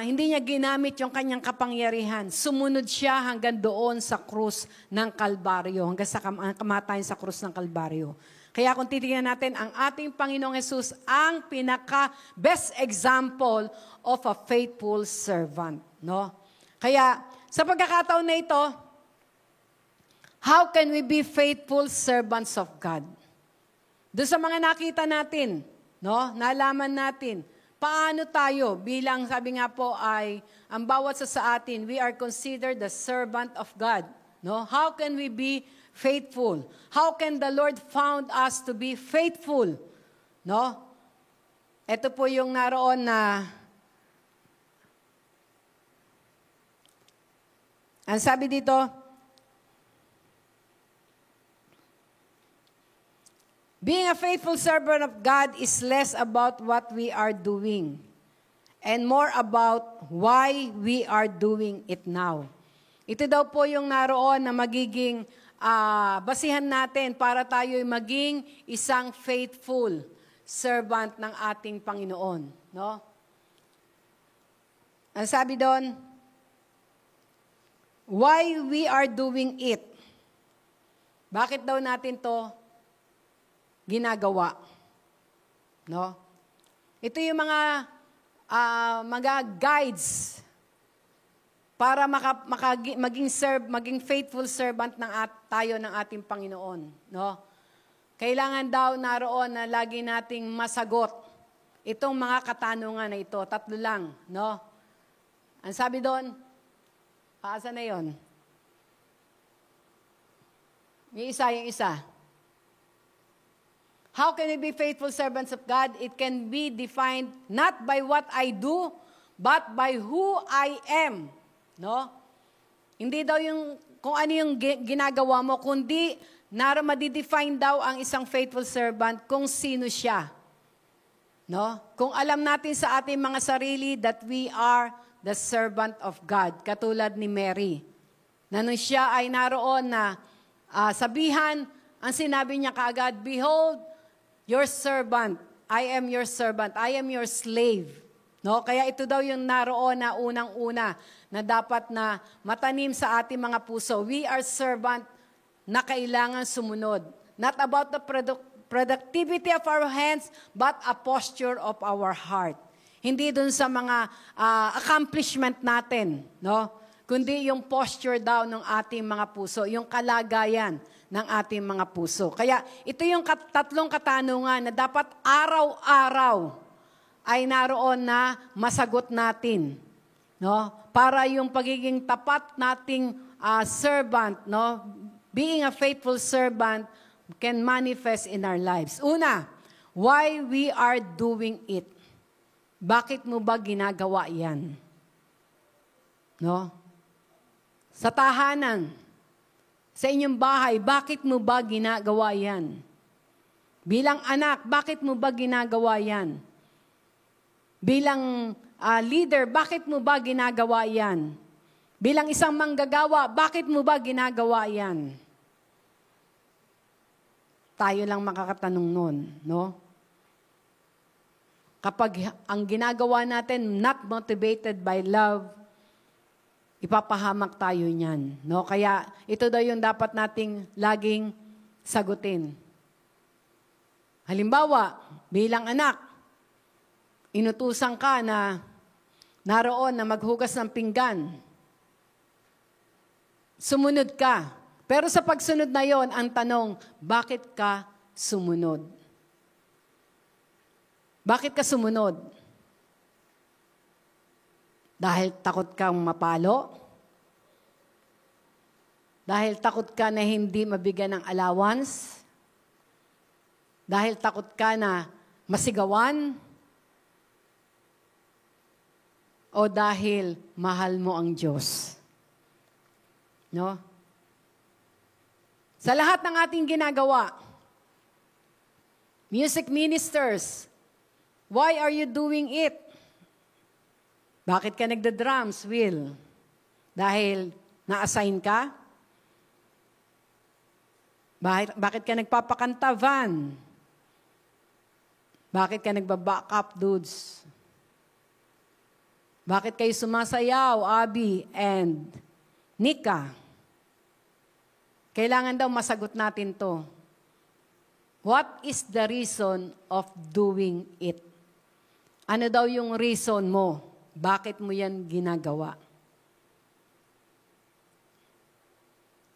hindi niya ginamit yung kanyang kapangyarihan. Sumunod siya hanggang doon sa krus ng Kalbaryo, hanggang sa kamatayan sa krus ng Kalbaryo. Kaya kung titingnan natin, ang ating Panginoong Jesus ang pinaka-best example of a faithful servant. No? Kaya sa pagkakataon na ito, how can we be faithful servants of God? Doon sa mga nakita natin, no, nalaman natin, paano tayo bilang, sabi nga po ay, ang bawat sa atin, we are considered the servant of God. No? How can we be faithful? How can the Lord found us to be faithful? No? Ito po yung naroon na, ang sabi dito, being a faithful servant of God is less about what we are doing and more about why we are doing it now. Ito daw po yung naroon na magiging basihan natin para tayo'y maging isang faithful servant ng ating Panginoon. No? Ang sabi doon, why we are doing it. Bakit daw natin to ginagawa? No? Ito yung mga guides para maging faithful servant tayo ng ating Panginoon. No? Kailangan daw naroon na lagi nating masagot itong mga katanungan na ito. 3 lang. No? Ang sabi doon, paasa na yon? Yung isa. How can we be faithful servants of God? It can be defined not by what I do, but by who I am. No? Hindi daw yung kung ano yung ginagawa mo, kundi madidefine daw ang isang faithful servant kung sino siya. No? Kung alam natin sa ating mga sarili that we are the servant of God, katulad ni Mary. Na nung siya ay naroon na sabihan, ang sinabi niya kaagad, behold, your servant, I am your servant, I am your slave. No? Kaya ito daw yung naroon na unang-una na dapat na matanim sa ating mga puso. We are servant na kailangan sumunod. Not about the productivity of our hands, but a posture of our heart. Hindi dun sa mga accomplishment natin, no? Kundi yung posture daw ng ating mga puso, yung kalagayan ng ating mga puso. Kaya ito yung 3 katanungan na dapat araw-araw ay naroon na masagot natin, no? Para yung pagiging tapat nating servant, no? Being a faithful servant can manifest in our lives. Una, why we are doing it. Bakit mo ba ginagawa yan? No? Sa tahanan, sa inyong bahay, bakit mo ba ginagawa yan? Bilang anak, bakit mo ba ginagawa yan? Bilang leader, bakit mo ba ginagawa yan? Bilang isang manggagawa, bakit mo ba ginagawa yan? Tayo lang makakatanong nun, no? Kapag ang ginagawa natin not motivated by love, ipapahamak tayo niyan, no? Kaya ito daw yung dapat nating laging sagutin. Halimbawa, bilang anak, inutusan ka na naroon na maghugas ng pinggan. Sumunod ka. Pero sa pagsunod na yon, ang tanong, bakit ka sumunod? Bakit ka sumunod? Dahil takot kang mapalo? Dahil takot ka na hindi mabigyan ng allowance? Dahil takot ka na masigawan? O dahil mahal mo ang Diyos? No? Sa lahat ng ating ginagawa, music ministers, why are you doing it? Bakit ka nagda-drums, Will? Dahil na-assign ka? Bakit ka nagpapakanta, Van? Bakit ka nagba-backup, dudes? Bakit kayo sumasayaw, Abby and Nika? Kailangan daw masagot natin to. What is the reason of doing it? Ano daw yung reason mo? Bakit mo yan ginagawa?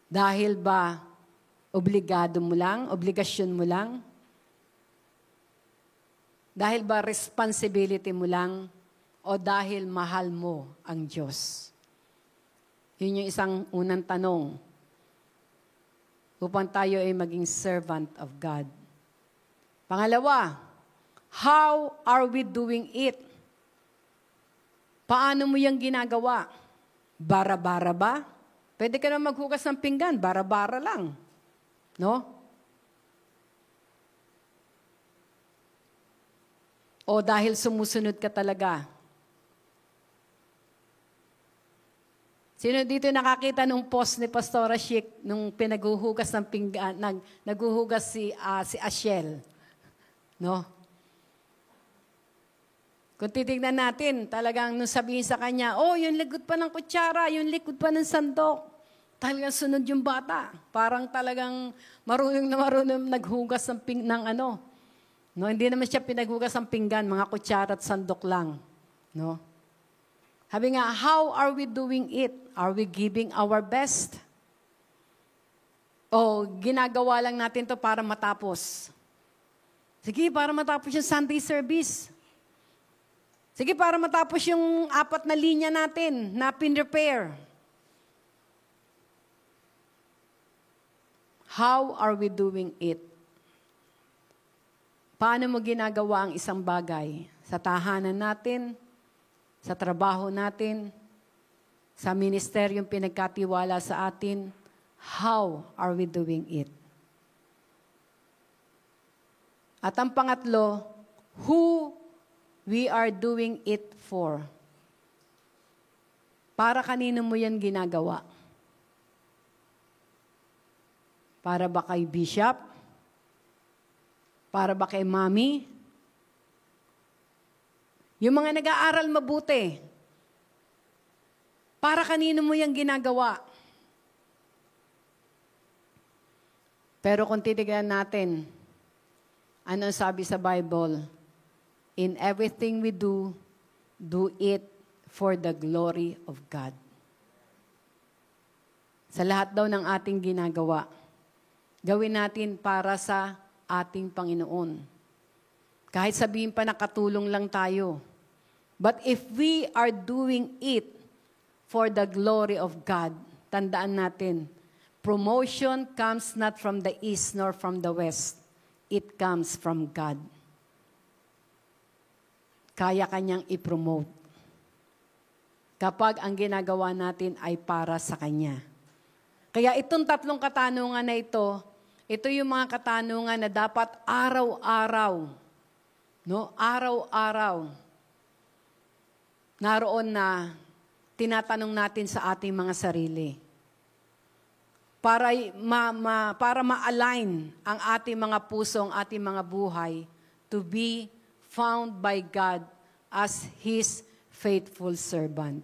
Dahil ba obligado mo lang? Obligasyon mo lang? Dahil ba responsibility mo lang? O dahil mahal mo ang Diyos? Yun yung isang unang tanong. Upang tayo ay maging servant of God. Pangalawa, how are we doing it? Paano mo yung ginagawa? Bara-bara ba? Pwede ka na maghugas ng pinggan, bara-bara lang. No? O dahil sumusunod ka talaga? Sino dito nakakita nung post ni Pastora Chic nung pinaghuhugas ng pinggan, naghuhugas si Ashel? No? Kung titignan natin, talagang nung sabihin sa kanya, oh, yung likod pa ng kutsara, yung likod pa ng sandok. Talagang sunod yung bata. Parang talagang marunong naghugas ng ano. No, hindi naman siya pinaghugas ng pinggan, mga kutsara at sandok lang. No? Sabi nga, how are we doing it? Are we giving our best? O ginagawa lang natin to para matapos? Sige, para matapos yung Sunday service. Sige, para matapos yung 4 na linya natin na pin-repair. How are we doing it? Paano mo ginagawa ang isang bagay? Sa tahanan natin, sa trabaho natin, sa ministeryong pinagkatiwala sa atin, how are we doing it? At ang pangatlo, who we are doing it for. Para kanino mo yan ginagawa? Para ba kay bishop? Para ba kay mami? Yung mga nag-aaral mabuti, para kanino mo yan ginagawa? Pero kung titignan natin, ano sabi sa Bible? In everything we do, do it for the glory of God. Sa lahat daw ng ating ginagawa, gawin natin para sa ating Panginoon. Kahit sabihin pa nakatulong lang tayo. But if we are doing it for the glory of God, tandaan natin, promotion comes not from the east nor from the west. It comes from God. Kaya kanyang i-promote. Kapag ang ginagawa natin ay para sa Kanya. Kaya itong 3 katanungan na ito yung mga katanungan na dapat araw-araw, no? Araw-araw, naroon na tinatanong natin sa ating mga sarili. Para ma-align ang ating mga puso, ang ating mga buhay to be found by God as His faithful servant.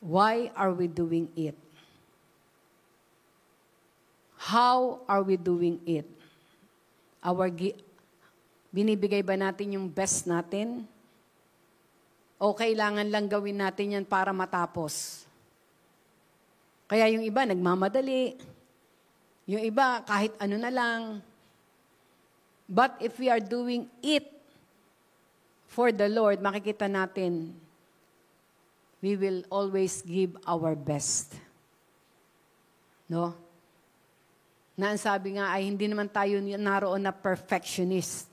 Why are we doing it? How are we doing it? Binibigay ba natin yung best natin? O kailangan lang gawin natin yan para matapos? Kaya yung iba nagmamadali. Yung iba kahit ano na lang. But if we are doing it for the Lord, makikita natin, we will always give our best. No? Na ang sabi nga ay hindi naman tayo naroon na perfectionist.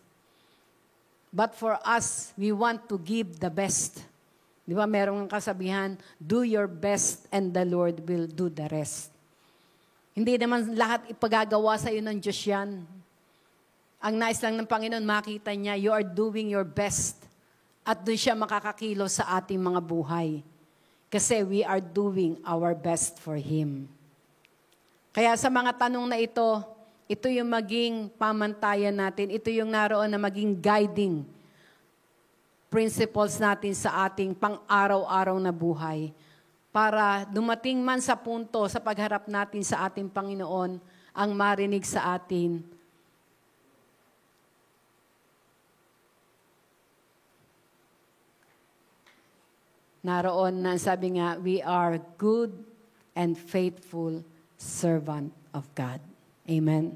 But for us, we want to give the best. Di ba, merong kasabihan, do your best and the Lord will do the rest. Hindi naman lahat ipagagawa sa iyo ng Diyos yan. Ang nais lang ng Panginoon, makita niya, you are doing your best. At doon siya makakakilos sa ating mga buhay. Kasi we are doing our best for Him. Kaya sa mga tanong na ito yung maging pamantayan natin. Ito yung naroon na maging guiding principles natin sa ating pang-araw-araw na buhay. Para dumating man sa punto sa pagharap natin sa ating Panginoon, ang marinig sa atin, naroon na sabi nga, we are good and faithful servant of God. Amen.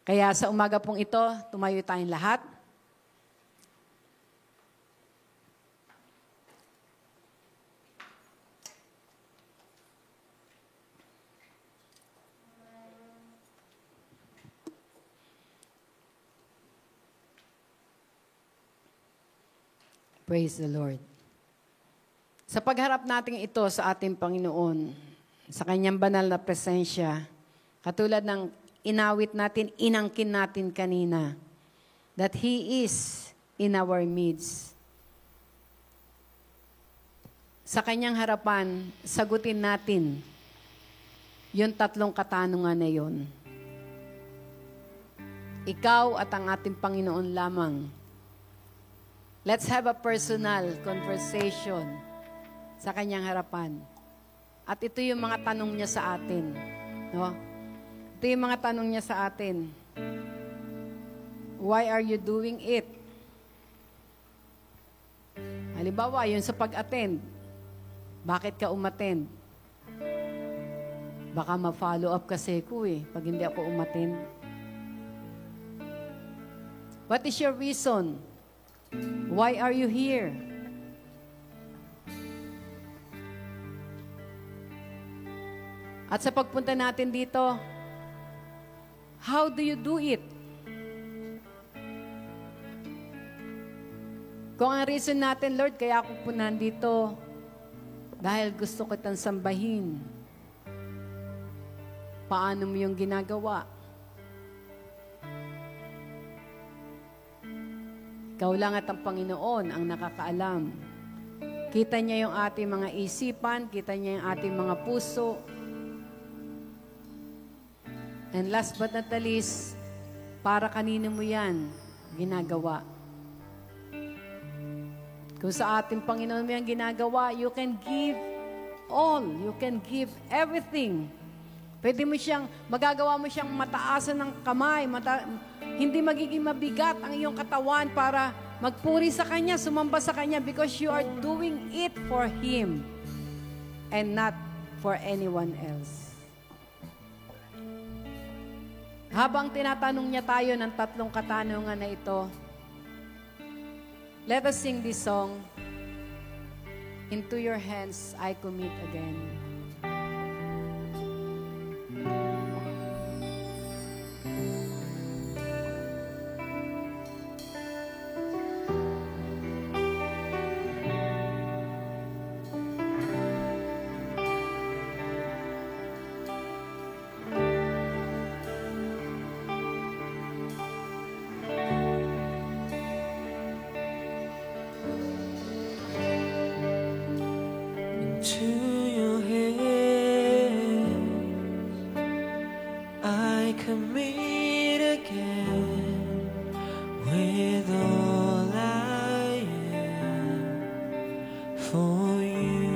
Kaya sa umaga pong ito, tumayo tayong lahat. Praise the Lord. Sa pagharap natin ito sa ating Panginoon, sa Kanyang banal na presensya, katulad ng inawit natin, inangkin natin kanina, that He is in our midst. Sa Kanyang harapan, sagutin natin yung tatlong katanungan na yun. Ikaw at ang ating Panginoon lamang. Let's have a personal conversation sa Kanyang harapan. At ito yung mga tanong niya sa atin. No? Ito yung mga tanong niya sa atin. Why are you doing it? Halimbawa, yun sa pag-attend. Bakit ka umattend? Baka ma-follow up kasi ko pag hindi ako umattend. What is your reason? Why are you here? At sa pagpunta natin dito, how do you do it? Kung ang reason natin, Lord, kaya ako po nandito, dahil gusto kitang sambahin. Paano mo yung ginagawa? Ikaw lang at ang Panginoon ang nakakaalam. Kita niya yung ating mga isipan, kita niya yung ating mga puso. And last but not the least, para kanino mo yan ginagawa? Kung sa ating Panginoon mo yan ginagawa, you can give all. You can give everything. Pwede mo siyang, magagawa mo siyang mataasan ng kamay, hindi magiging mabigat ang iyong katawan para magpuri sa Kanya, sumamba sa Kanya because you are doing it for Him and not for anyone else. Habang tinatanong niya tayo ng tatlong katanungan na ito, let us sing this song, Into Your Hands I Commit Again. To your hands I commit again, with all I am for you,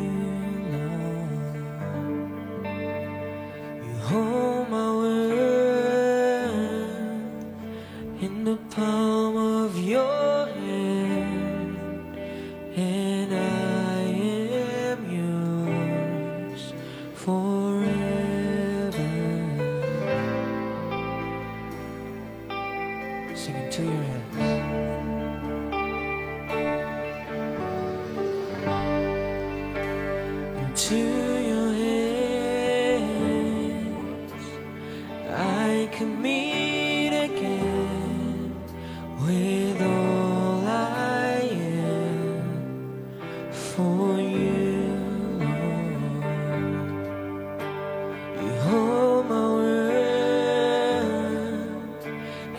Lord. You hold my world in the palm of your hand, and I am yours forever. Sing into your hands. Into your hands I commit again with all I am for you, Lord. You hold my world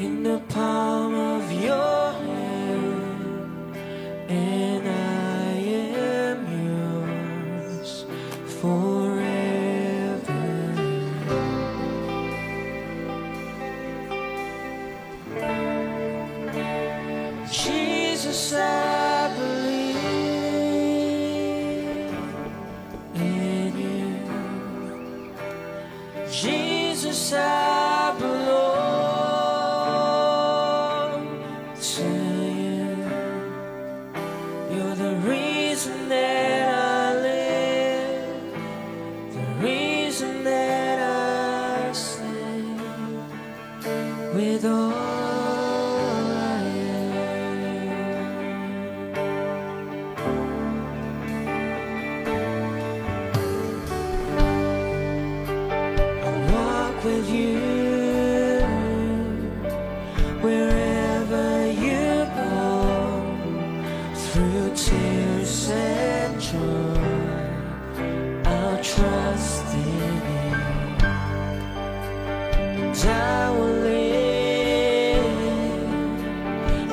in the palm of your hand, and I am yours forever. Jesus, I believe in you. Jesus, I belong to you. You're the reason that I live, the reason that I sing with all I am. I walk with you wherever you go, through tears and joy. I'll trust in you, and I will live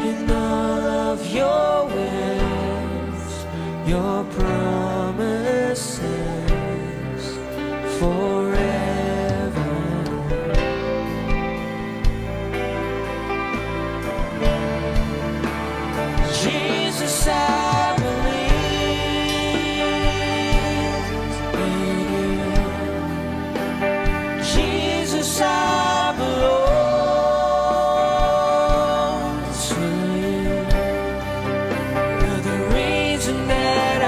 in all of your ways, your promises forever. Jesus, I believe in you. Jesus, I belong to you. You're the reason that I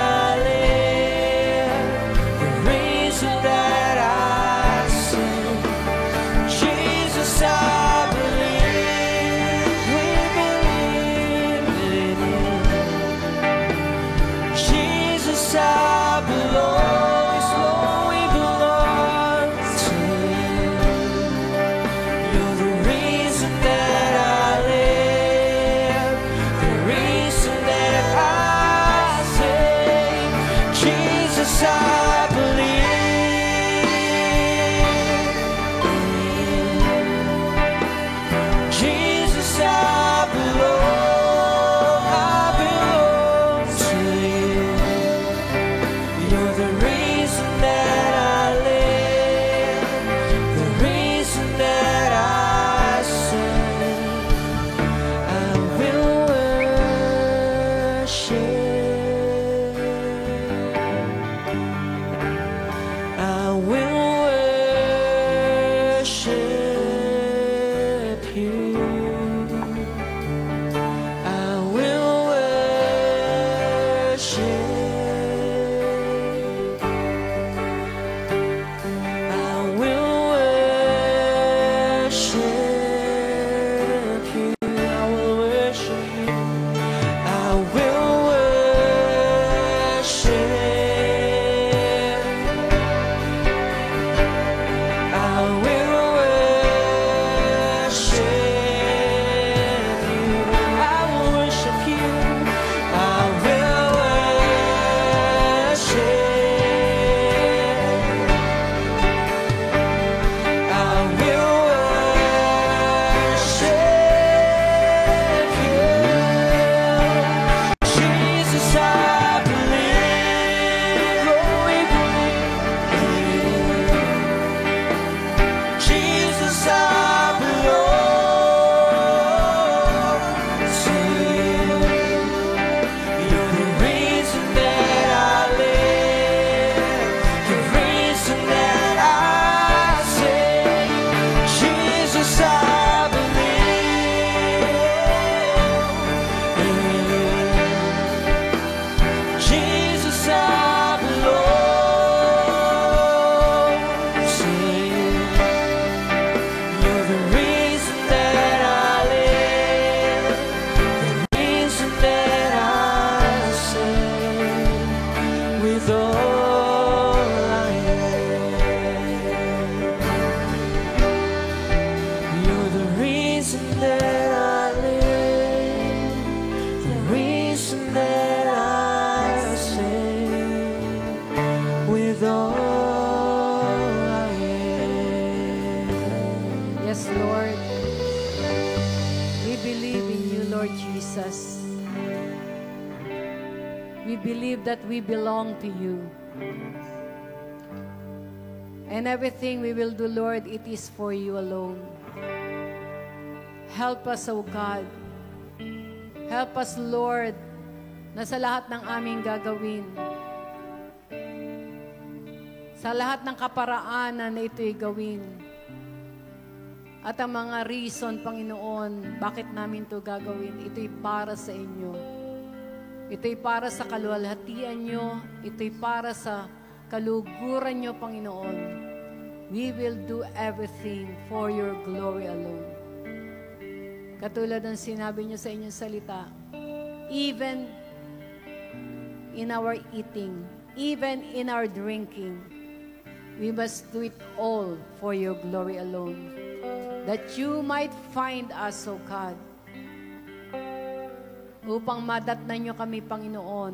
believe in you, Lord Jesus. We believe that we belong to you. And everything we will do, Lord, it is for you alone. Help us, O God. Help us, Lord, na sa lahat ng aming gagawin, sa lahat ng kaparaanan na ito'y gawin, at ang mga reason, Panginoon, bakit namin ito gagawin, ito'y para sa inyo. Ito'y para sa kaluwalhatian nyo. Ito'y para sa kaluguran nyo, Panginoon. We will do everything for your glory alone. Katulad ng sinabi nyo sa inyong salita, even in our eating, even in our drinking, we must do it all for your glory alone. That you might find us, O God, upang madatnan nyo kami, Panginoon,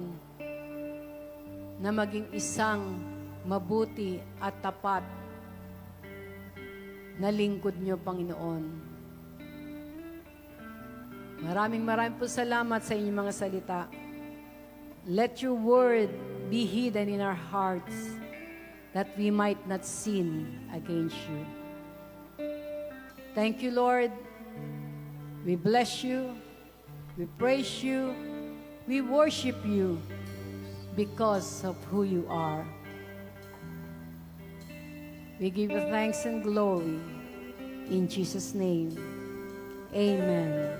na maging isang mabuti at tapat na lingkod nyo, Panginoon. Maraming po salamat sa inyong mga salita. Let your word be hidden in our hearts that we might not sin against you. Thank you, Lord. We bless you. We praise you. We worship you because of who you are. We give you thanks and glory in Jesus' name. Amen.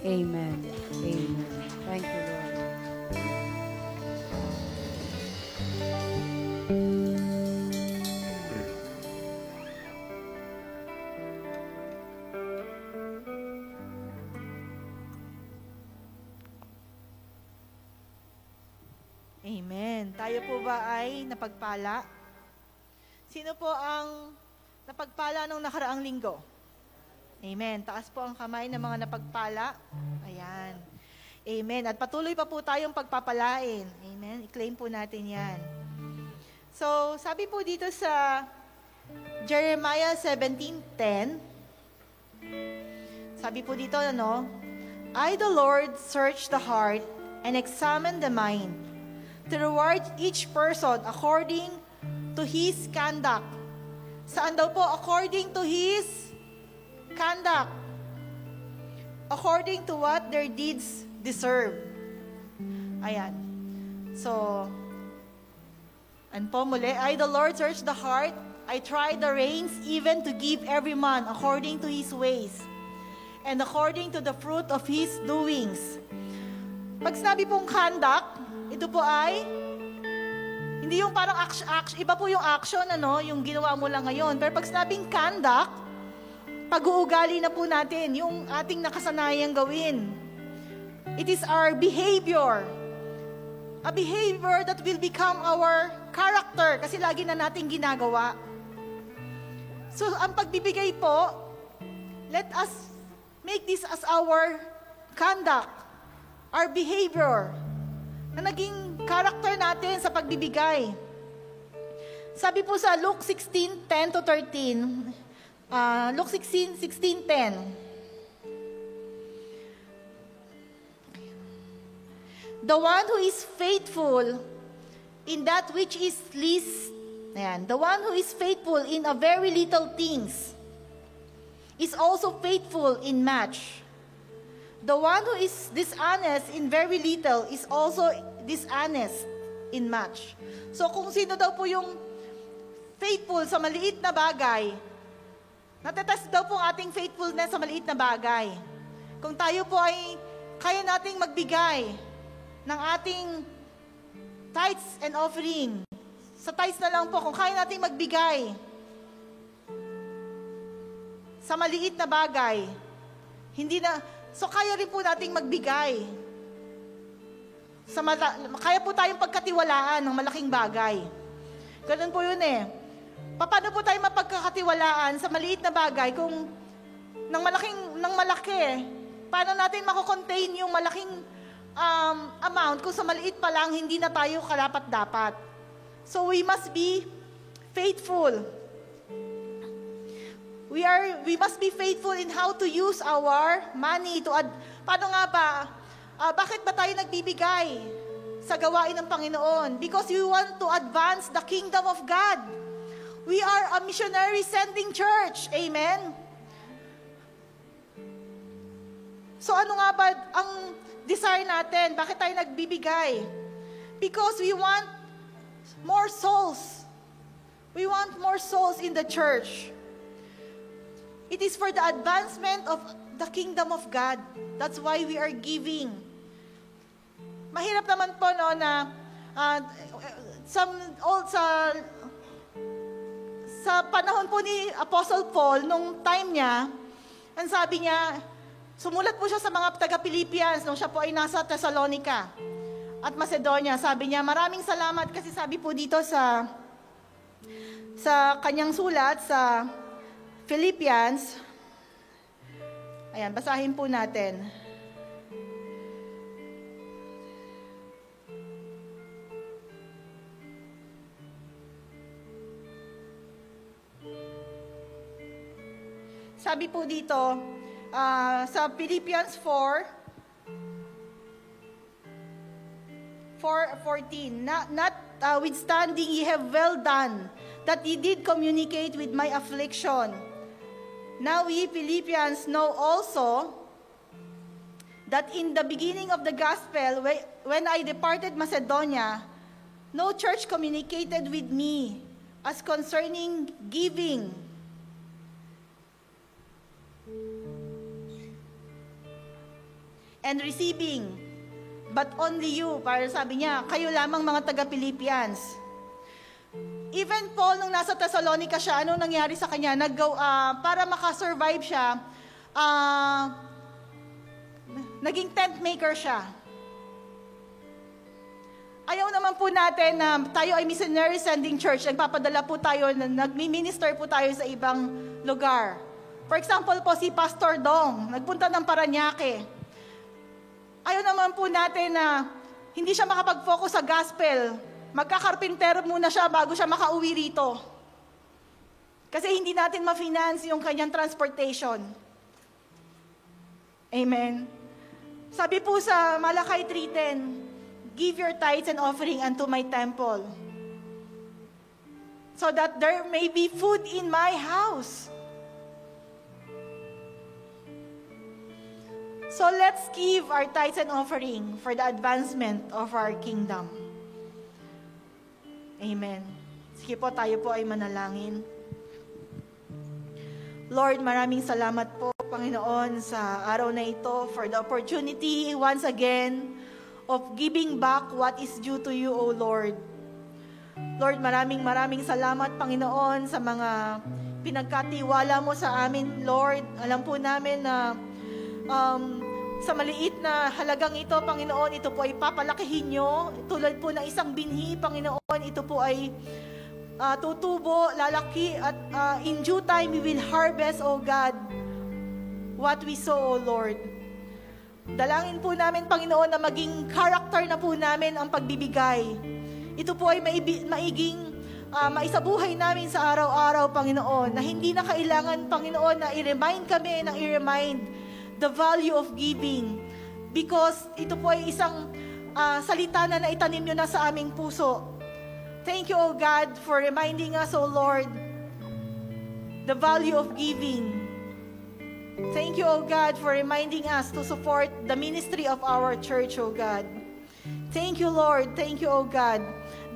Amen. Amen. Thank you, Lord. Amen. Tayo po ba ay napagpala? Sino po ang napagpala nung nakaraang linggo? Amen. Taas po ang kamay ng mga napagpala. Ayan. Amen. At patuloy pa po tayong pagpapalain. Amen. I-claim po natin yan. So, sabi po dito sa Jeremiah 17:10, sabi po dito, I, the Lord, search the heart and examine the mind, to reward each person according to his conduct. Saan daw po? According to his conduct. According to what their deeds deserve. Ayan. So, and po muli, I, the Lord, search the heart. I try the reins even to give every man according to his ways and according to the fruit of his doings. Pag sinabi pong conduct, ito po ay hindi yung parang action, iba po yung action, yung ginawa mo lang ngayon. Pero pag sinabing conduct, pag-uugali na po natin, yung ating nakasanayang gawin. It is our behavior. A behavior that will become our character kasi lagi na natin ginagawa. So, ang pagbibigay po, let us make this as our conduct, our behavior, na naging character natin sa pagbibigay. Sabi po sa Luke 16:10-13, Luke 16:10. The one who is faithful in that which is least, the one who is faithful in a very little things is also faithful in much. The one who is dishonest in very little is also dishonest in much. So kung sino daw po yung faithful sa maliit na bagay, natetest daw po ang ating faithfulness sa maliit na bagay. Kung tayo po ay kaya nating magbigay ng ating tithes and offering, sa tithes na lang po, kung kaya nating magbigay sa maliit na bagay, so kaya rin po nating magbigay. Kaya po tayong pagkatiwalaan ng malaking bagay. Ganun po yun eh. Paano po tayo mapagkakatiwalaan sa maliit na bagay kung ng malaki? Paano natin mako-contain yung malaking amount kung sa maliit pa lang hindi na tayo karapat-dapat? So we must be faithful. We must be faithful in how to use our money paano nga ba? Bakit ba tayo nagbibigay sa gawain ng Panginoon? Because we want to advance the kingdom of God. We are a missionary sending church. Amen? So ano nga ba ang desire natin? Bakit tayo nagbibigay? Because we want more souls. We want more souls in the church. It is for the advancement of the kingdom of God. That's why we are giving. Mahirap naman po no na sa panahon po ni Apostle Paul, nung time niya, ang sabi niya, sumulat po siya sa mga taga-Philippians nung siya po ay nasa Thessalonica at Macedonia. Sabi niya, maraming salamat kasi sabi po dito sa kanyang sulat sa Philippians. Ayan, basahin po natin. Sabi po dito, sa Philippians 4:14, notwithstanding ye have well done, that ye did communicate with my affliction. Now ye Philippians know also that in the beginning of the gospel, when I departed Macedonia, no church communicated with me as concerning giving. And receiving, but only you. Para sabi niya, kayo lamang mga taga-Philippians. Even Paul, nung nasa Thessalonica siya, anong nangyari sa kanya? Para makasurvive siya, naging tent maker siya. Ayaw naman po natin na tayo ay missionary sending church. Nagpapadala po tayo, nagmi-minister po tayo sa ibang lugar. For example po, si Pastor Dong, nagpunta ng Parañaque. Ayaw naman po natin na hindi siya makapag-focus sa gospel. Magkakarpintero muna siya bago siya makauwi rito. Kasi hindi natin ma-finance yung kanyang transportation. Amen. Sabi po sa Malakay 3:10, give your tithes and offering unto my temple, so that there may be food in my house. So let's give our tithes and offering for the advancement of our kingdom. Amen. Sige po, tayo po ay manalangin. Lord, maraming salamat po, Panginoon, sa araw na ito for the opportunity once again of giving back what is due to you, O Lord. Lord, maraming salamat, Panginoon, sa mga pinagkatiwala mo sa amin, Lord. Alam po namin na sa maliit na halagang ito, Panginoon, ito po ay papalakihin nyo. Tulad po ng isang binhi, Panginoon, ito po ay tutubo, lalaki, at in due time, we will harvest, O God, what we sow, O Lord. Dalangin po namin, Panginoon, na maging character na po namin ang pagbibigay. Ito po ay maisabuhay namin sa araw-araw, Panginoon, na hindi na kailangan, Panginoon, na i-remind kami, the value of giving, because ito po ay isang salita na naitanim nyo na sa aming puso. Thank you, O God, for reminding us, O Lord, the value of giving. Thank you, O God, for reminding us to support the ministry of our church, O God. Thank you, Lord. Thank you, O God.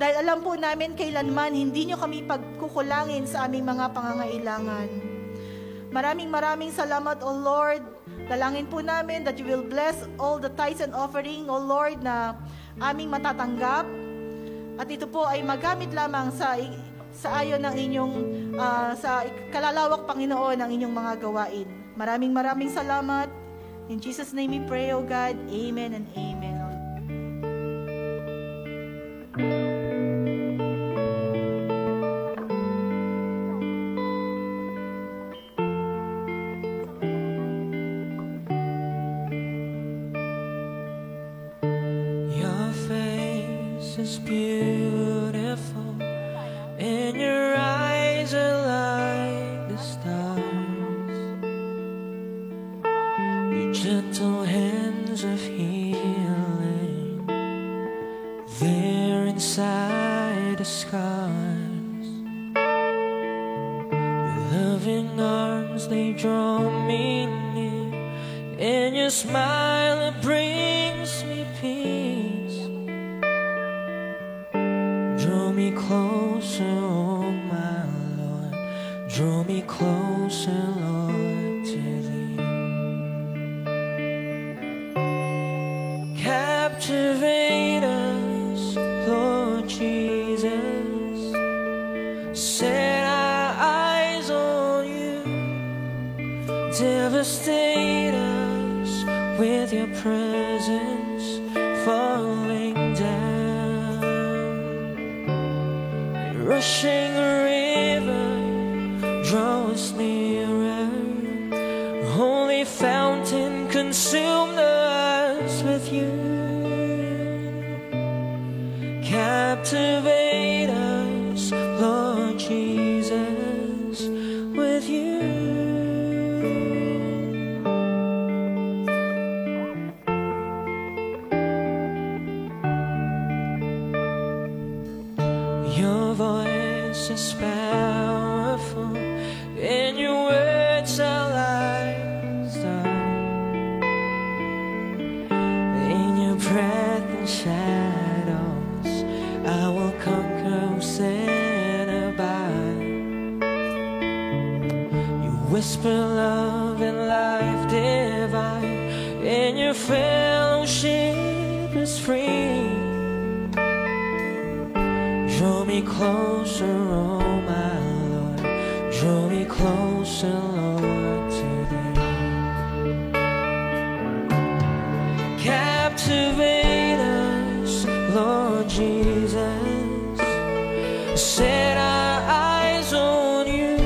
Dahil alam po namin kailanman hindi nyo kami pagkukulangin sa aming mga pangangailangan. Maraming salamat, O Lord. Dalangin po namin that you will bless all the tithes and offering, O Lord, na aming matatanggap. At ito po ay magamit lamang sa ayon ng inyong, sa kalalawak, Panginoon, ng inyong mga gawain. Maraming salamat. In Jesus' name we pray, O God. Amen and amen. Is beautiful, and your eyes are like the stars. hands of healing there inside the scars. Your loving arms, they draw me near, and your smile, it brings me peace. Draw me closer, oh my Lord, draw me closer, Lord, to thee. Captivate us, Lord Jesus, set our eyes on you, devastate us with your presence falling down. Rushing river, draw us nearer. Holy fountain, consume us with you. Captivate us, Lord Jesus, with you. Your voice is powerful, and your words are like stars. In your breath and shadows, I will conquer sin abide. You whisper love and life divine, and your fellowship is free. Draw me closer, oh my Lord, draw me closer, Lord, to thee. Captivate us, Lord Jesus, set our eyes on you,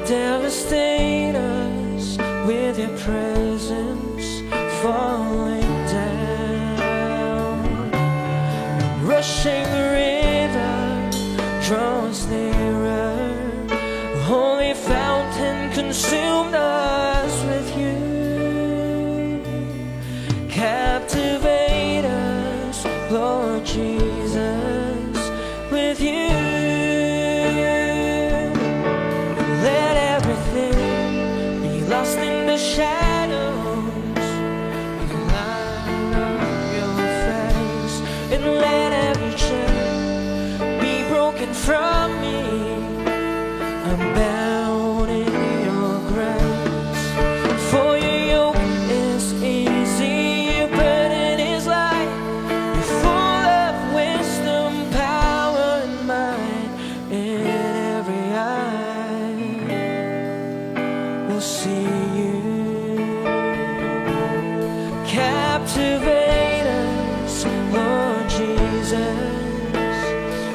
devastate us with your presence falling down. Rushing river, draw us nearer. Holy fountain, consume us with you. Captivate us, Lord Jesus, with you. Let everything be lost in the shadows, in the light of your face, and let every chain be broken from me. I'm bound in your grace, for your yoke is easy, your burden is light. You're full of wisdom, power, and might. In every eye will see you. Captivate us, Lord Jesus,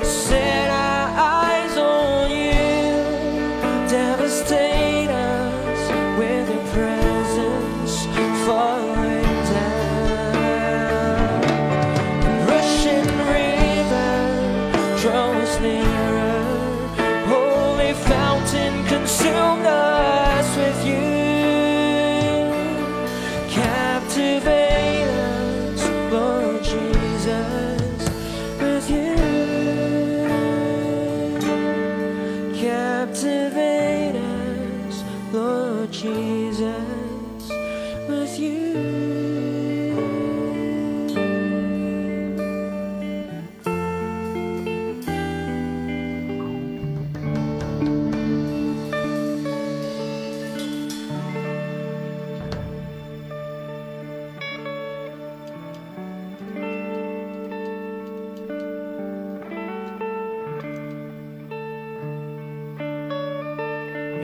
set our eyes on you, devastate us with your presence falling down. Rushing river, draw us nearer. Holy fountain, consume us with you. Captivate us, Lord Jesus, with you. Captivate us, Lord Jesus, with you.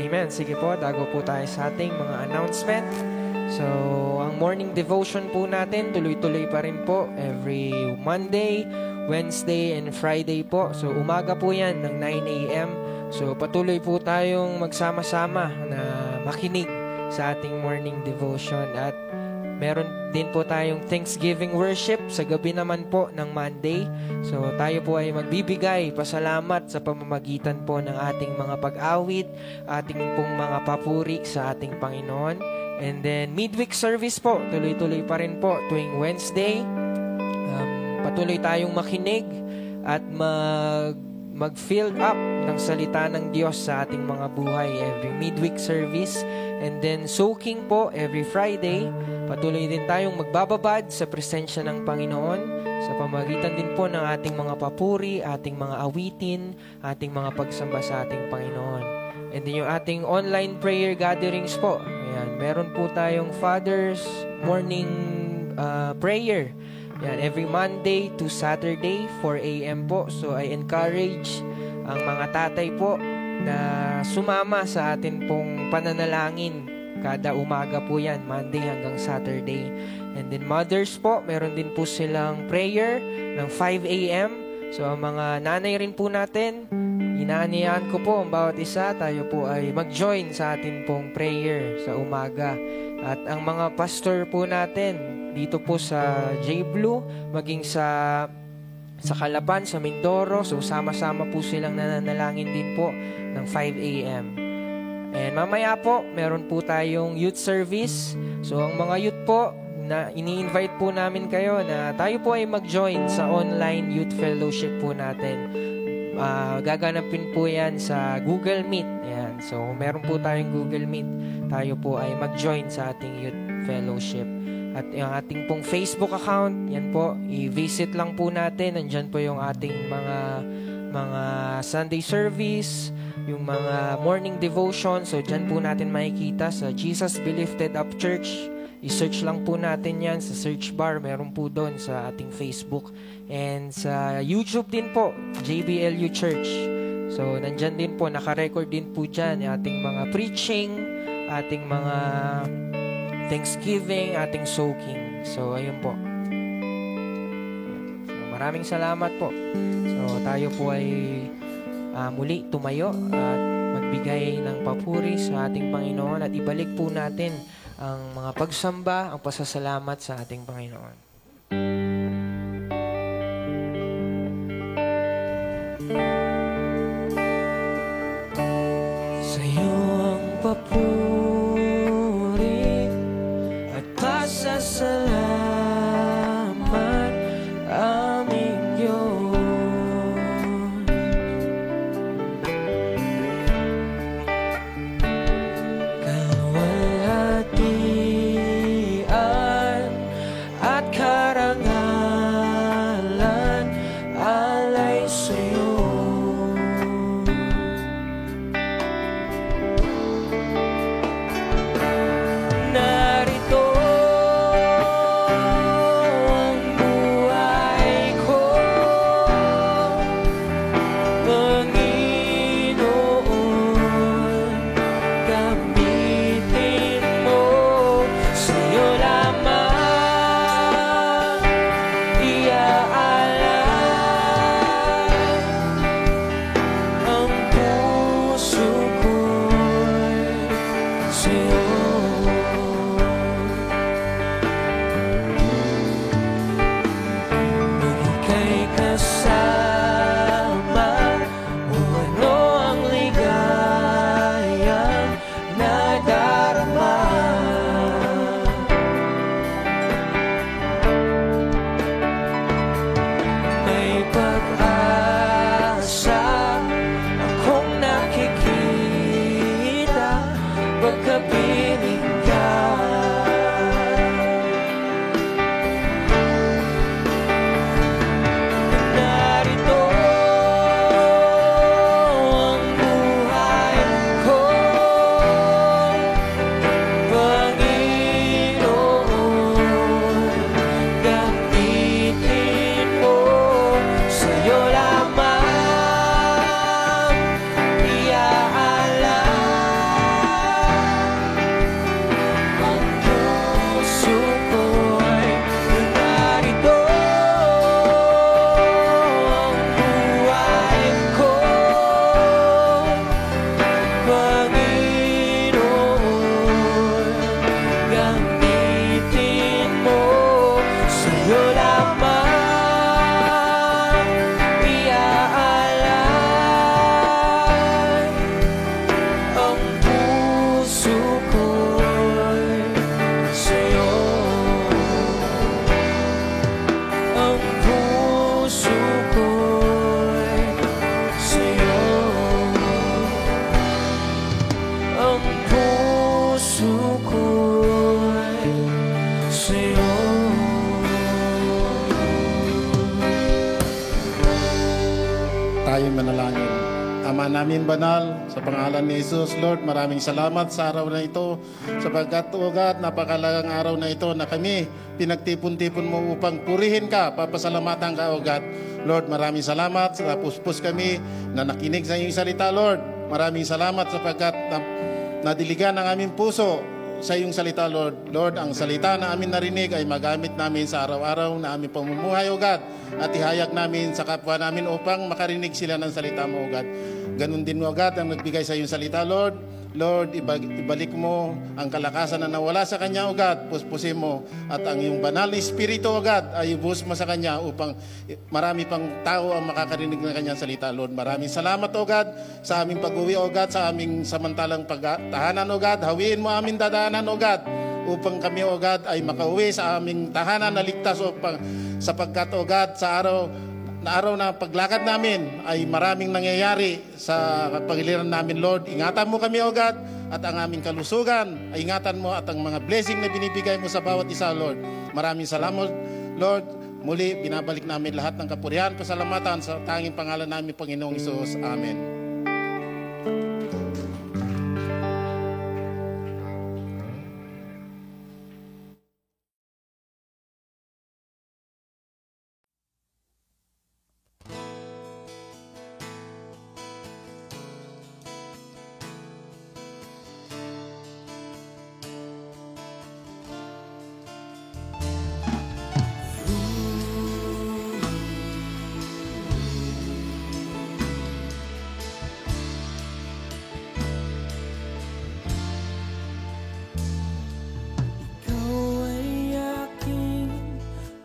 Amen. Sige po, dago po tayo sa ating mga announcement. So, ang morning devotion po natin, tuloy-tuloy pa rin po every Monday, Wednesday, and Friday po. So, umaga po yan ng 9 a.m. So, patuloy po tayong magsama-sama na makinig sa ating morning devotion. At meron din po tayong Thanksgiving worship sa gabi naman po ng Monday. So tayo po ay magbibigay pasalamat sa pamamagitan po ng ating mga pag-awit, ating pong mga papuri sa ating Panginoon. And then midweek service po, tuloy-tuloy pa rin po tuwing Wednesday. Patuloy tayong makinig at mag-fill up ng salita ng Diyos sa ating mga buhay every midweek service. And then soaking po every Friday. Patuloy din tayong magbababad sa presensya ng Panginoon sa pamagitan din po ng ating mga papuri, ating mga awitin, ating mga pagsamba sa ating Panginoon. And then yung ating online prayer gatherings po. Ayan, meron po tayong Father's Morning Prayer. Ayan, every Monday to Saturday, 4 a.m. po. So I encourage ang mga tatay po na sumama sa atin pong pananalangin. Kada umaga po yan, Monday hanggang Saturday. And then mothers po, meron din po silang prayer ng 5 a.m. So ang mga nanay rin po natin, inaanihan ko po ang bawat isa, tayo po ay mag-join sa atin pong prayer sa umaga. At ang mga pastor po natin, dito po sa J-Blue, maging sa Calapan, sa Mindoro, so sama-sama po silang nananalangin din po ng 5 a.m. And mamaya po, meron po tayong youth service. So ang mga youth po, na ini-invite po namin kayo na tayo po ay mag-join sa online youth fellowship po natin. Gaganapin po yan sa Google Meet. Ayan. So meron po tayong Google Meet. Tayo po ay mag-join sa ating youth fellowship. At yung ating pong Facebook account, yan po, i-visit lang po natin. Nandyan po yung ating mga Sunday service, yung mga morning devotion. So, dyan po natin makikita sa Jesus Be Lifted Up Church. I-search lang po natin yan sa search bar. Meron po doon sa ating Facebook. And sa YouTube din po, JBLU Church. So, nandyan din po, naka-record din po dyan yung ating mga preaching, ating mga Thanksgiving, ating soaking. So, ayun po. So, maraming salamat po. So, tayo po ay muli tumayo at magbigay ng papuri sa ating Panginoon at ibalik po natin ang mga pagsamba, ang pasasalamat sa ating Panginoon. Sa iyo ang papuri at pasasalamat aming Diyos. Kaluwalhatian at karangalan alay sa iyo. Narito namin banal, sa pangalan ni Jesus, Lord, maraming salamat sa araw na ito, sapagkat, O God, napakalagang araw na ito na kami pinagtipon-tipon mo upang purihin ka, papasalamatan ka, O God. Lord, maraming salamat sa puspos kami na nakinig sa iyong salita, Lord. Maraming salamat sapagkat nadiligan ang aming puso sa iyong salita, Lord. Lord, ang salita na amin narinig ay magamit namin sa araw-araw na aming pamumuhay, O God, at ihayag namin sa kapwa namin upang makarinig sila ng salita mo, O God. Ganun din, O God, ang nagbigay sa iyong salita, Lord. Lord, ibalik mo ang kalakasan na nawala sa Kanya, O God. Puspusin mo. At ang iyong banal na Espiritu, O God, ay ibuhos mo sa Kanya upang marami pang tao ang makakarinig ng Kanyang salita, Lord. Maraming salamat, O God, sa aming pag-uwi, O God, sa aming samantalang pagtahanan, O God. Hawiin mo aming dadaanan, O God, upang kami, O God, ay makauwi sa aming tahanan na ligtas, sapagkat, O God, sa araw na paglakad namin ay maraming nangyayari sa pagliran namin, Lord. Ingatan mo kami, O God, at ang aming kalusugan ay ingatan mo, at ang mga blessing na binibigay mo sa bawat isa, Lord. Maraming salamat, Lord. Muli, binabalik namin lahat ng kapurihan, pasalamatan sa tanging pangalan namin, Panginoong Hesus. Amen.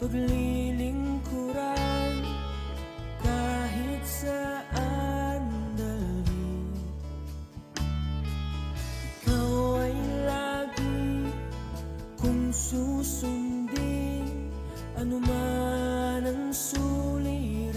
paglilingkuran kahit saan dalhin. Ikaw ay lagi kong susundin, anuman ang sulit.